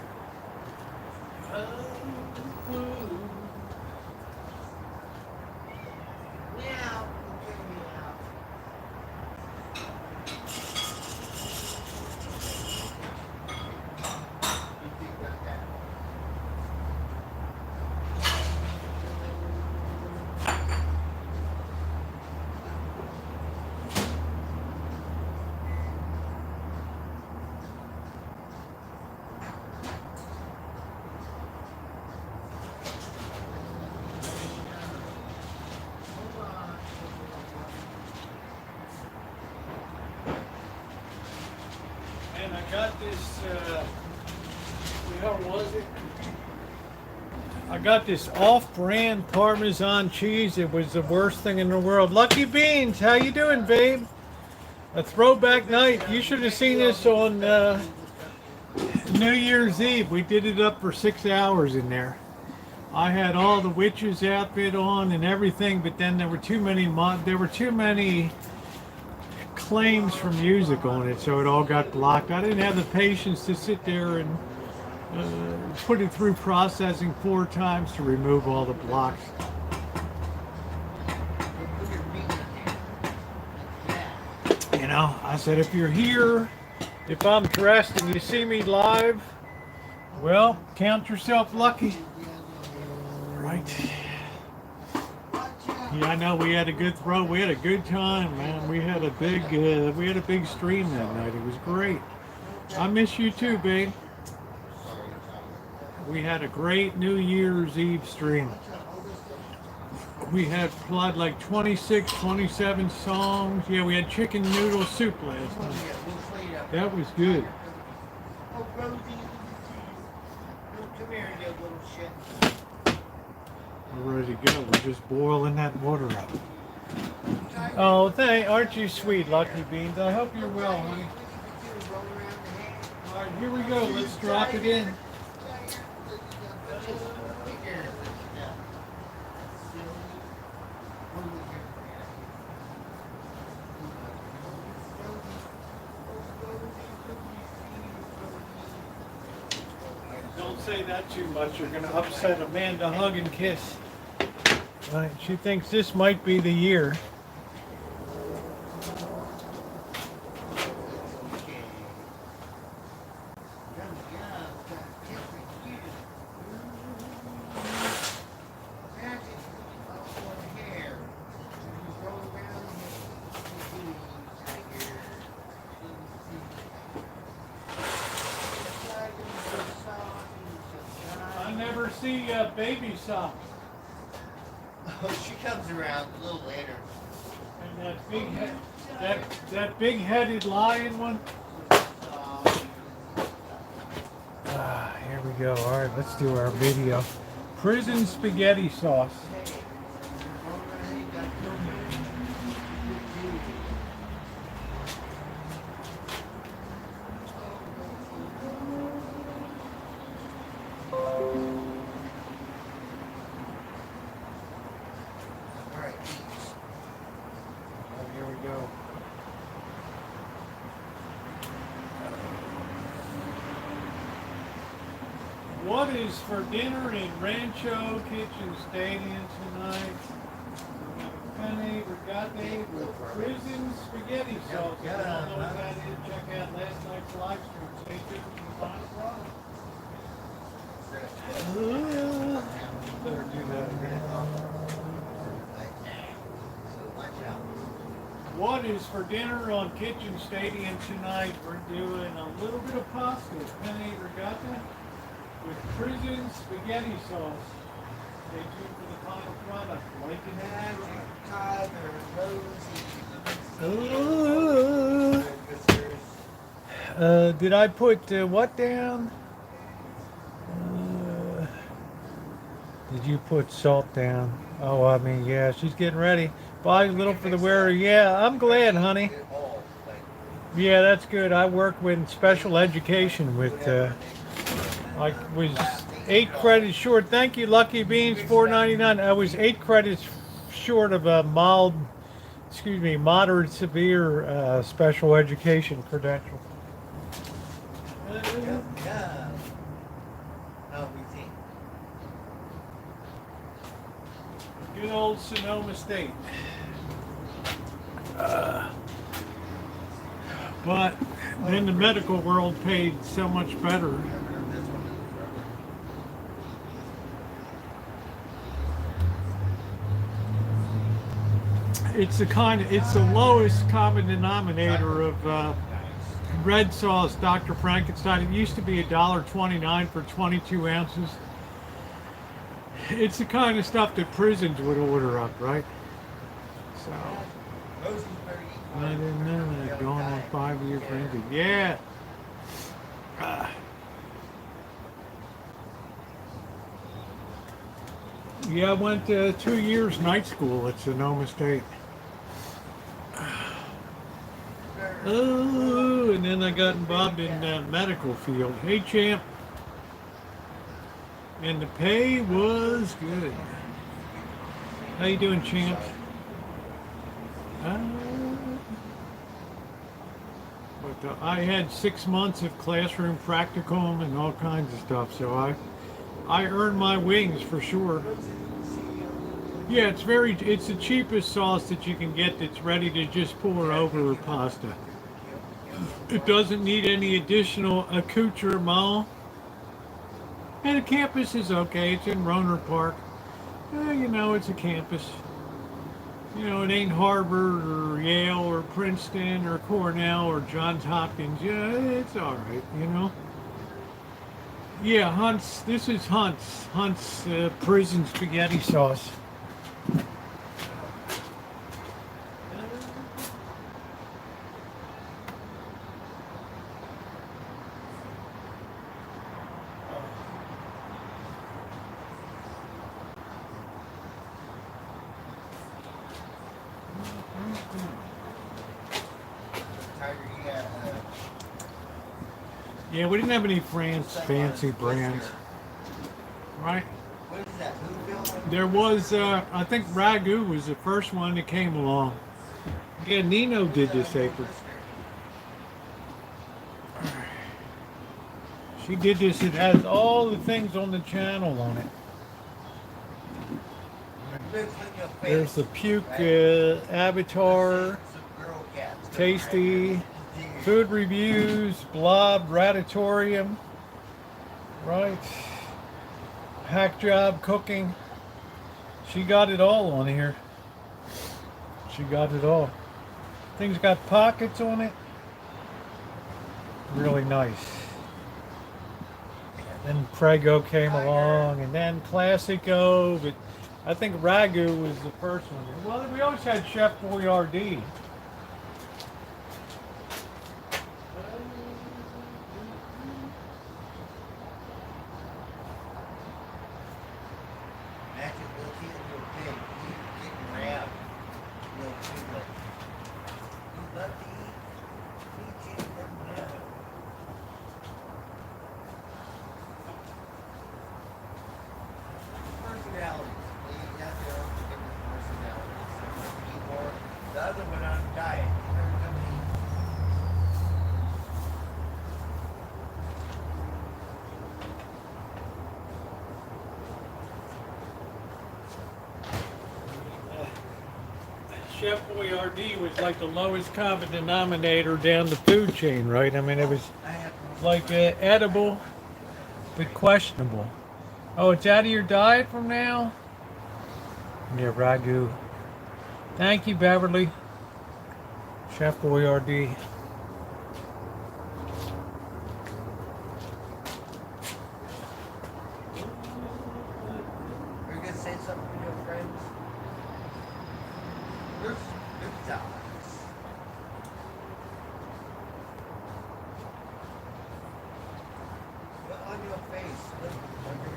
got this, the hell was it? I got this off-brand Parmesan cheese. It was the worst thing in the world. Lucky Beans, how you doing, babe? A throwback night. You should have seen this on New Year's Eve. We did it up for 6 hours in there. I had all the witches outfit on and everything, but then there were too many claims for music on it, so it all got blocked. I didn't have the patience to sit there and put it through processing 4 times to remove all the blocks. You know, I said, if you're here, if I'm dressed and you see me live, well, count yourself lucky. Right. Yeah, I know we had a good throw. We had a good time, man. We had a big stream that night. It was great. I miss you too, babe. We had a great New Year's Eve stream. We had like 26, 27 songs. Yeah, we had chicken noodle soup last night. That was good. Oh, Rosie, come here, you little shit. We're ready to go. We're just boiling that water up. Oh, aren't you sweet, Lucky Beans? I hope you're well, honey. All right, here we go. Let's drop it in. Don't say that too much. You're going to upset Amanda. Hug and kiss. Right, she thinks this might be the year. I never see baby socks. Oh, she comes around a little later. And that big-headed lion one. Here we go. All right, let's do our video. Prison spaghetti sauce. What is for dinner in Rancho Kitchen Stadium tonight? We have a penne rigatoni with prison spaghetti sauce. If you don't know what that is, check out last night's live stream. Stay tuned for the final product. Better do that again. What is for dinner on Kitchen Stadium tonight? We're doing a little bit of pasta, penne rigatoni with prison spaghetti sauce. Stay tuned for the final product. Like and add. Did I put what down? Did you put salt down? Oh, I mean, yeah, she's getting ready. Buy a little for the wearer. Yeah, I'm glad, honey. Yeah, that's good. I work with special education with, I was 8 credits short. Thank you, Lucky Beans, $4.99. I was 8 credits short of a moderate severe special education credential. Good old Sonoma State. But then the medical world paid so much better. It's the lowest common denominator of red sauce, Dr. Frankenstein. It used to be $1.29 for 22 ounces. It's the kind of stuff that prisons would order up, right? So, I didn't know that. Going on 5 years for anything. Yeah. Yeah, I went 2 years night school at Sonoma State. Oh, and then I got involved in medical field. Hey, champ. And the pay was good. How you doing, champ? But I had 6 months of classroom practicum and all kinds of stuff, so I earned my wings for sure. Yeah, it's the cheapest sauce that you can get that's ready to just pour over pasta. It doesn't need any additional accoutrement. And the campus is okay. It's in Roner Park. You know, it's a campus. You know, it ain't Harvard or Yale or Princeton or Cornell or Johns Hopkins. Yeah, it's all right, you know. Yeah, Hunt's. This is Hunt's. Hunt's prison spaghetti sauce. Yeah, we didn't have any fancy brands, right? What is that? Who There was, I think Ragu was the first one that came along. Yeah, Nino did this apron. She did this. It has all the things on the channel on it. There's the puke avatar, tasty, food reviews, blob, ratatorium, right? Hack job cooking. She got it all on here. She got it all. Things got pockets on it. Really nice. Then Prego came along, and then Classico, but I think Ragu was the first one. Well, we always had Chef Boyardee. Chef Boyardee was like the lowest common denominator down the food chain, right? I mean, it was like edible, but questionable. Oh, it's out of your diet from now? Yeah, Ragu. Thank you, Beverly. Chef Boyardee. We're gonna say something to your friends. Good times. Put on your face. Look under.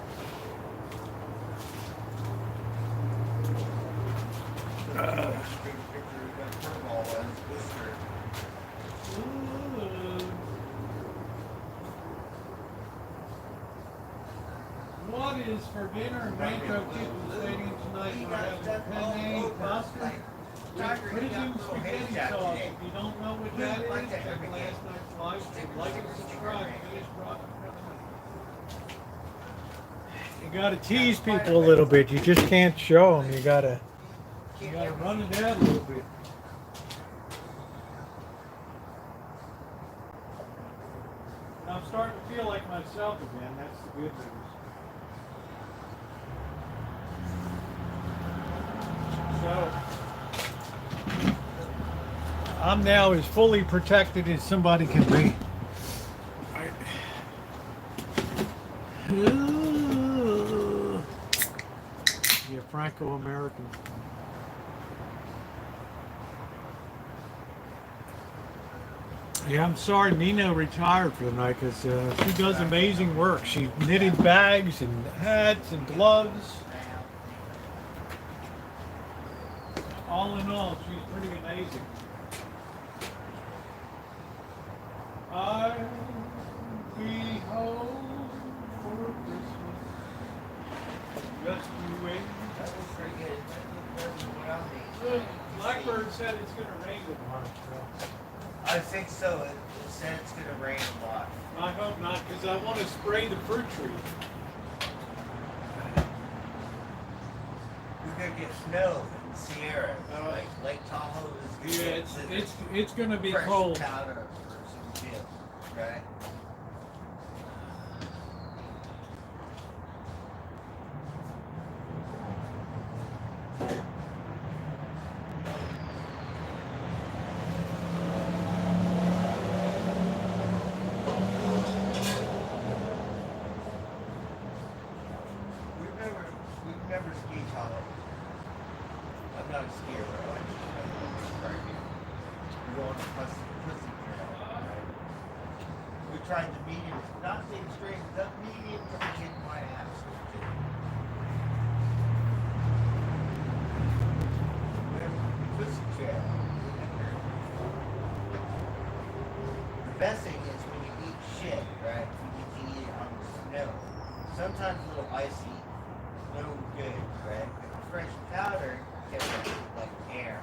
What is for dinner in Rancho Stadium tonight? We're having penne, pasta, with prison spaghetti sauce. If you don't know what that is, check last night's live stream. Like and subscribe. Finish profit coming. You gotta tease people a little bit. You just can't show them. You gotta run it out a little bit. I'm starting to feel like myself again. That's the good news. So, I'm now as fully protected as somebody can be. Yeah, Franco-American. Yeah, I'm sorry Nina retired for the night because she does amazing work. She knitted bags and hats and gloves. All in all, she's pretty amazing. I'll be home for Christmas. Just you wait. That was pretty good. Look, Blackbird said it's going to rain tomorrow. So I think so. It said it's going to rain a lot. I hope not because I want to spray the fruit tree. We're going to get snow in the Sierra. Like Lake Tahoe is Yeah, good. it's going to be Fresh cold. powder for some chips, right? We've never skied Tahoe. I'm not a skier, but I like to right here. We go on the pussy trail, right? We tried the medium, not the extreme, the medium to kick my ass. We have the pussy trail. The best thing is when you eat shit, right? You get to eat it on the snow. Sometimes a little icy. No good, right? But the fresh powder gets like air.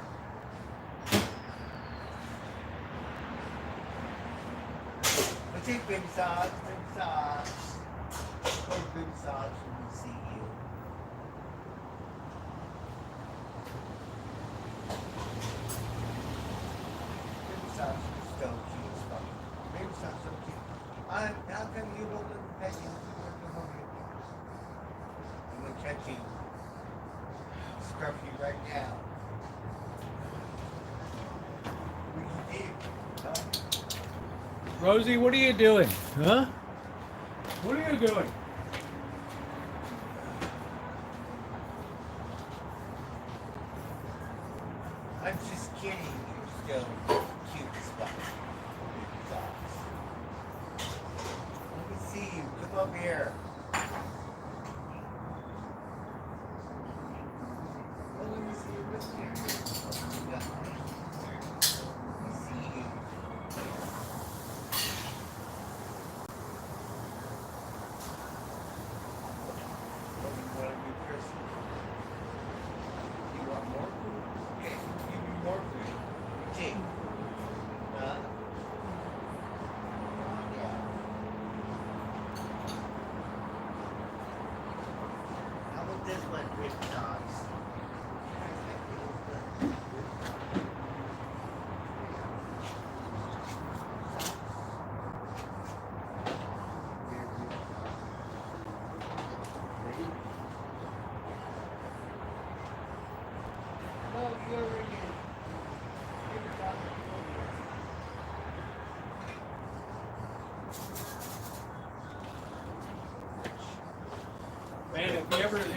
But take baby socks, baby socks. Those baby socks when we see you. Baby socks are so cute as fuck. Baby socks are so cute. How come you don't live in Peggy? I'm gonna catch you. Scruff you right now. We can eat. Huh? Rosie, what are you doing? Huh? What are you doing? I'm just kidding. You're still cute as fuck. Baby socks. Let me see you. Come up here. Oh, let me see your wrist here. Yeah. Let me see you. What do you want to do, Christmas? You want more food? Okay, give me more food. Take. Huh? Yeah. How about this one, big dogs? No, you already did. Big dogs. Man,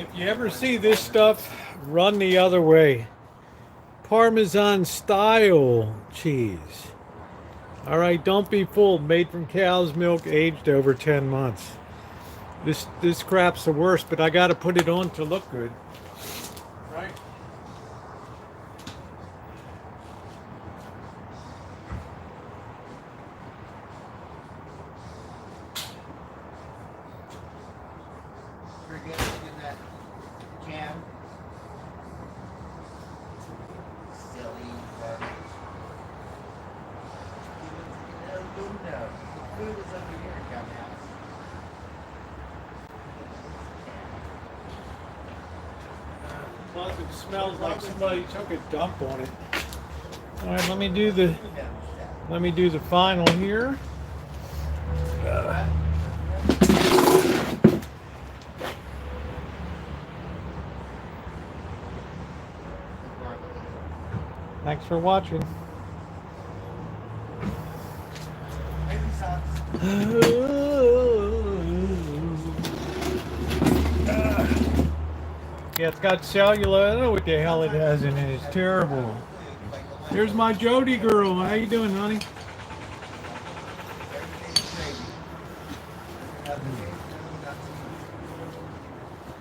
if you ever see this stuff, run the other way. Parmesan style cheese. All right, don't be fooled. Made from cow's milk, aged over 10 months. This crap's the worst, but I got to put it on to look good. Right? Forget in that can. Silly garbage. No, no. The food is over here, dumbass. Plus, it smells like somebody took a dump on it. All right, let me do the final here. Thanks for watching. Baby socks. Yeah, it's got cellulose. I don't know what the hell it has in it. It's terrible. Here's my Jody girl. How you doing, honey?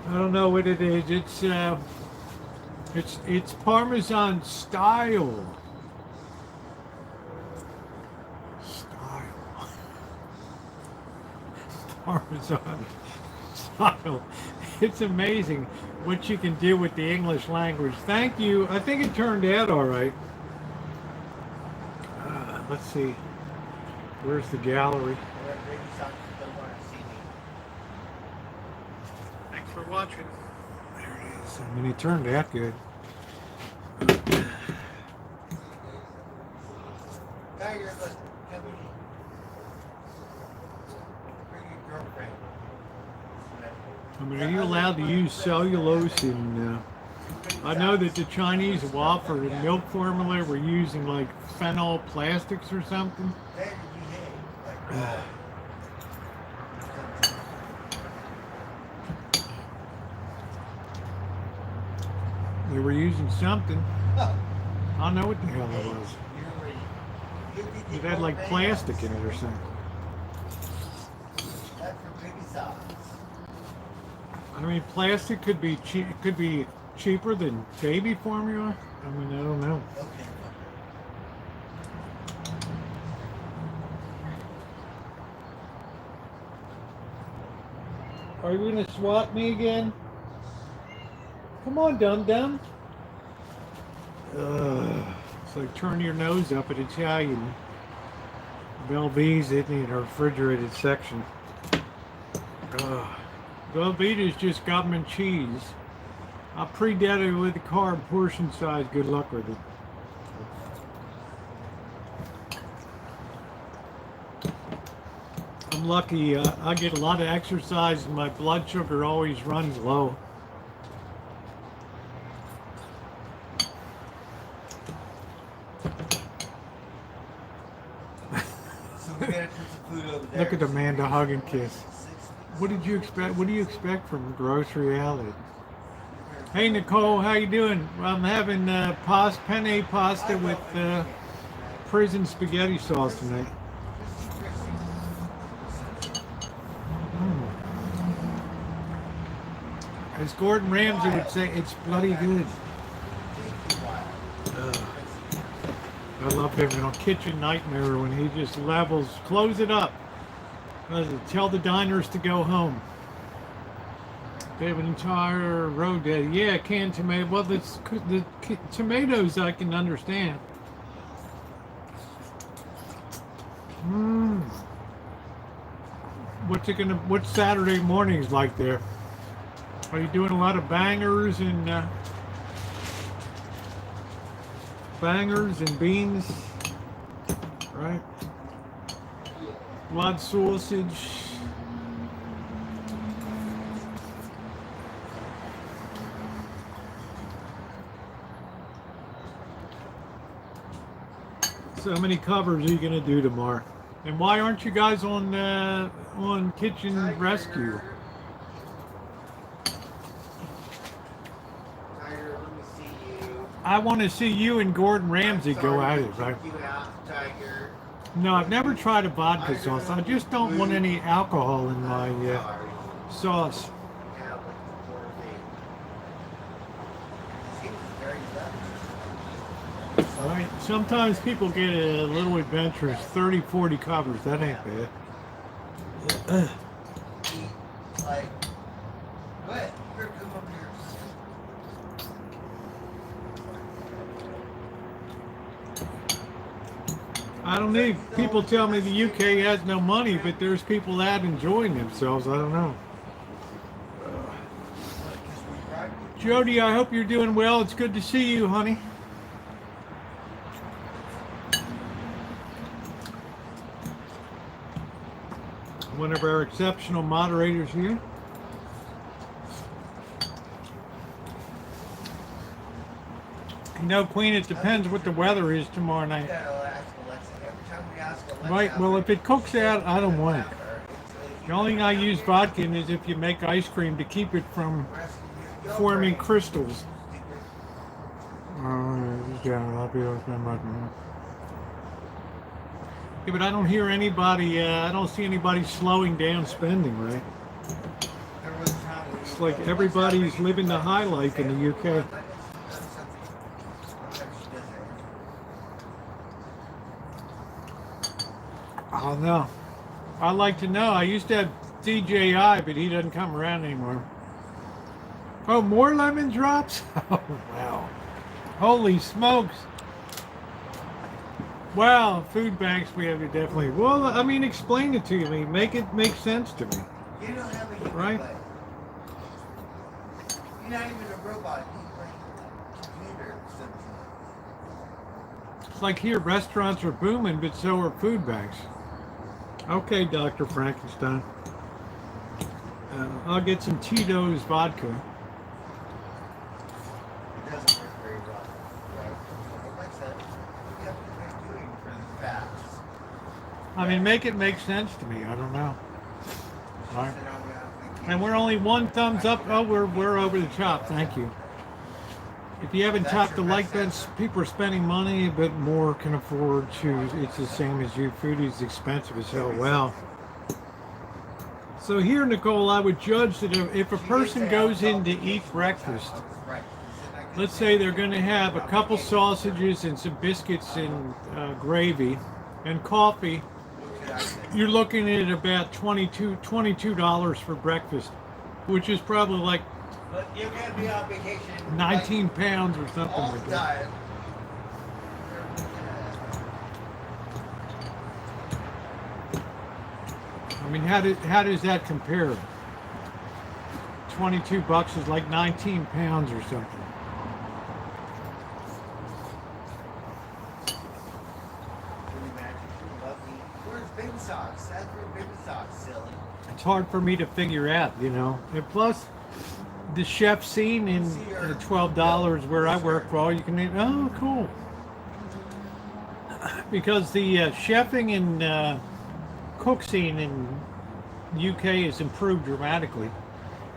I don't know what it is. It's Parmesan style. Parmesan style. It's amazing what you can do with the English language. Thank you. I think it turned out all right. Let's see. Where's the gallery? Thanks for watching. There it is. I mean, it turned out good. Tiger, look, come here. Bring your girlfriend. I mean, are you allowed to use cellulose in? I know that the Chinese waffle and milk formula were using like phenol plastics or something. They were using something. I don't know what the hell it was. It had like plastic in it or something. That's for baby sauce. I mean, plastic could be cheap. Could be cheaper than baby formula. I mean, I don't know. Okay. Are you gonna swat me again? Come on, dum dum. It's like turn your nose up at Italian. Velveeta's in the refrigerated section. Velveeta's just government cheese. I pre-dated with the carb portion size. Good luck with it. I'm lucky. I get a lot of exercise and my blood sugar always runs low. So we gotta put some food over there. Look at Amanda hug and kiss. What did you expect? What do you expect from Grocery Outlet? Hey Nicole, how you doing? Well, I'm having penne pasta with prison spaghetti sauce tonight. As Gordon Ramsay would say, it's bloody good. I love him in a Kitchen Nightmare when he just levels, close it up. Tell the diners to go home. They have an entire road there. Yeah, canned tomato. Well, the tomatoes I can understand. What's Saturday mornings like there? Are you doing a lot of bangers and beans? Right? Blood sausage. So how many covers are you gonna do tomorrow? And why aren't you guys on Kitchen Rescue? Tiger, let me see you. I want to see you and Gordon Ramsay go at it, right? You out, Tiger. No, I've never tried a vodka sauce. I just don't want any alcohol in my sauce. All right. Sometimes people get a little adventurous. 30, 40 covers. That ain't bad. Like, what? Here, come up here. I don't need. People tell me the UK has no money, but there's people out enjoying themselves. I don't know. Jody, I hope you're doing well. It's good to see you, honey. One of our exceptional moderators here. No, Queen, it depends what the weather is tomorrow night. Right, well, if it cooks out, I don't want it. The only thing I use vodka in is if you make ice cream to keep it from forming crystals. Yeah, but I don't hear anybody, I don't see anybody slowing down spending, right? There was a time when It's you like go, everybody's "What's that living the making high you life in the say?" UK. That's something. Sometimes she does that. I don't know. I'd like to know. I used to have DJI, but he doesn't come around anymore. Oh, more lemon drops? Oh, wow. Holy smokes. Wow, food banks we have to definitely. Well, I mean, explain it to me. Make it make sense to me. You don't have a human Right. leg. You're not even a robot. You're like a computer something. It's like here, restaurants are booming, but so are food banks. Okay, Dr. Frankenstein. I'll get some Tito's vodka. It doesn't work very well. Right? Like I said, you have to be doing for the facts. I mean, make it make sense to me. I don't know. Right. Sit down with And we're only one thumbs up. Oh, we're over the top. Thank you. If you haven't tapped the like button, people are spending money, but more can afford to. It's the same as you. Food is expensive as hell. Well. So here, Nicole, I would judge that if a person goes in to eat breakfast, let's say they're going to have a couple sausages and some biscuits and gravy and coffee, you're looking at about $22 for breakfast, which is probably like But you're gonna be on vacation. 19 pounds or something All like the that. time. I mean, how does that compare? $22 is like 19 pounds or something. Where's baby socks? That's where baby socks, silly. It's hard for me to figure out, you know. And plus, the chef scene in $12 where I work for all you can eat. Oh, cool. Because the chefing and cook scene in UK has improved dramatically.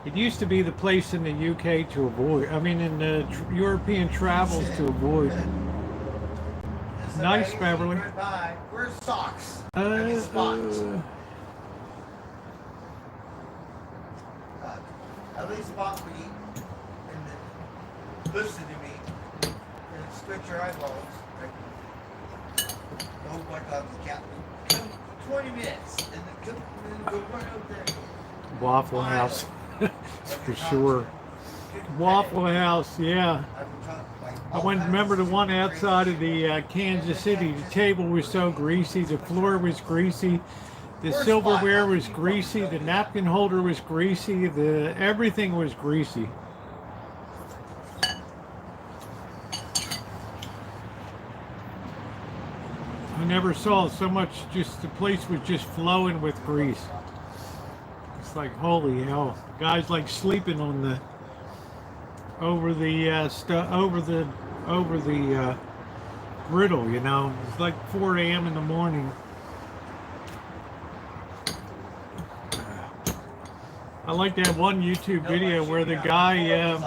It used to be the place in the UK to avoid. I mean, in the European travels to avoid. Nice, Beverly. Where's socks? I get spots. At least spot for you. And then listen to me. And stretch your eyeballs. Right? Don't like on the cat. Come 20 minutes. And then come and then go right over there. Waffle House, for sure. Waffle House, yeah. I went. Remember the one outside of the Kansas City? The table was so greasy. The floor was greasy. The silverware was greasy. The napkin holder was greasy. Everything was greasy. I never saw so much. Just the place was just flowing with grease. It's like holy hell. Guys like sleeping on the over the griddle. You know, it's like 4 a.m. in the morning. I like that one YouTube video where the guy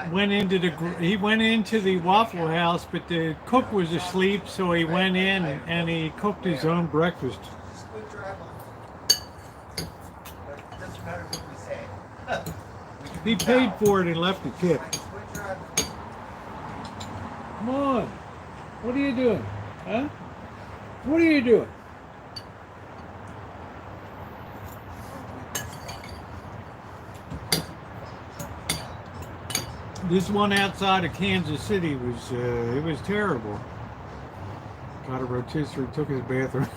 went into the Waffle House, but the cook was asleep, so he went in and he cooked his own breakfast. He paid for it and left a tip. Come on, what are you doing? Huh? What are you doing? This one outside of Kansas City was it was terrible. Got a rotisserie, took his bathroom.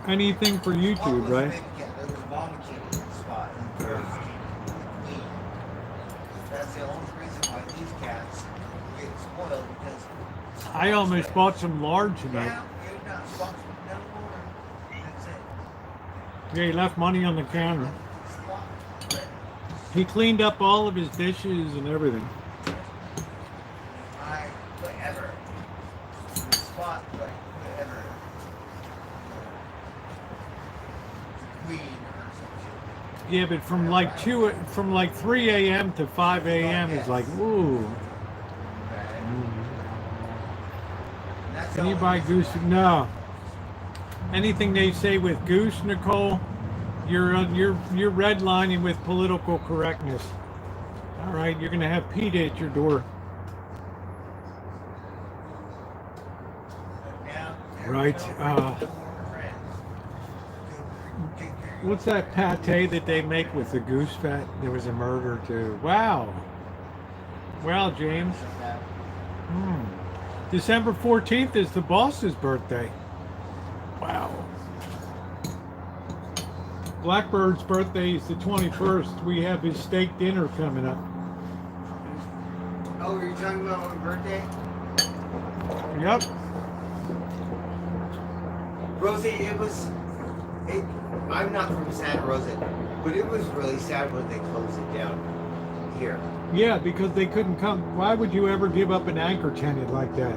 Anything for YouTube, right? That's the only reason why these cats get spoiled, because I almost bought some lard tonight. you're not sponsored no more. That's it. Yeah, he left money on the counter. He cleaned up all of his dishes and everything. Whatever. Spot, like, whatever. Queen or something. Yeah, but from like 3 a.m. to 5 a.m. is like, ooh. Can you buy goose? No. Anything they say with goose, Nicole, you're redlining with political correctness. All right, you're gonna have PETA at your door. Right. What's that pate that they make with the goose fat? There was a murder too. Wow. Wow, James. December 14th is the boss's birthday. Wow. Blackbird's birthday is the 21st. We have his steak dinner coming up. Oh, were you talking about my birthday? Yep. Rosie, I'm not from Santa Rosa, but it was really sad when they closed it down here. Yeah, because they couldn't come. Why would you ever give up an anchor tenant like that?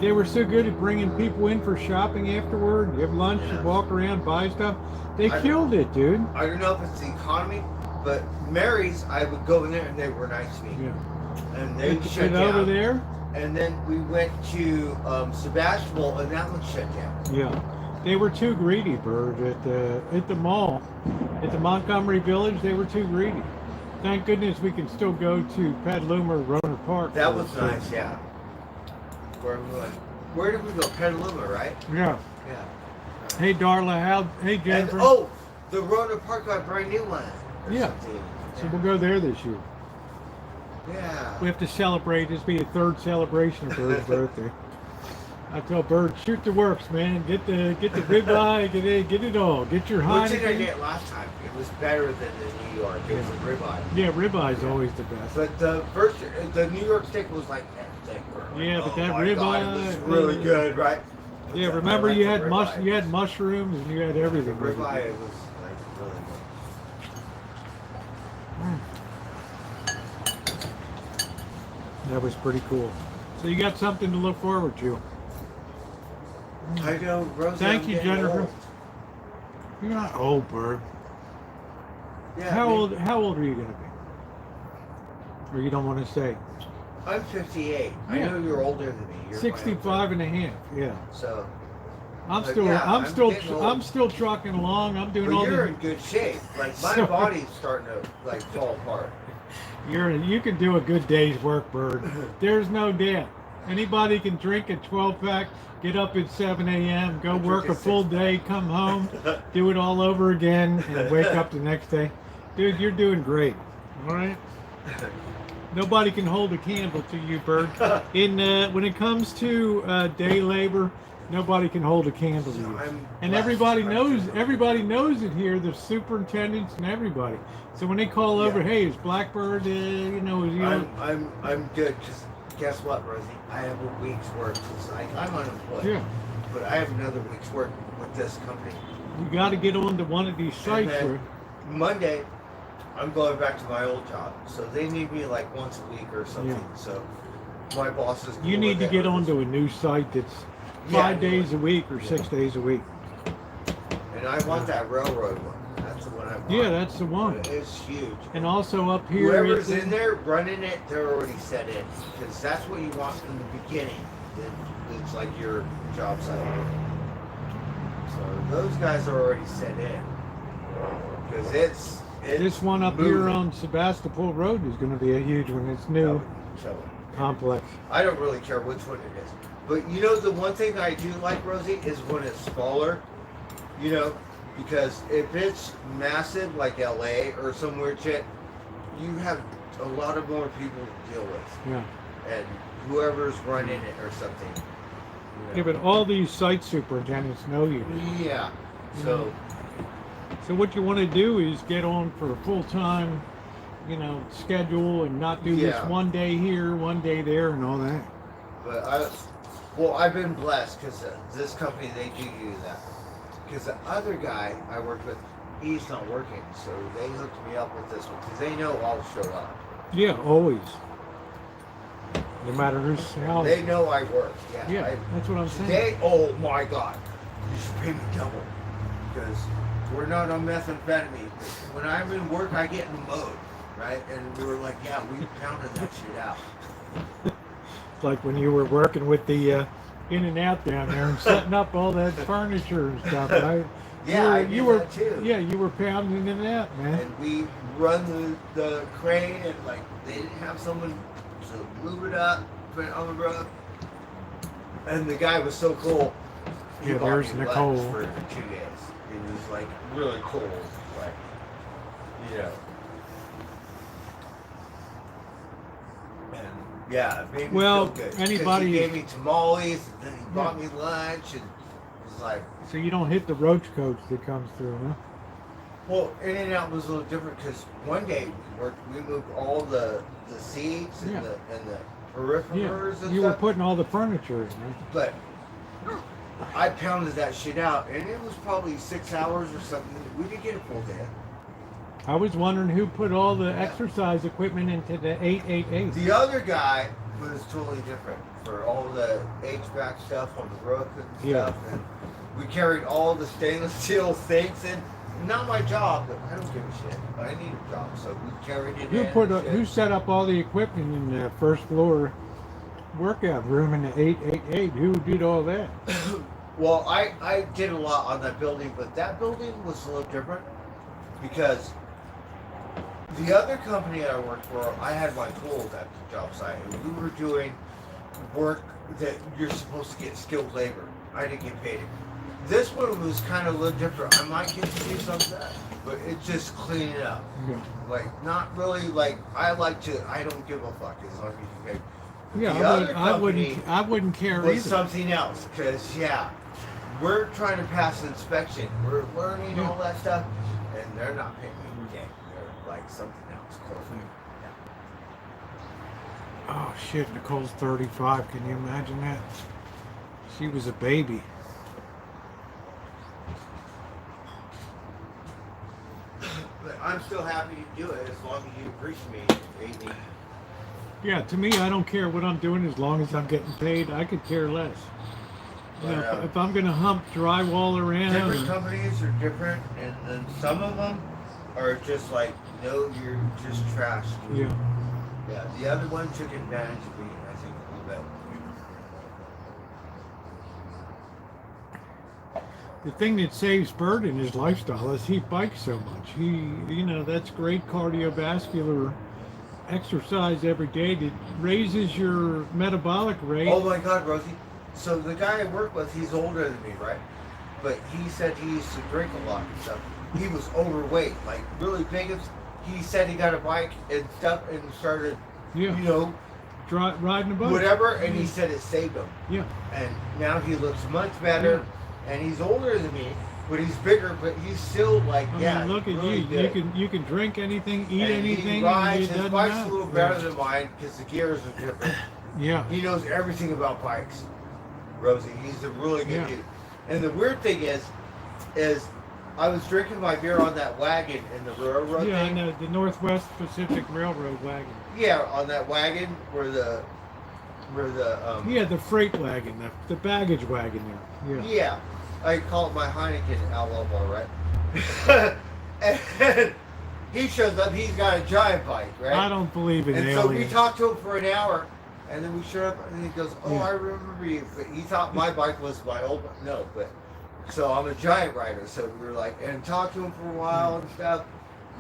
They were so good at bringing people in for shopping afterward. You have lunch, you walk around, buy stuff. They killed it, dude. I don't know if it's the economy, but Mary's, I would go in there and they were nice to me. Yeah. And they shut down. Over there? And then we went to Sebastopol and that one shut down. Yeah. They were too greedy, Bird, at the mall. At the Montgomery Village, they were too greedy. Thank goodness we can still go to Petaluma or Roner Park. That was nice, yeah. Where did we go? Petaluma, right? Yeah. Yeah. Hey, Darla, hey, Jennifer. And, the Roner Park got a brand new one. Yeah. So we'll go there this year. Yeah. We have to celebrate. This will be a third celebration of Bird's birthday. I tell Bird, shoot the works, man. Get the ribeye, get it all. Get your Heineken. What did I get last time? It was better than the New York. It was a ribeye. Yeah, ribeye's always the best. But the New York steak was like that thick. Yeah, but that ribeye was really good, right? Yeah, remember you had mushrooms and you had everything. The ribeye was like really good. That was pretty cool. So you got something to look forward to. I know, Rosa. Thank you, Jennifer. Old. You're not old, Bird. Yeah. How old are you gonna be? Or you don't want to say? I'm 58. Yeah. I know you're older than me. You're 65 and a half. Yeah. So. I'm still trucking along. I'm doing all. You're in good shape. Like my body's starting to like fall apart. You can do a good day's work, Bird. There's no doubt. Anybody can drink a 12-pack, get up at 7 a.m., go work a full day, come home, do it all over again, and wake up the next day. Dude, you're doing great. All right? Nobody can hold a candle to you, Bird. When it comes to day labor, nobody can hold a candle to you. And everybody knows it here, the superintendents and everybody. So when they call over, hey, is Blackbird, I'm good. Just guess what, Rosie? I have a week's work. I'm unemployed. Yeah. But I have another week's work with this company. You got to get on to one of these sites. Monday, I'm going back to my old job. So they need me like once a week or something. Yeah. So my boss is. You need to get onto a new site that's 5 days a week or 6 days a week. And I want that railroad one. That's the one I want. Yeah, that's the one. It's huge. And also up here, whoever's in there running it, they're already set in. Because that's what you want in the beginning. It's like your job site. So those guys are already set in. Because it's this one up moving. Here on Sebastopol Road is going to be a huge one. It's new complex. I don't really care which one it is. But you know, the one thing I do like, Rosie, is when it's smaller. You know, because if it's massive like LA or somewhere, you have a lot of more people to deal with. Yeah. And whoever's running it or something. Yeah, but all these site superintendents know you. Yeah. So what you want to do is get on for a full-time, schedule and not do this one day here, one day there, and all that. But I've been blessed because this company, they do that. Because the other guy I work with, he's not working, so they hooked me up with this one because they know I'll show up. Yeah, always. No matter who's salary. They know I work. Yeah, that's what I'm saying. Oh my God, you should pay me double because we're not on methamphetamine. When I'm in work, I get in the mode, right? And we were like, yeah, we pounded that shit out. Like when you were working with the in and out down there and setting up all that furniture and stuff. Yeah, I you did were that too. yeah, you were pounding it out, man. And we run the crane, and like they didn't have someone to move it up, put it on the roof. And the guy was so cool. He Yeah, bought there's me Nicole. lunch for 2 days. It was like really cool, like you know. And yeah, it made me Well, feel good. 'Cause anybody- he gave me tamales, and then he bought me lunch, and it was like. So you don't hit the roach coach that comes through, huh? Well, In and Out was a little different because one day we moved all the seats and Yeah. the Yeah, peripherals and you were stuff. putting all the furniture in there. But I pounded that shit out, and it was probably 6 hours or something. We didn't get a full day. I was wondering who put all the exercise equipment into the 888. The other guy was totally different for all the HVAC stuff on the roof and Yeah. stuff. And we carried all the stainless steel sinks in. Not my job, but I don't give a shit. I need a job, so we carried it in. Who set up all the equipment in the first floor workout room in the 888? Who did all that? Well, I did a lot on that building, but that building was a little different because the other company I worked for, I had my tools at the job site, and we were doing work that you're supposed to get skilled labor. I didn't get paid. This one was kind of a little different. I might get to do some of that, but it's just cleaning it up. Yeah, Like, not really, like, I don't give a fuck as long as you pay. yeah, The other I wouldn't care was either. something else, because, yeah, we're trying to pass inspection. We're learning all that stuff, and they're not paying me. They're like something else. Close. Oh shit, Nicole's 35. Can you imagine that? She was a baby. But I'm still happy to do it as long as you appreciate me. Yeah, to me, I don't care what I'm doing as long as I'm getting paid. I could care less. You know, But, if I'm gonna hump drywall around, Different companies are different, and then some of them are just like, no, you're just trash. Dude. yeah. Yeah, the other one took advantage of me, I think, a little bit. The thing that saves Bert in his lifestyle is he bikes so much. That's great cardiovascular exercise every day that raises your metabolic rate. Oh my God, Rosie. So the guy I work with, he's older than me, right? But he said he used to drink a lot and stuff. He was overweight, like really big. He said he got a bike and stuff and started, Yeah. Riding a bike. whatever. And he said it saved him. Yeah. And now he looks much better. And he's older than me, but he's bigger. But he's still like, I mean, look at really you. good. You can drink anything, eat And anything. He rides. and it His doesn't bike's matter. a little better than mine because the gears are different. Yeah. He knows everything about bikes, Rosie. He's a really good dude. And the weird thing is I was drinking my beer on that wagon in the railroad Yeah, I thing. know, the Northwest Pacific Railroad wagon. Yeah, on that wagon where the Yeah, the freight wagon, the baggage wagon there. Yeah. yeah, I call it my Heineken outlaw bar, right? And he shows up. He's got a giant bike, right? I don't believe in And so we aliens. talked to him for an hour, and then we showed up, and he goes, "Oh, Yeah. I remember you." But he thought my bike was my old one. No, but so I'm a giant rider. So we were like, and talked to him for a while and stuff.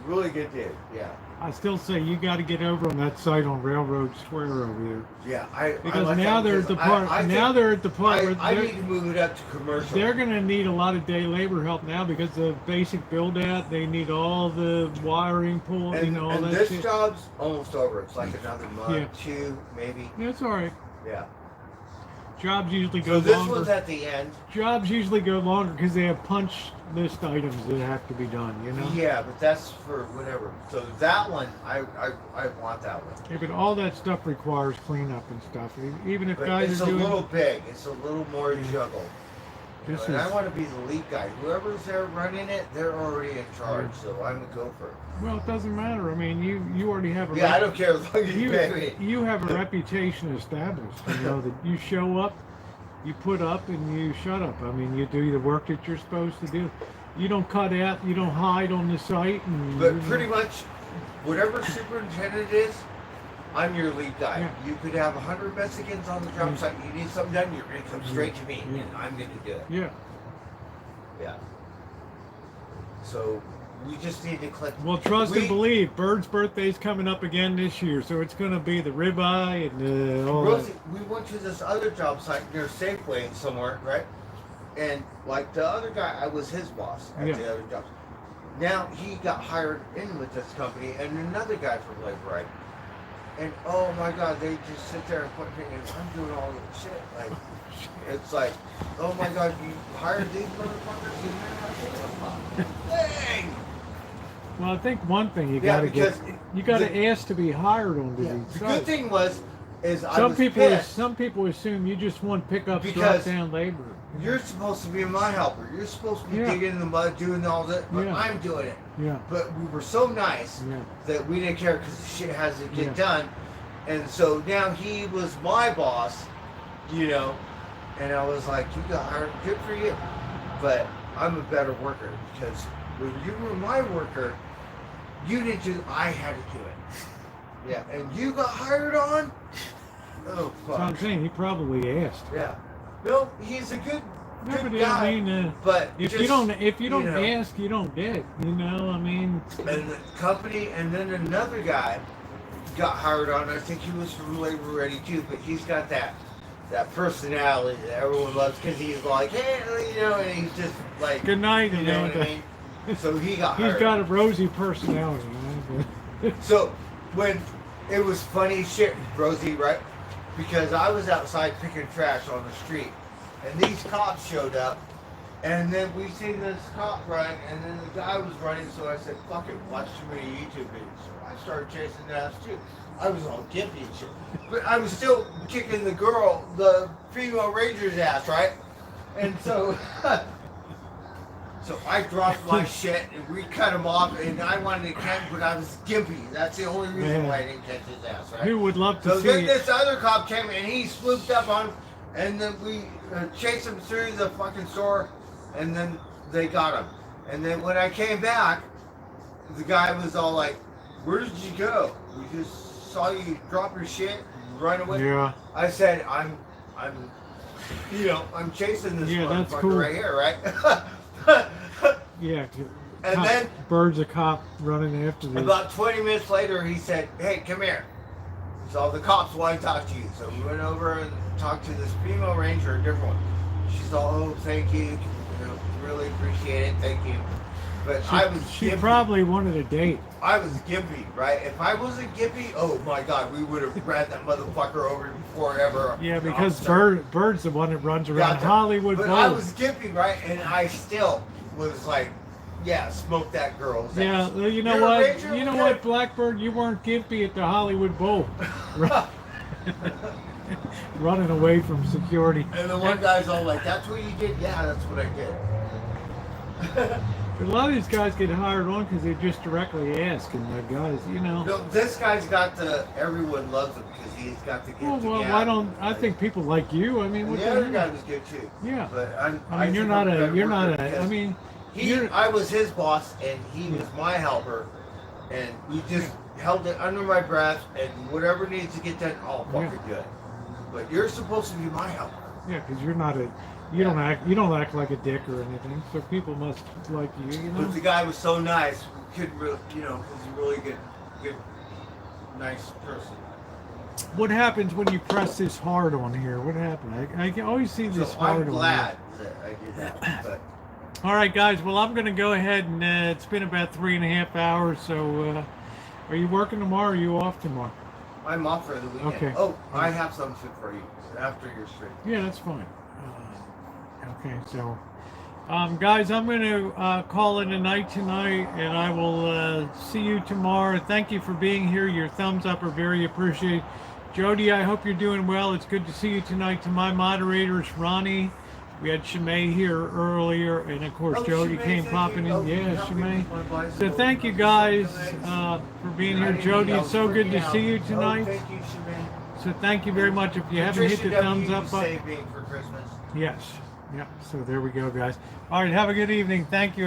Really good dude. Yeah, I still say you got to get over on that site on Railroad Square over there. yeah. I Because like now that they're at the because part. I Now think they're at the part where I they're, need to move it up to commercial. they're going to need a lot of day labor help now because the basic build out. They need all the wiring pulled, and, all and that this shit. job's almost over. It's like another month, Yeah. 2 maybe. That's all right. Yeah. Jobs usually So go this longer. was at the end. Jobs usually go longer because they have punch list items that have to be done. You know. Yeah, but that's for whatever. So that one, I want that one. Yeah, but all that stuff requires cleanup and stuff. Even if But guys it's are a doing. little big. It's a little more juggle. This And I is- want to be the lead guy. Whoever's there running it, they're already in charge. So I'm a gopher. Well, it doesn't matter. I mean, you already have a. Yeah, I don't care as long as you pay me. You have a reputation established. You know that you show up, you put up, and you shut up. I mean, you do the work that you're supposed to do. You don't cut out. You don't hide on the site. And But pretty much, whatever superintendent is, I'm your lead guy. Yeah. You could have 100 Mexicans on the job Yeah. site. You need something done, you're going to come straight to me, Yeah. and I'm going to do it. Yeah. Yeah. So we just need to click. Well, trust and believe. Bird's birthday's coming up again this year, so it's going to be the ribeye and all Rosie, that. we went to this other job site near Safeway somewhere, right? And like the other guy, I was his boss at Yeah. the other job. Now he got hired in with this company and another guy from Lake Wright. And oh my God, they just sit there and put me in. I'm doing all this shit. Like, it's like, oh my God, you hired these motherfuckers? Dang! Well, I think one thing you Yeah, got to because get, you got to ask to be hired on Yeah. these The sites. good thing was, I Some was people, pissed. some people assume you just want pickup, drop Because down labor. You're supposed to be my helper. You're supposed to be Yeah. digging in the mud, doing all that, but Yeah. I'm doing it. Yeah. But we were so nice Yeah. that we didn't care because the shit has to get Yeah. done. And so now he was my boss, you know, and I was like, you got hired, good for you. But I'm a better worker because when you were my worker, you didn't do, I had to do it. Yeah, and you got hired on? Oh, That's what I'm fuck. saying. He probably asked. Yeah. No, he's a good No, but guy. I mean, but if just, you don't know, ask, you don't get. You know, I mean. And the company, and then another guy got hired on. I think he was from Labor Ready too, but he's got that personality that everyone loves because he's like, hey, you know, and he's just like, Good night, you know what I Amanda. mean? So he got He's hired. got a rosy personality. Right? So when it was funny shit, Rosie, right? Because I was outside picking trash on the street, and these cops showed up, and then we seen this cop run, and then the guy was running, so I said, fuck it, watch too many YouTube videos. So I started chasing the ass too. I was all gimpy and shit. But I was still kicking the female ranger's ass, right? And so, so I dropped my shit, and we cut him off, and I wanted to catch, but I was gimpy. That's the only reason Man. why I didn't catch his ass, right? Who would love to So see then it? this other cop came and he swooped up on him, and then we chased him through the fucking store, and then they got him. And then when I came back, the guy was all like, "Where did you go? We just saw you drop your shit and run away." Yeah. I said, I'm chasing this Yeah, that's motherfucker cool. right here, right? Yeah. And then- Bird's a cop running after this. About 20 minutes later, he said, "Hey, come here." So the cops want to talk to you. So we went over and talked to this female ranger, a different one. She's all, "Oh, thank you. You know, really appreciate it. Thank you." But I was She gimpy. probably wanted a date. I was gimpy, right? If I wasn't gimpy, oh my God, we would have ran that motherfucker over before ever. Yeah, because officer. Bird's the one that runs Yeah, around Hollywood But Bowl. I was gimpy, right? And I still was like, yeah, smoke that girl's Yeah, ass. well, you know You're a what? ranger? You know Okay. what, Blackbird? You weren't gimpy at the Hollywood Bowl. Right. Running away from security. And the one guy's all like, "That's what you did?" "Yeah, that's what I did." A lot of these guys get hired on because they just directly ask, and the guys, you know. No, this guy's got everyone loves him because he's got the gift Well, of well, gab. why don't I think people like you? I mean, And what the the other hell? guy was good too. Yeah. But I mean, think you're I'm not better worker I because mean, you're, I was his boss and he was my helper, and we just held it under my breath, and whatever needs to get done, all fucking good. But you're supposed to be my helper. yeah, because you're not a, you don't act like a dick or anything, so people must like you, you know. But the guy was so nice, we couldn't really, you know, he's a really good, nice person. What happens when you press this hard on here? What happened? I can always see this So hard I'm on glad that I did that. But here. All right, guys. Well, I'm going to go ahead and it's been about 3.5 hours. So, are you working tomorrow? Or are you off tomorrow? I'm off for the weekend. Okay. Oh, I have something for you after your stream. Yeah, that's fine. Okay, so, guys, I'm going to call it a night tonight, and I will see you tomorrow. Thank you for being here. Your thumbs up are very appreciated. Jody, I hope you're doing well. It's good to see you tonight. To my moderators, Ronnie, we had Shimei here earlier, and of course, Jody Shimei, came thank popping you. in. Oh, you Yeah, helped me Shimei. with my bicycle. So thank you guys for being here. Jody, it's so good to see you Oh, tonight. thank you, Shimei. So thank you very much. If you haven't hit the Patricia thumbs W. up button. saved me for Christmas. Yes. Yep. So there we go, guys. All right. Have a good evening. Thank you.